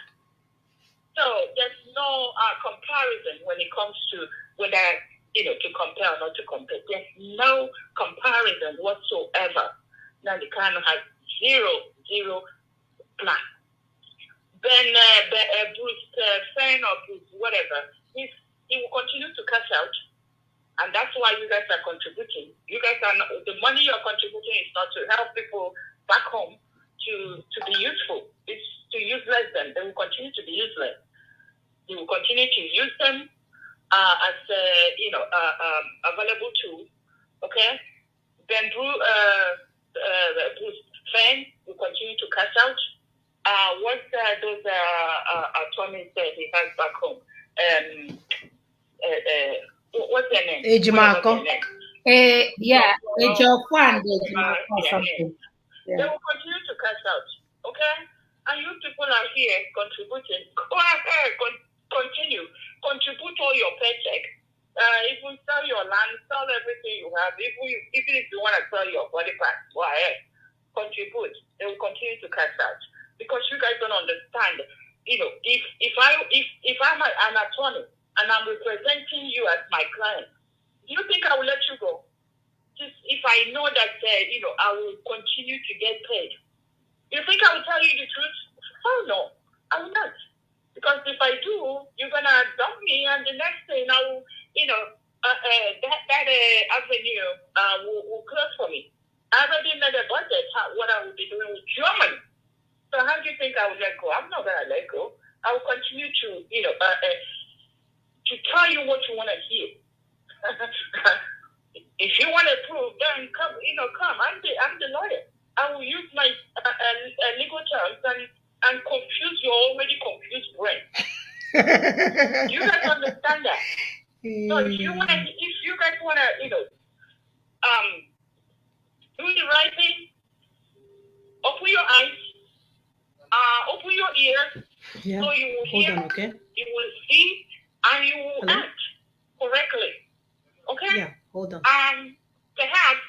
So there's no comparison when it comes to whether, to compare or not to compare. There's no comparison whatsoever. Now the kind has zero plan. Bruce Fenn or Bruce whatever, he will continue to cash out. And that's why you guys are contributing. You guys are not, the money you're contributing is not to help people back home to be useful. It's to useless them. They will continue to be useless. You will continue to use them as available tool. Okay. Then Bruce Fenn will continue to cash out. What those attorneys said he has back home. What's their name? Ejimakor. Ejofwan. They will continue to cash out. Okay? And you people are here contributing. Go ahead, continue. Contribute all your paycheck. Even sell your land, sell everything you have. Even if you want to sell your body parts, go ahead. Contribute. They will continue to cash out. Because you guys don't understand. If I'm an attorney and I'm representing you as my client, do you think I will let you go? Just if I know that I will continue to get paid. You think I will tell you the truth? Oh no, I will not. Because if I do, you're gonna dump me, and the next thing I will, that avenue will close for me. I already made a budget what I will be doing with Germany. So how do you think I will let go? I'm not gonna let go. I will continue to, to tell you what you want to hear. If you want to prove, then come. I'm the lawyer. I will use my legal terms and confuse your already confused brain. You guys understand that? So if you guys want to, do the right thing, open your eyes, open your ears, so you will hear, okay? you will see, and you will act correctly. Okay? Yeah, hold on. Perhaps,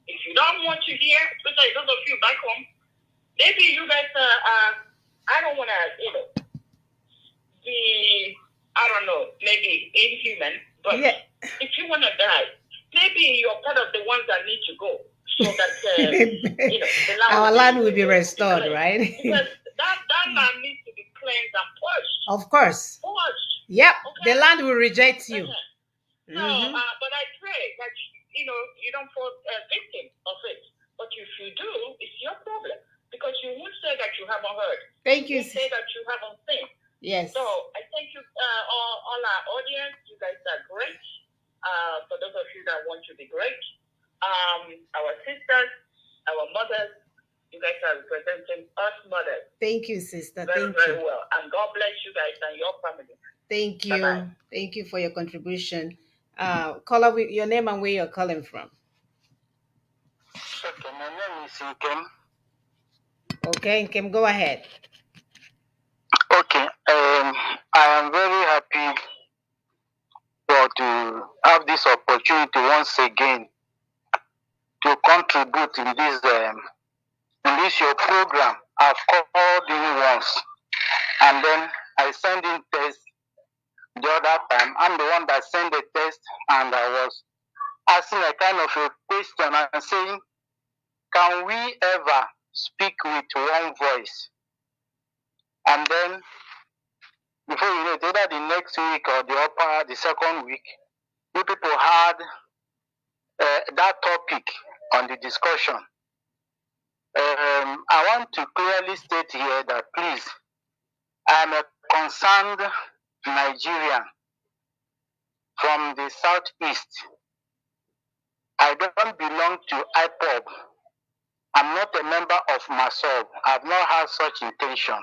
if you don't want to hear, especially those of you back home, maybe you guys I don't want to, be, I don't know, maybe inhuman, but if you want to die, maybe you're part of the ones that need to go, so that, the land our land will be restored, right? Because that land needs to be cleansed and purged. Of course. Purged. Yep, Okay? the land will reject you. No, but I pray that, you don't fall victim of it. But if you do, it's your problem. Because you won't say that you haven't heard. Thank you. You say that you haven't seen. Yes. So I thank you, all our audience. You guys are great. For those of you that want to be great, our sisters, our mothers, you guys are representing us mothers. Thank you, sister. Very, very well. And God bless you guys and your family. Thank you. Bye-bye. Thank you for your contribution. Caller, with your name and where you're calling from. Okay, my name is Ikem. Okay, Kim, go ahead. Okay, I am very happy to have this opportunity once again to contribute in this your program. I've called in once, and then I sent in test the other time. I'm the one that sent the test, and I was asking a kind of a question and saying, can we ever speak with one voice? And then before you know it, either the next week or the second week, you people had that topic on the discussion. I want to clearly state here that please, I am a concerned Nigerian from the southeast. I don't belong to IPOB. I'm not a member of MASOB. I've not had such intention.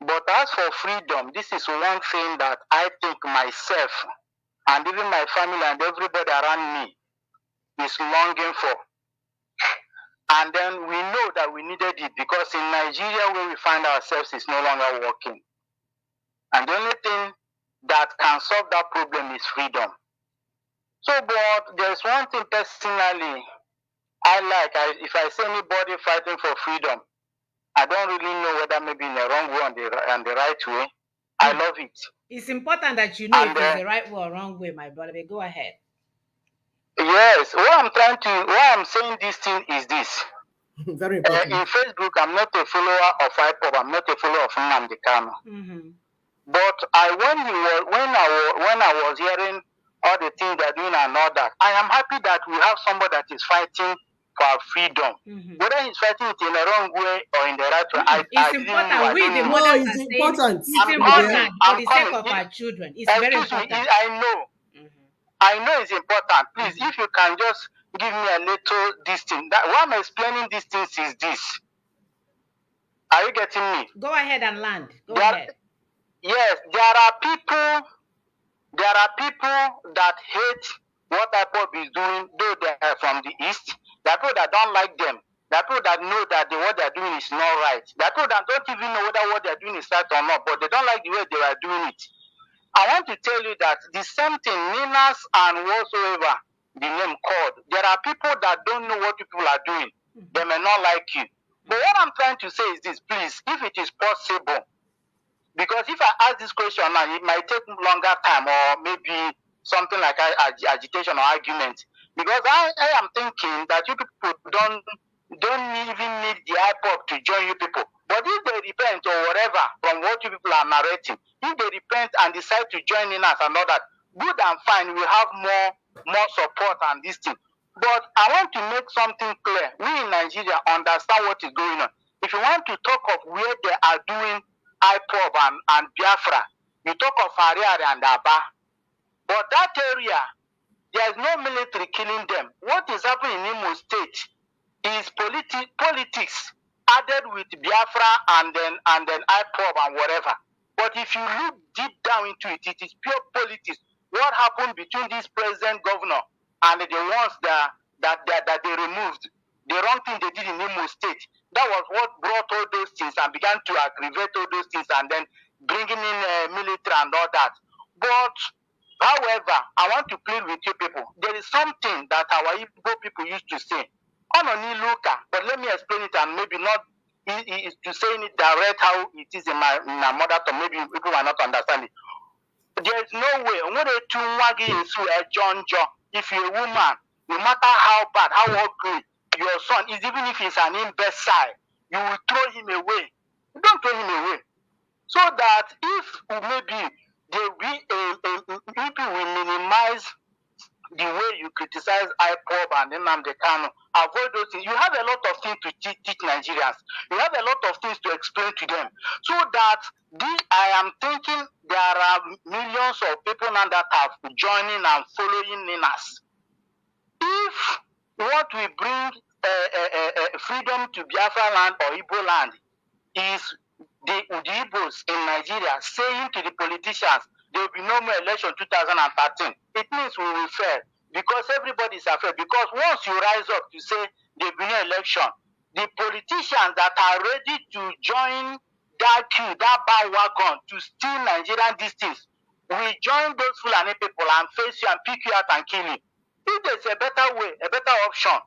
But as for freedom, this is one thing that I think myself and even my family and everybody around me is longing for. And then we know that we needed it because in Nigeria where we find ourselves is no longer working. And the only thing that can solve that problem is freedom. So, but there's one thing personally I like. If I see anybody fighting for freedom, I don't really know whether maybe in the wrong way or the right way. I love it. It's important that you know if it's the right way or wrong way, my brother. But go ahead. Yes, why I'm saying this thing is this. Very important. In Facebook, I'm not a follower of IPOB. I'm not a follower of Nnamdi Kanu. Mm-hmm. But when I was hearing all the things they're doing and all that, I am happy that we have somebody that is fighting for our freedom. Mm-hmm. Whether he's fighting it in the wrong way or in the right way, it's important. We the mothers are saying it's important for the sake of our children. It's very important. I know. I know it's important. Please, if you can just give me a little this thing. Why I'm explaining these things is this. Are you getting me? Go ahead and land. Go ahead. Yes, there are people that hate what IPOB is doing, though they are from the East. There are people that don't like them. There are people that know that what they're doing is not right. There are people that don't even know whether what they're doing is right or not, but they don't like the way they are doing it. I want to tell you that the same thing, Ninas and whatsoever the name called, there are people that don't know what people are doing. They may not like you. But what I'm trying to say is this, please, if it is possible, because if I ask this question now, it might take longer time or maybe something like agitation or argument. Because I am thinking that you people don't even need the IPOB to join you people. But if they repent or whatever from what you people are narrating, if they repent and decide to join in us and all that, good and fine, we have more support and this thing. But I want to make something clear. We in Nigeria understand what is going on. If you want to talk of where they are doing IPOB and Biafra, you talk of Ariari and Aba. But that area, there is no military killing them. What is happening in Imo State is politics added with Biafra and then IPOB and whatever. But if you look deep down into it, it is pure politics. What happened between this present governor and the ones that they removed, the wrong thing they did in Imo State, that was what brought all those things and began to aggravate all those things and then bringing in military and all that. But however, I want to plead with you people. There is something that our Igbo people used to say. But let me explain it and maybe not to say it direct how it is in my mother tongue. Maybe people might not understand it. There is no way. If you're a woman, no matter how bad, how ugly your son is, even if he's an imbecile, you will throw him away. You don't throw him away. So that if maybe people will minimize the way you criticize IPOB and Nnamdi Kanu, avoid those things. You have a lot of things to teach Nigerians. You have a lot of things to explain to them. So that I am thinking there are millions of people now that are joining and following Ninas. If what we bring freedom to Biafra land or Igbo land is the Igbos in Nigeria saying to the politicians, there will be no more election 2013. It means we will fail because everybody is afraid. Because once you rise up to say there will be no election, the politicians that are ready to join that queue, that bandwagon to steal Nigerian distance, we join those Fulani people and face you and pick you out and kill you. If there's a better way, a better option,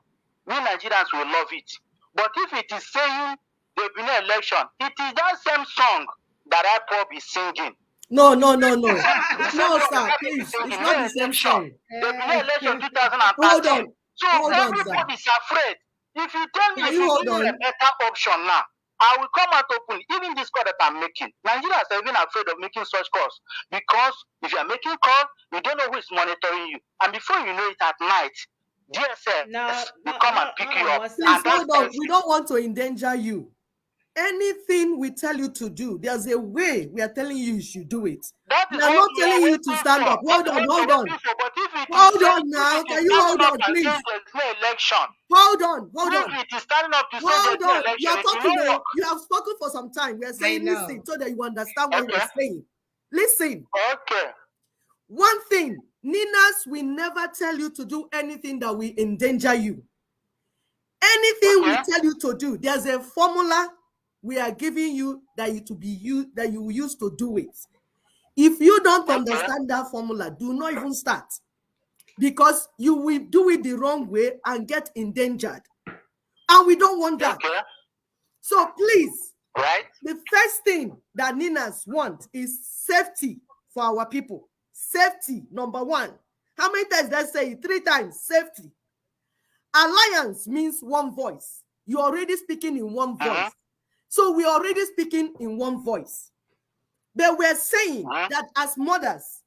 we Nigerians will love it. But if it is saying there'll be no election, it is that same song that IPOB is singing. No, no, no, no. No, sir, please. It's not the same song. There'll be no election 2013. Hold on. So Hold on, sir. everybody's afraid. If you tell me Can if you you hold give me a on? better option now, I will come out open. Even this call that I'm making, Nigerians are even afraid of making such calls because if you are making call, you don't know who is monitoring you, and before you know it at night, DSS will come and pick you up. Please hold on. We don't want to endanger you. Anything we tell you to do, there's a way we are telling you should do it. We are not telling you to stand up. Hold on, hold on. Hold on now. Can you hold on, please? There's no election. Hold on, hold on. If it is standing up to say Hold there's no on. You are election, talking. You have spoken for some time. We are saying listen so that you understand what we're saying. Listen. Okay. One thing, Ninas will never tell you to do anything that will endanger you. Anything we tell you to do, there's a formula we are giving you that you will use to do it. If you don't understand that formula, do not even start, because you will do it the wrong way and get endangered, and we don't want that. So please, the first thing that Ninas want is safety for our people. Safety, number one. How many times did I say it? 3 times. Safety. Alliance means one voice. You're already speaking in one voice. So we're already speaking in one voice. But we're saying that as mothers,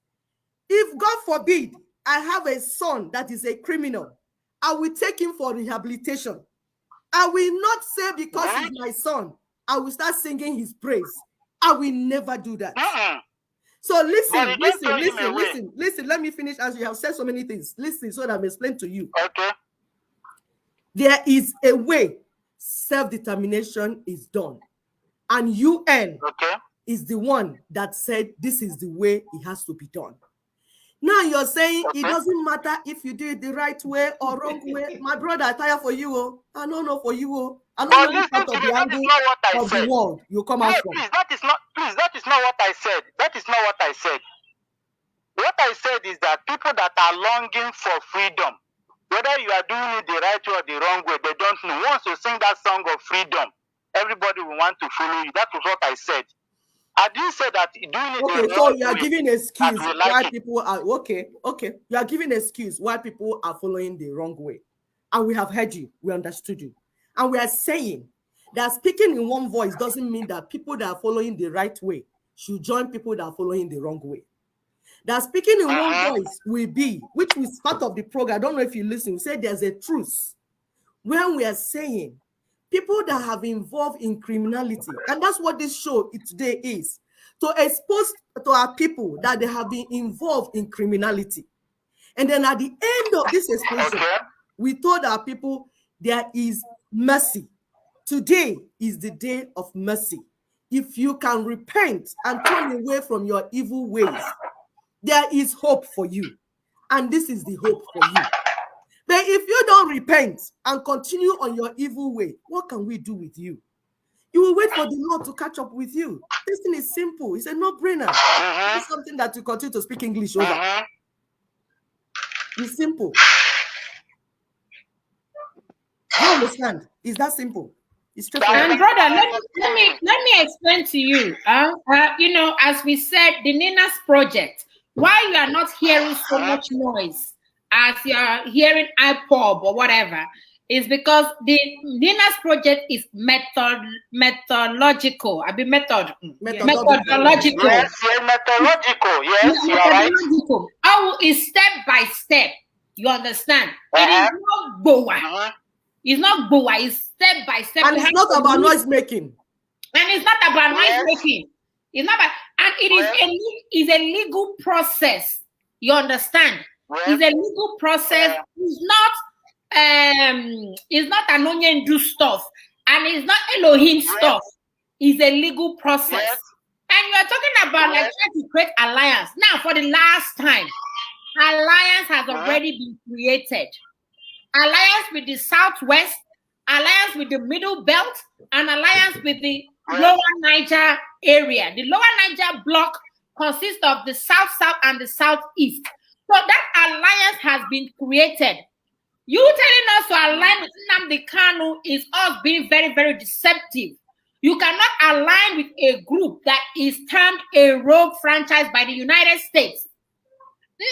if God forbid I have a son that is a criminal, I will take him for rehabilitation. I will not say because he's my son, I will start singing his praise. I will never do that. So listen. Let me finish as you have said so many things. Listen so that I'm explaining to you. There is a way self-determination is done. And UN is the one that said this is the way it has to be done. Now you're saying it doesn't matter if you do it the right way or wrong way. My brother, I tire for you. Oh. I don't know for you. Oh. I don't know part of the angle of the world you come out from. Please, that is not what I said. That is not what I said. What I said is that people that are longing for freedom, whether you are doing it the right way or the wrong way, they don't know. Once you sing that song of freedom, everybody will want to follow you. That was what I said. I didn't say that doing it the so wrong you are way giving excuse why it. people are okay. You are giving excuse why people are following the wrong way. And we have heard you, we understood you. And we are saying that speaking in one voice doesn't mean that people that are following the right way should join people that are following the wrong way. That speaking in one voice will be, which was part of the program. I don't know if you listen, we say there's a truth when we are saying people that have involved in criminality, and that's what this show today is, to expose to our people that they have been involved in criminality. And then at the end of this exposure, we told our people there is mercy. Today is the day of mercy. If you can repent and turn away from your evil ways, there is hope for you. And this is the hope for you. But if you don't repent and continue on your evil way, what can we do with you? You will wait for the Lord to catch up with you. This thing is simple. It's a no-brainer. It's something that you continue to speak English over. It's simple. Do you understand? It's that simple. It's straightforward. And brother, let me explain to you. You know, as we said, the Ninas project, why you are not hearing so much noise as you are hearing IPOB or whatever, is because the Ninas project is methodological. I mean methodological. Yes, methodological. Yes, you are right. It's step by step. You understand? It is not boa. It's not boa. It's step by step. And it's not about noise making. And it's not about noise making. It's not about, and it is a legal process. You understand? It's a legal process. It's not an onion do stuff, and it's not Elohim stuff. It's a legal process. And you are talking about like trying to create alliance. Now, for the last time, alliance has already been created. Alliance with the Southwest, alliance with the Middle Belt, and alliance with the Lower Niger area. The Lower Niger block consists of the South and the Southeast. So that alliance has been created. You telling us to align with Nnamdi Kanu is us being very, very deceptive. You cannot align with a group that is termed a rogue franchise by the United States. The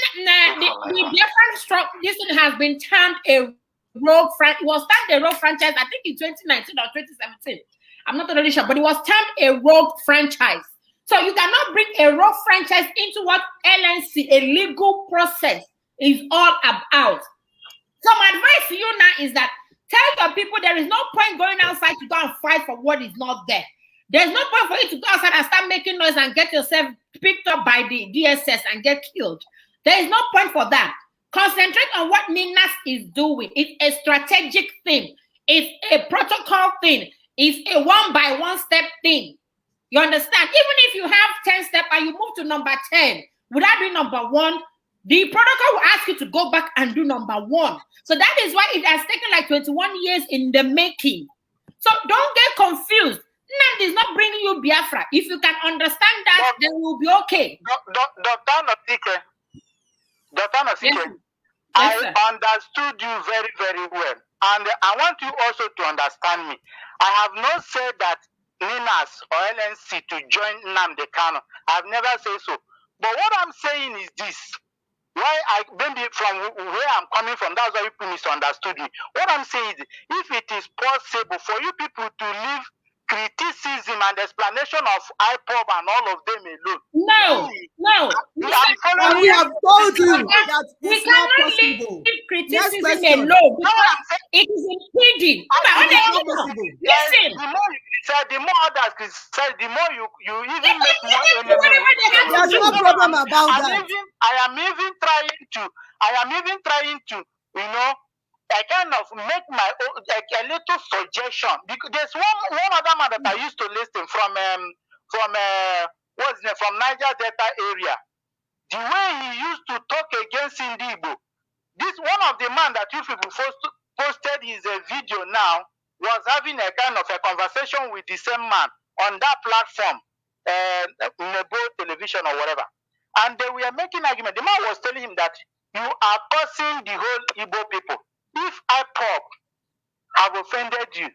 different structure, this one has been termed a rogue franchise. It was termed a rogue franchise, I think in 2019 or 2017. I'm not really sure, but it was termed a rogue franchise. So you cannot bring a rogue franchise into what LNC, a legal process, is all about. So my advice to you now is that tell your people there is no point going outside to go and fight for what is not there. There's no point for you to go outside and start making noise and get yourself picked up by the DSS and get killed. There is no point for that. Concentrate on what Ninas is doing. It's a strategic thing. It's a protocol thing. It's a one-by-one step thing. You understand? Even if you have 10 steps and you move to number 10, would that be number 1? The protocol will ask you to go back and do number 1. So that is why it has taken like 21 years in the making. So don't get confused. Nnamdi is not bringing you Biafra. If you can understand that, then we'll be okay. Dr. Nasike, I understood you very, very well. And I want you also to understand me. I have not said that Ninas or LNC to join Nnamdi Kanu. I've never said so. But what I'm saying is this. Why maybe from where I'm coming from, that's why people misunderstood me. What I'm saying is, if it is possible for you people to leave criticism and explanation of IPOB and all of them alone. No. We have told you that it's not possible. Criticism alone. It is impeding. Listen. The more others criticize, the more you even make more enemies. There's no problem about that. I am even trying to, I kind of make my own, a little suggestion. Because there's one other man that I used to listen from Niger Delta area. The way he used to talk against Indigo. This one of the man that you people posted his video now was having a kind of a conversation with the same man on that platform, Nebo television or whatever. And they were making argument. The man was telling him that you are cursing the whole Igbo people. If IPOB have offended you,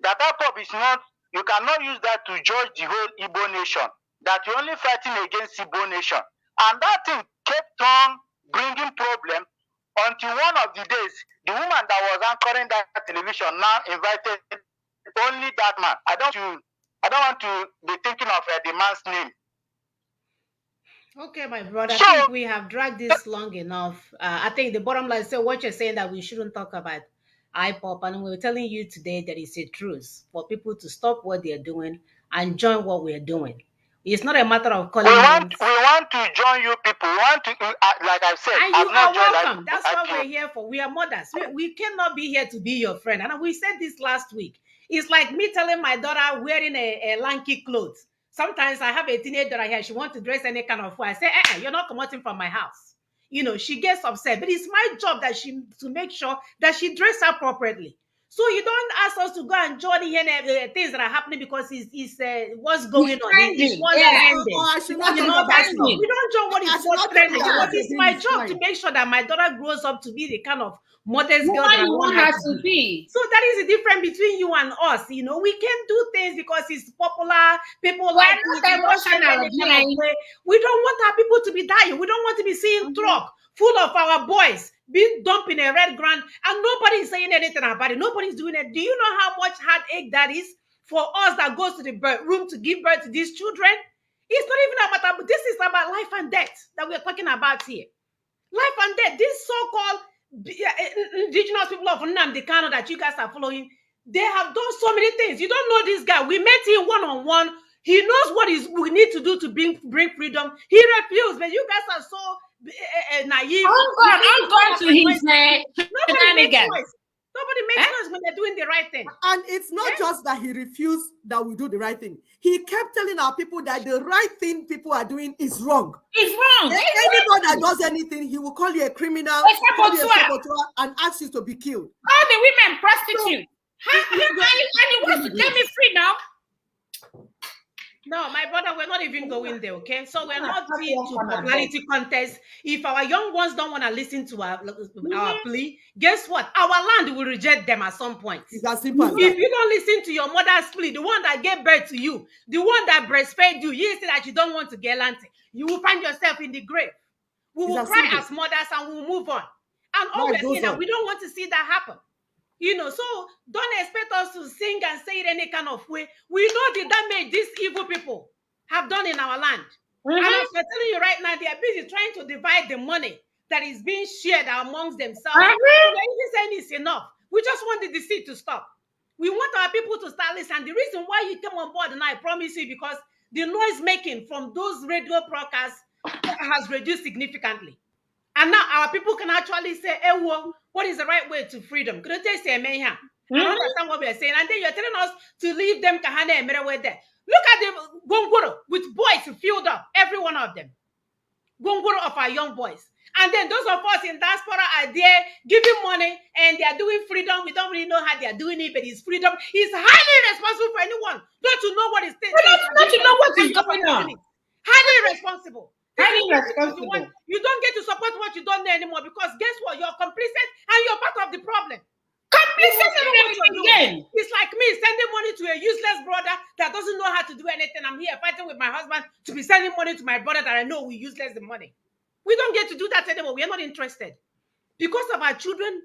that IPOB is not, you cannot use that to judge the whole Igbo nation, that you're only fighting against Igbo nation. And that thing kept on bringing problem until one of the days, the woman that was anchoring that television now invited only that man. I don't want to be thinking of the man's name. Okay, my brother, I think we have dragged this long enough. I think the bottom line is what you're saying, that we shouldn't talk about IPOP, and we're telling you today that it's a truth for people to stop what they're doing and join what we're doing. It's not a matter of calling. We want to join you people. We want to, like I said, and you are welcome. That's what we're here for. We are mothers. We cannot be here to be your friend. And we said this last week. It's like me telling my daughter wearing a lanky clothes. Sometimes I have a teenager here. She wants to dress any kind of way. I say, you're not coming from my house. She gets upset. But it's my job to make sure that she dresses appropriately. So you don't ask us to go and join things that are happening because it's what's going on. It's what's trending. We don't join what is what's trending. But it's my job to make sure that my daughter grows up to be the kind of modest girl that I want her to be. So that is the difference between you and us. We can do things because it's popular. People like it. We don't want our people to be dying. We don't want to be seeing truck full of our boys being dumped in a red ground, and nobody is saying anything about it. Nobody's doing it. Do you know how much heartache that is for us that goes to the room to give birth to these children? It's not even about, this is about life and death that we're talking about here. Life and death. These so-called indigenous people of Nnamdi Kanu that you guys are following, they have done so many things. You don't know this guy. We met him one-on-one. He knows what we need to do to bring freedom. He refused, but you guys are so naive. I'm going to his shenanigans. Nobody makes noise when they're doing the right thing. And it's not just that he refused that we do the right thing. He kept telling our people that the right thing people are doing is wrong. It's wrong. Anybody that does anything, he will call you a criminal, call you a saboteur, and ask you to be killed. All the women prostitute. And you want to get me free now? No, my brother, we're not even going there, okay? So we're not into popularity contest. If our young ones don't want to listen to our plea, guess what? Our land will reject them at some point. It's as simple as that. If you don't listen to your mother's plea, the one that gave birth to you, the one that breastfed you, you say that you don't want to get land, you will find yourself in the grave. We will cry as mothers and we'll move on. And all we're saying that we don't want to see that happen. You know, so don't expect us to sing and say it any kind of way. We know the damage these evil people have done in our land. And as I'm telling you right now, they are busy trying to divide the money that is being shared amongst themselves. We're saying it's enough. We just want the deceit to stop. We want our people to start listening. The reason why you come on board, and I promise you, because the noise making from those radio broadcasts has reduced significantly. And now our people can actually say, hey, well, what is the right way to freedom? Couldn't they say, I understand what we are saying. And then you're telling us to leave them kahane and mere there. Look at the gongoro with boys filled up, every one of them. Gongoro of our young boys. And then those of us in diaspora are there giving money and they are doing freedom. We don't really know how they are doing it, but it's freedom. It's highly irresponsible for anyone not to know what is not to know what is going on. Highly irresponsible. Highly irresponsible. You don't get to support what you don't know anymore because guess what? You're complicit and you're part of the problem. Complicit again. It's like me sending money to a useless brother that doesn't know how to do anything. I'm here fighting with my husband to be sending money to my brother that I know will useless the money. We don't get to do that anymore. We are not interested. Because of our children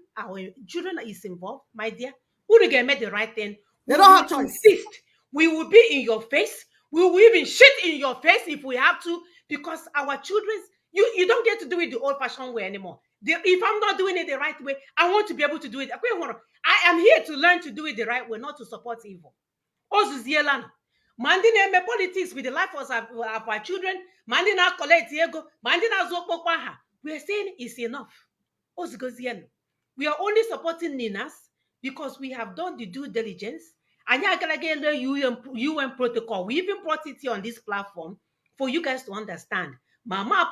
is involved, my dear. Who will get the right thing? They don't have choice. Insist. We will be in your face. We will even shit in your face if we have to, because our children, you don't get to do it the old-fashioned way anymore. If I'm not doing it the right way, I want to be able to do it. I am here to learn to do it the right way, not to support evil. Ozuzielana. Mandina me politics with the life of our children. Mandina collect ego. Mandina zokokwaha. We are saying it's enough. Ozugozienu. We are only supporting Ninas because we have done the due diligence. And UN protocol. We even brought it here on this platform for you guys to understand. Mama,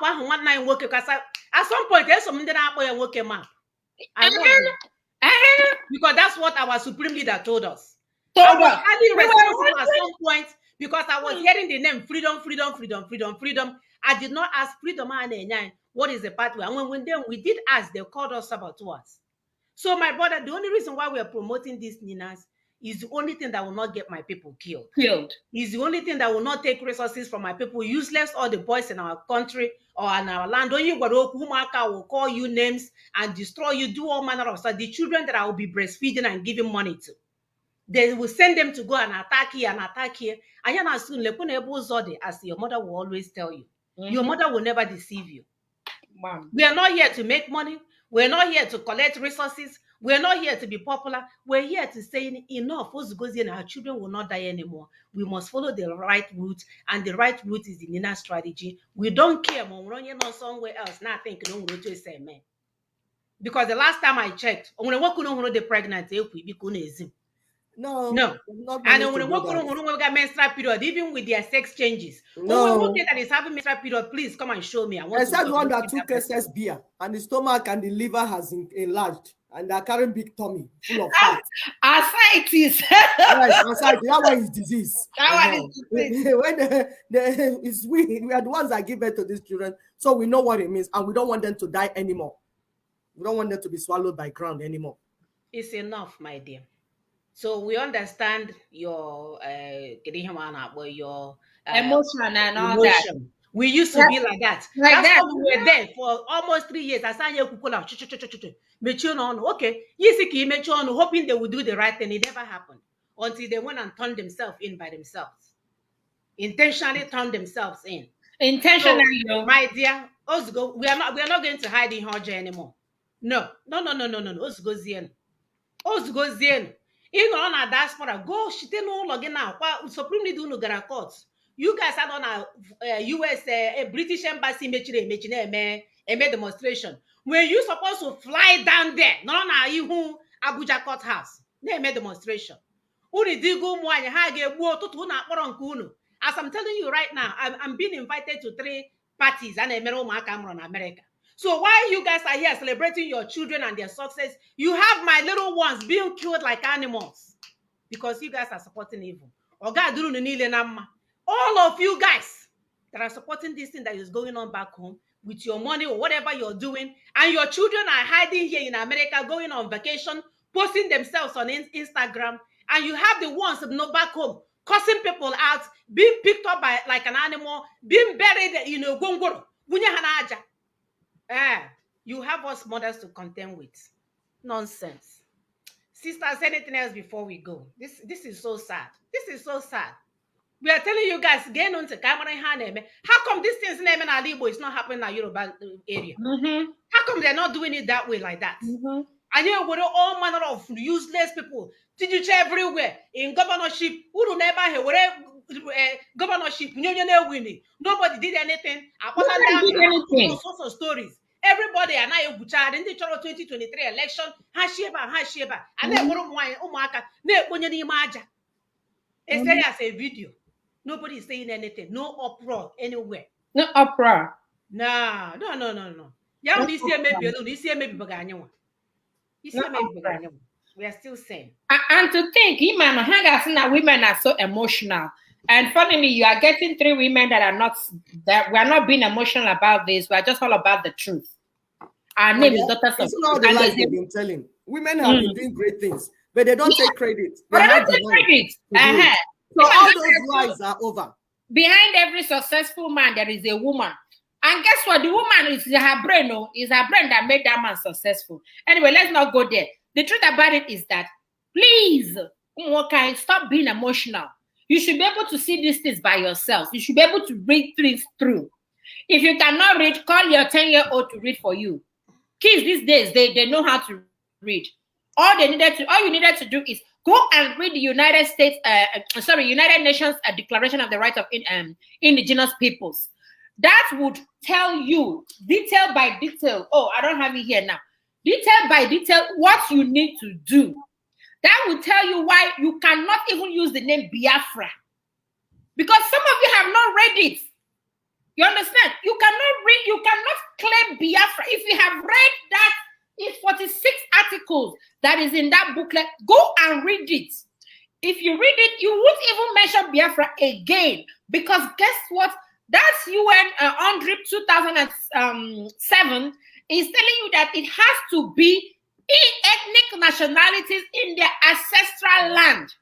because at some point there's something that I work map. Because that's what our supreme leader told us. I was highly responsible at some point because I was hearing the name freedom. I did not ask freedom. What is the pathway? And when we did ask, they called us saboteurs. So my brother, the only reason why we are promoting these Ninas is the only thing that will not get my people killed. Is the only thing that will not take resources from my people, useless all the boys in our country or in our land. Only Humaka will call you names and destroy you, do all manner of stuff. The children that I will be breastfeeding and giving money to, they will send them to go and attack here and attack here. And as your mother will always tell you, your mother will never deceive you. Wow. We are not here to make money. We're not here to collect resources. We're not here to be popular. We're here to say enough. Our children will not die anymore. We must follow the right route, and the right route is the Nina strategy. We don't care somewhere else. Nothing. Because the last time I checked, the pregnant, no. And when we got menstrual period, even with their sex changes, no. That is having menstrual period, please come and show me. I said one that took excess beer and the stomach and the liver has enlarged and they're carrying big tummy full of fat. Ascites. Yes, ascites. That one is disease. That one is disease. When we are the ones that give birth to these children, so we know what it means, and we don't want them to die anymore. We don't want them to be swallowed by ground anymore. It's enough, my dear. So we understand your emotion and all that. We used to be like that. That's why we were there for almost 3 years. I sang okay, hoping they would do the right thing. It never happened until they went and turned themselves in by themselves. Intentionally turned themselves in. Intentionally, so, my dear, we are not going to hide in Hoja anymore. No. Ozugozien. In on a diaspora, go shit no login now. Supreme leader no gara court. You guys are on a US British embassy a demonstration. When you supposed to fly down there, no na you Abuja courthouse na-eme demonstration. Unu digo ụmụ anyị ha ga-egbu ụtụtụ unu akpọrọ nke unu. As I'm telling you right now, I'm being invited to 3 parties and emere ụmụaka mụrụ na America. So while you guys are here celebrating your children and their success, you have my little ones being killed like animals because you guys are supporting evil. All of you guys that are supporting this thing that is going on back home with your money or whatever you're doing, and your children are hiding here in America, going on vacation, posting themselves on Instagram, and you have the ones back home cussing people out, being picked up by like an animal, being buried in a gongoro. You have us mothers to contend with. Nonsense. Sisters, anything else before we go? This is so sad. This is so sad. We are telling you guys, get on to camera. How come this thing's name in Alibo is not happening in the Yoruba area? How come they're not doing it that way, like that? And here with all manner of useless people, teacher everywhere in governorship. Who do never hear governorship? Nobody did anything. Nobody did anything. All sorts of stories. Everybody and I buchard in the 2023 election. Hasheba. And then umaka ne maja. It's there as a video. Nobody is saying anything. No uproar anywhere. No uproar. No. Yeah, this year maybe we are still saying. And to think, women are so emotional. And finally, you are getting 3 women that we are not being emotional about this. We are just all about the truth. Our name is Dr. It's all the lies they've been telling. Women have been doing great things, but they don't take credit. They don't take credit. So all those lies are over. Behind every successful man, there is a woman. And guess what? The woman is her brain. Is her brain that made that man successful. Anyway, let's not go there. The truth about it is that, please, stop being emotional. You should be able to see these things by yourself. You should be able to read things through. If you cannot read, call your 10-year-old to read for you. Kids these days, they know how to read. All you needed to do is go and read the United Nations Declaration of the Rights of Indigenous Peoples. That would tell you detail by detail. Oh, I don't have it here now. Detail by detail what you need to do. That will tell you why you cannot even use the name Biafra. Because some of you have not read it. You understand? You cannot claim Biafra. If you have read that, it's 46 articles that is in that booklet. Go and read it. If you read it, you won't even mention Biafra again. Because guess what? That's UN UNDRIP 2007 is telling you that it has to be ethnic nationalities in their ancestral land.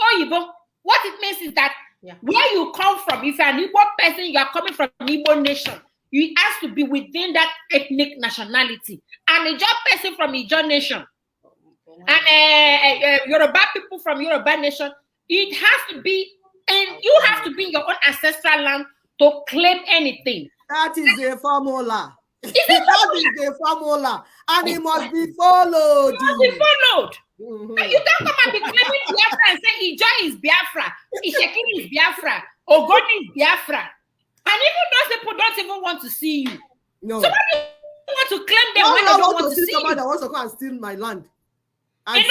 Oyibo, what it means is that where you come from, if you're an Igbo person, you are coming from an Igbo nation, you have to be within that ethnic nationality. And a Ijaw person from Ijaw nation, and Yoruba people from Yoruba nation, it has to be, and you have to be in your own ancestral land to claim anything. That is a formula. That is the formula, and it must be followed. It must be followed. You can't come and be claiming Biafra and say Ijaw is Biafra, Ishekiri is Biafra, Ogoni is Biafra, and even those people don't even want to see you. No. Somebody want to claim them when they don't want to see somebody you. that wants to come and steal my land. And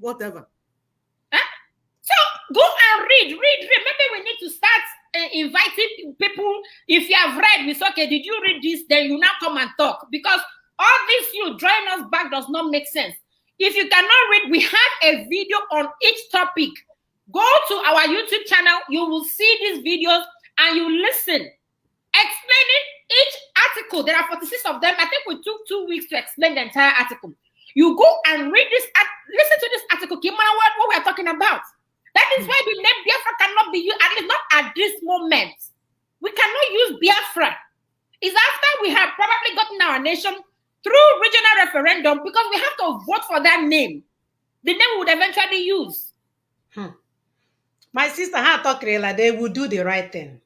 whatever. Huh? So go and read. Maybe we need to start inviting people. If you have read, we say, okay, did you read this? Then you now come and talk. Because all this you drawing us back does not make sense. If you cannot read, we have a video on each topic. Go to our YouTube channel. You will see these videos and you listen. Explaining each article. There are 46 of them. I think we took 2 weeks to explain the entire article. You go and read this, listen to this article. What we're talking about. That is why the name Biafra cannot be used, at least not at this moment. We cannot use Biafra. It's after we have probably gotten our nation through regional referendum, because we have to vote for that name. The name we would eventually use. My sister had talked like they will do the right thing.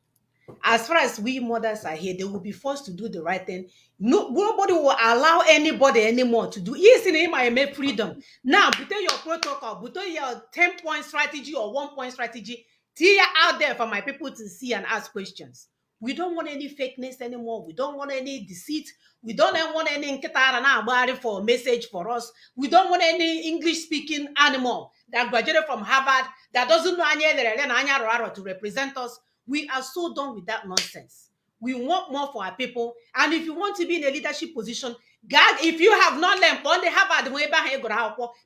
As far as we mothers are here, they will be forced to do the right thing. Nobody will allow anybody anymore to do. Yes, in him, I make freedom. Now, between your protocol, between your 10-point strategy or 1-point strategy, tear out there for my people to see and ask questions. We don't want any fakeness anymore. We don't want any deceit. We don't want any nkitara for a message for us. We don't want any English-speaking animal that graduated from Harvard that doesn't know anya to represent us. We are so done with that nonsense. We want more for our people. And if you want to be in a leadership position, God, if you have not learned,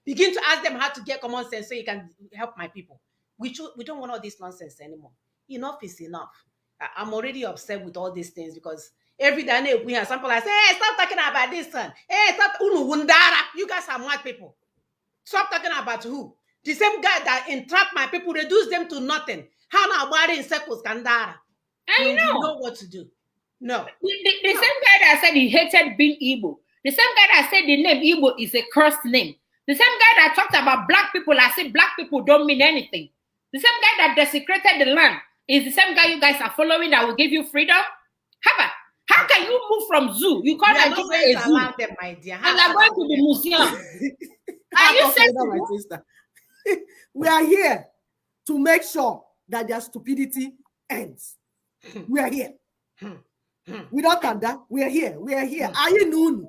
begin to ask them how to get common sense so you can help my people. We don't want all this nonsense anymore. Enough is enough. I'm already upset with all these things because every day we have something like, hey, stop talking about this son. Hey, stop. You guys are mad people. Stop talking about who? The same guy that entrap my people, reduce them to nothing. How now body in circles kandara? I We know. know what to do. No. The same guy that said he hated being Igbo. The same guy that said the name Igbo is a cursed name. The same guy that talked about black people, I said black people don't mean anything. The same guy that desecrated the land is the same guy you guys are following that will give you freedom. How can you move from zoo? You call Nigeria a zoo. Them, my dear. And they're going to the museum. Are you my sister? We are here to make sure that their stupidity ends. We are here. We don't can that. We are here. We are here. Are you noon?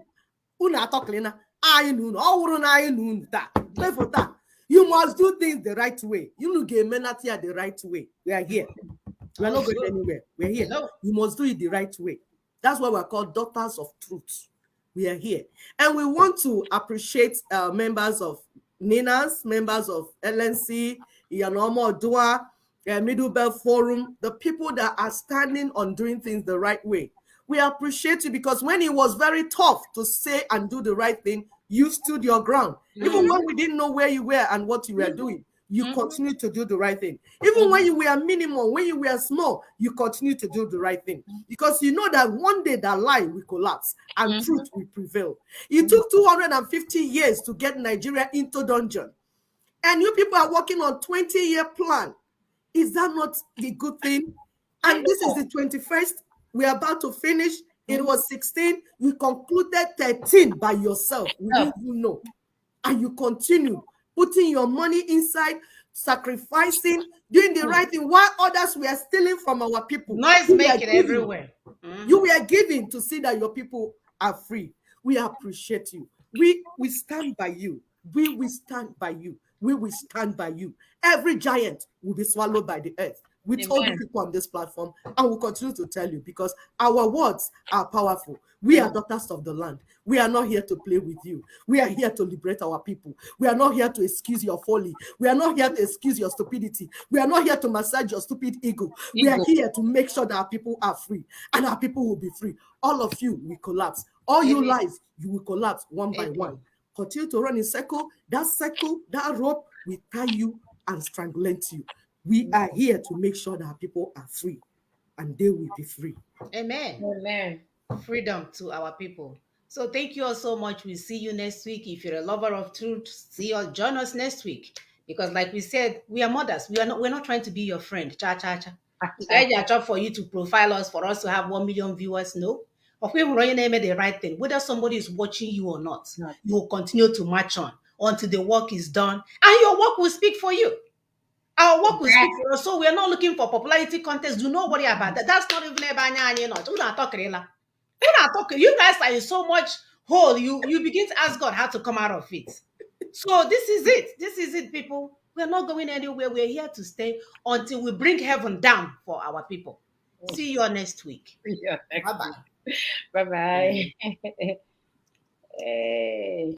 Una talking? Are you noon? All are you noon? That. You must do things the right way. You know, get menatia the right way. We are here. We are not going anywhere. We are here. You must do it the right way. That's why we're called daughters of truth. We are here. And we want to appreciate members of NINAS, members of LNC, Yanomo Dua, Middle Belt Forum, the people that are standing on doing things the right way. We appreciate you because when it was very tough to say and do the right thing, you stood your ground. Even when we didn't know where you were and what you were doing, you continue to do the right thing. Even when you were minimal, when you were small, you continue to do the right thing. Because you know that one day that lie will collapse and truth will prevail. It took 250 years to get Nigeria into dungeon. And you people are working on 20-year plan. Is that not a good thing? And this is the 21st. We're about to finish. It was 16. You concluded 13 by yourself. We didn't even know. And you continue putting your money inside, sacrificing, doing the right thing, while others were stealing from our people. Noise make it everywhere. You were giving to see that your people are free. We appreciate you. We stand by you. We will stand by you. We will stand by you. Every giant will be swallowed by the earth. We told you people on this platform, and we'll continue to tell you because our words are powerful. We are daughters of the land. We are not here to play with you. We are here to liberate our people. We are not here to excuse your folly. We are not here to excuse your stupidity. We are not here to massage your stupid ego. We are here to make sure that our people are free, and our people will be free. All of you will collapse. All your lives, you will collapse one by one. Continue to run in circle, that rope will tie you and strangulate you. We are here to make sure that our people are free and they will be free. Amen. Amen. Freedom to our people. So thank you all so much. We'll see you next week. If you're a lover of truth, join us next week. Because like we said, we are mothers. We're not trying to be your friend. I job for you to profile us, for us to have 1 million viewers. No. If we running the right thing, whether somebody is watching you or not, you will continue to march on until the work is done, and your work will speak for you. Our work will speak for us, so we are not looking for popularity contests. Do not worry about that. That's not even you guys are in so much hole. You begin to ask God how to come out of it. So this is it. This is it, people. We're not going anywhere. We're here to stay until we bring heaven down for our people. See you all next week. Bye-bye. Bye-bye. Hey.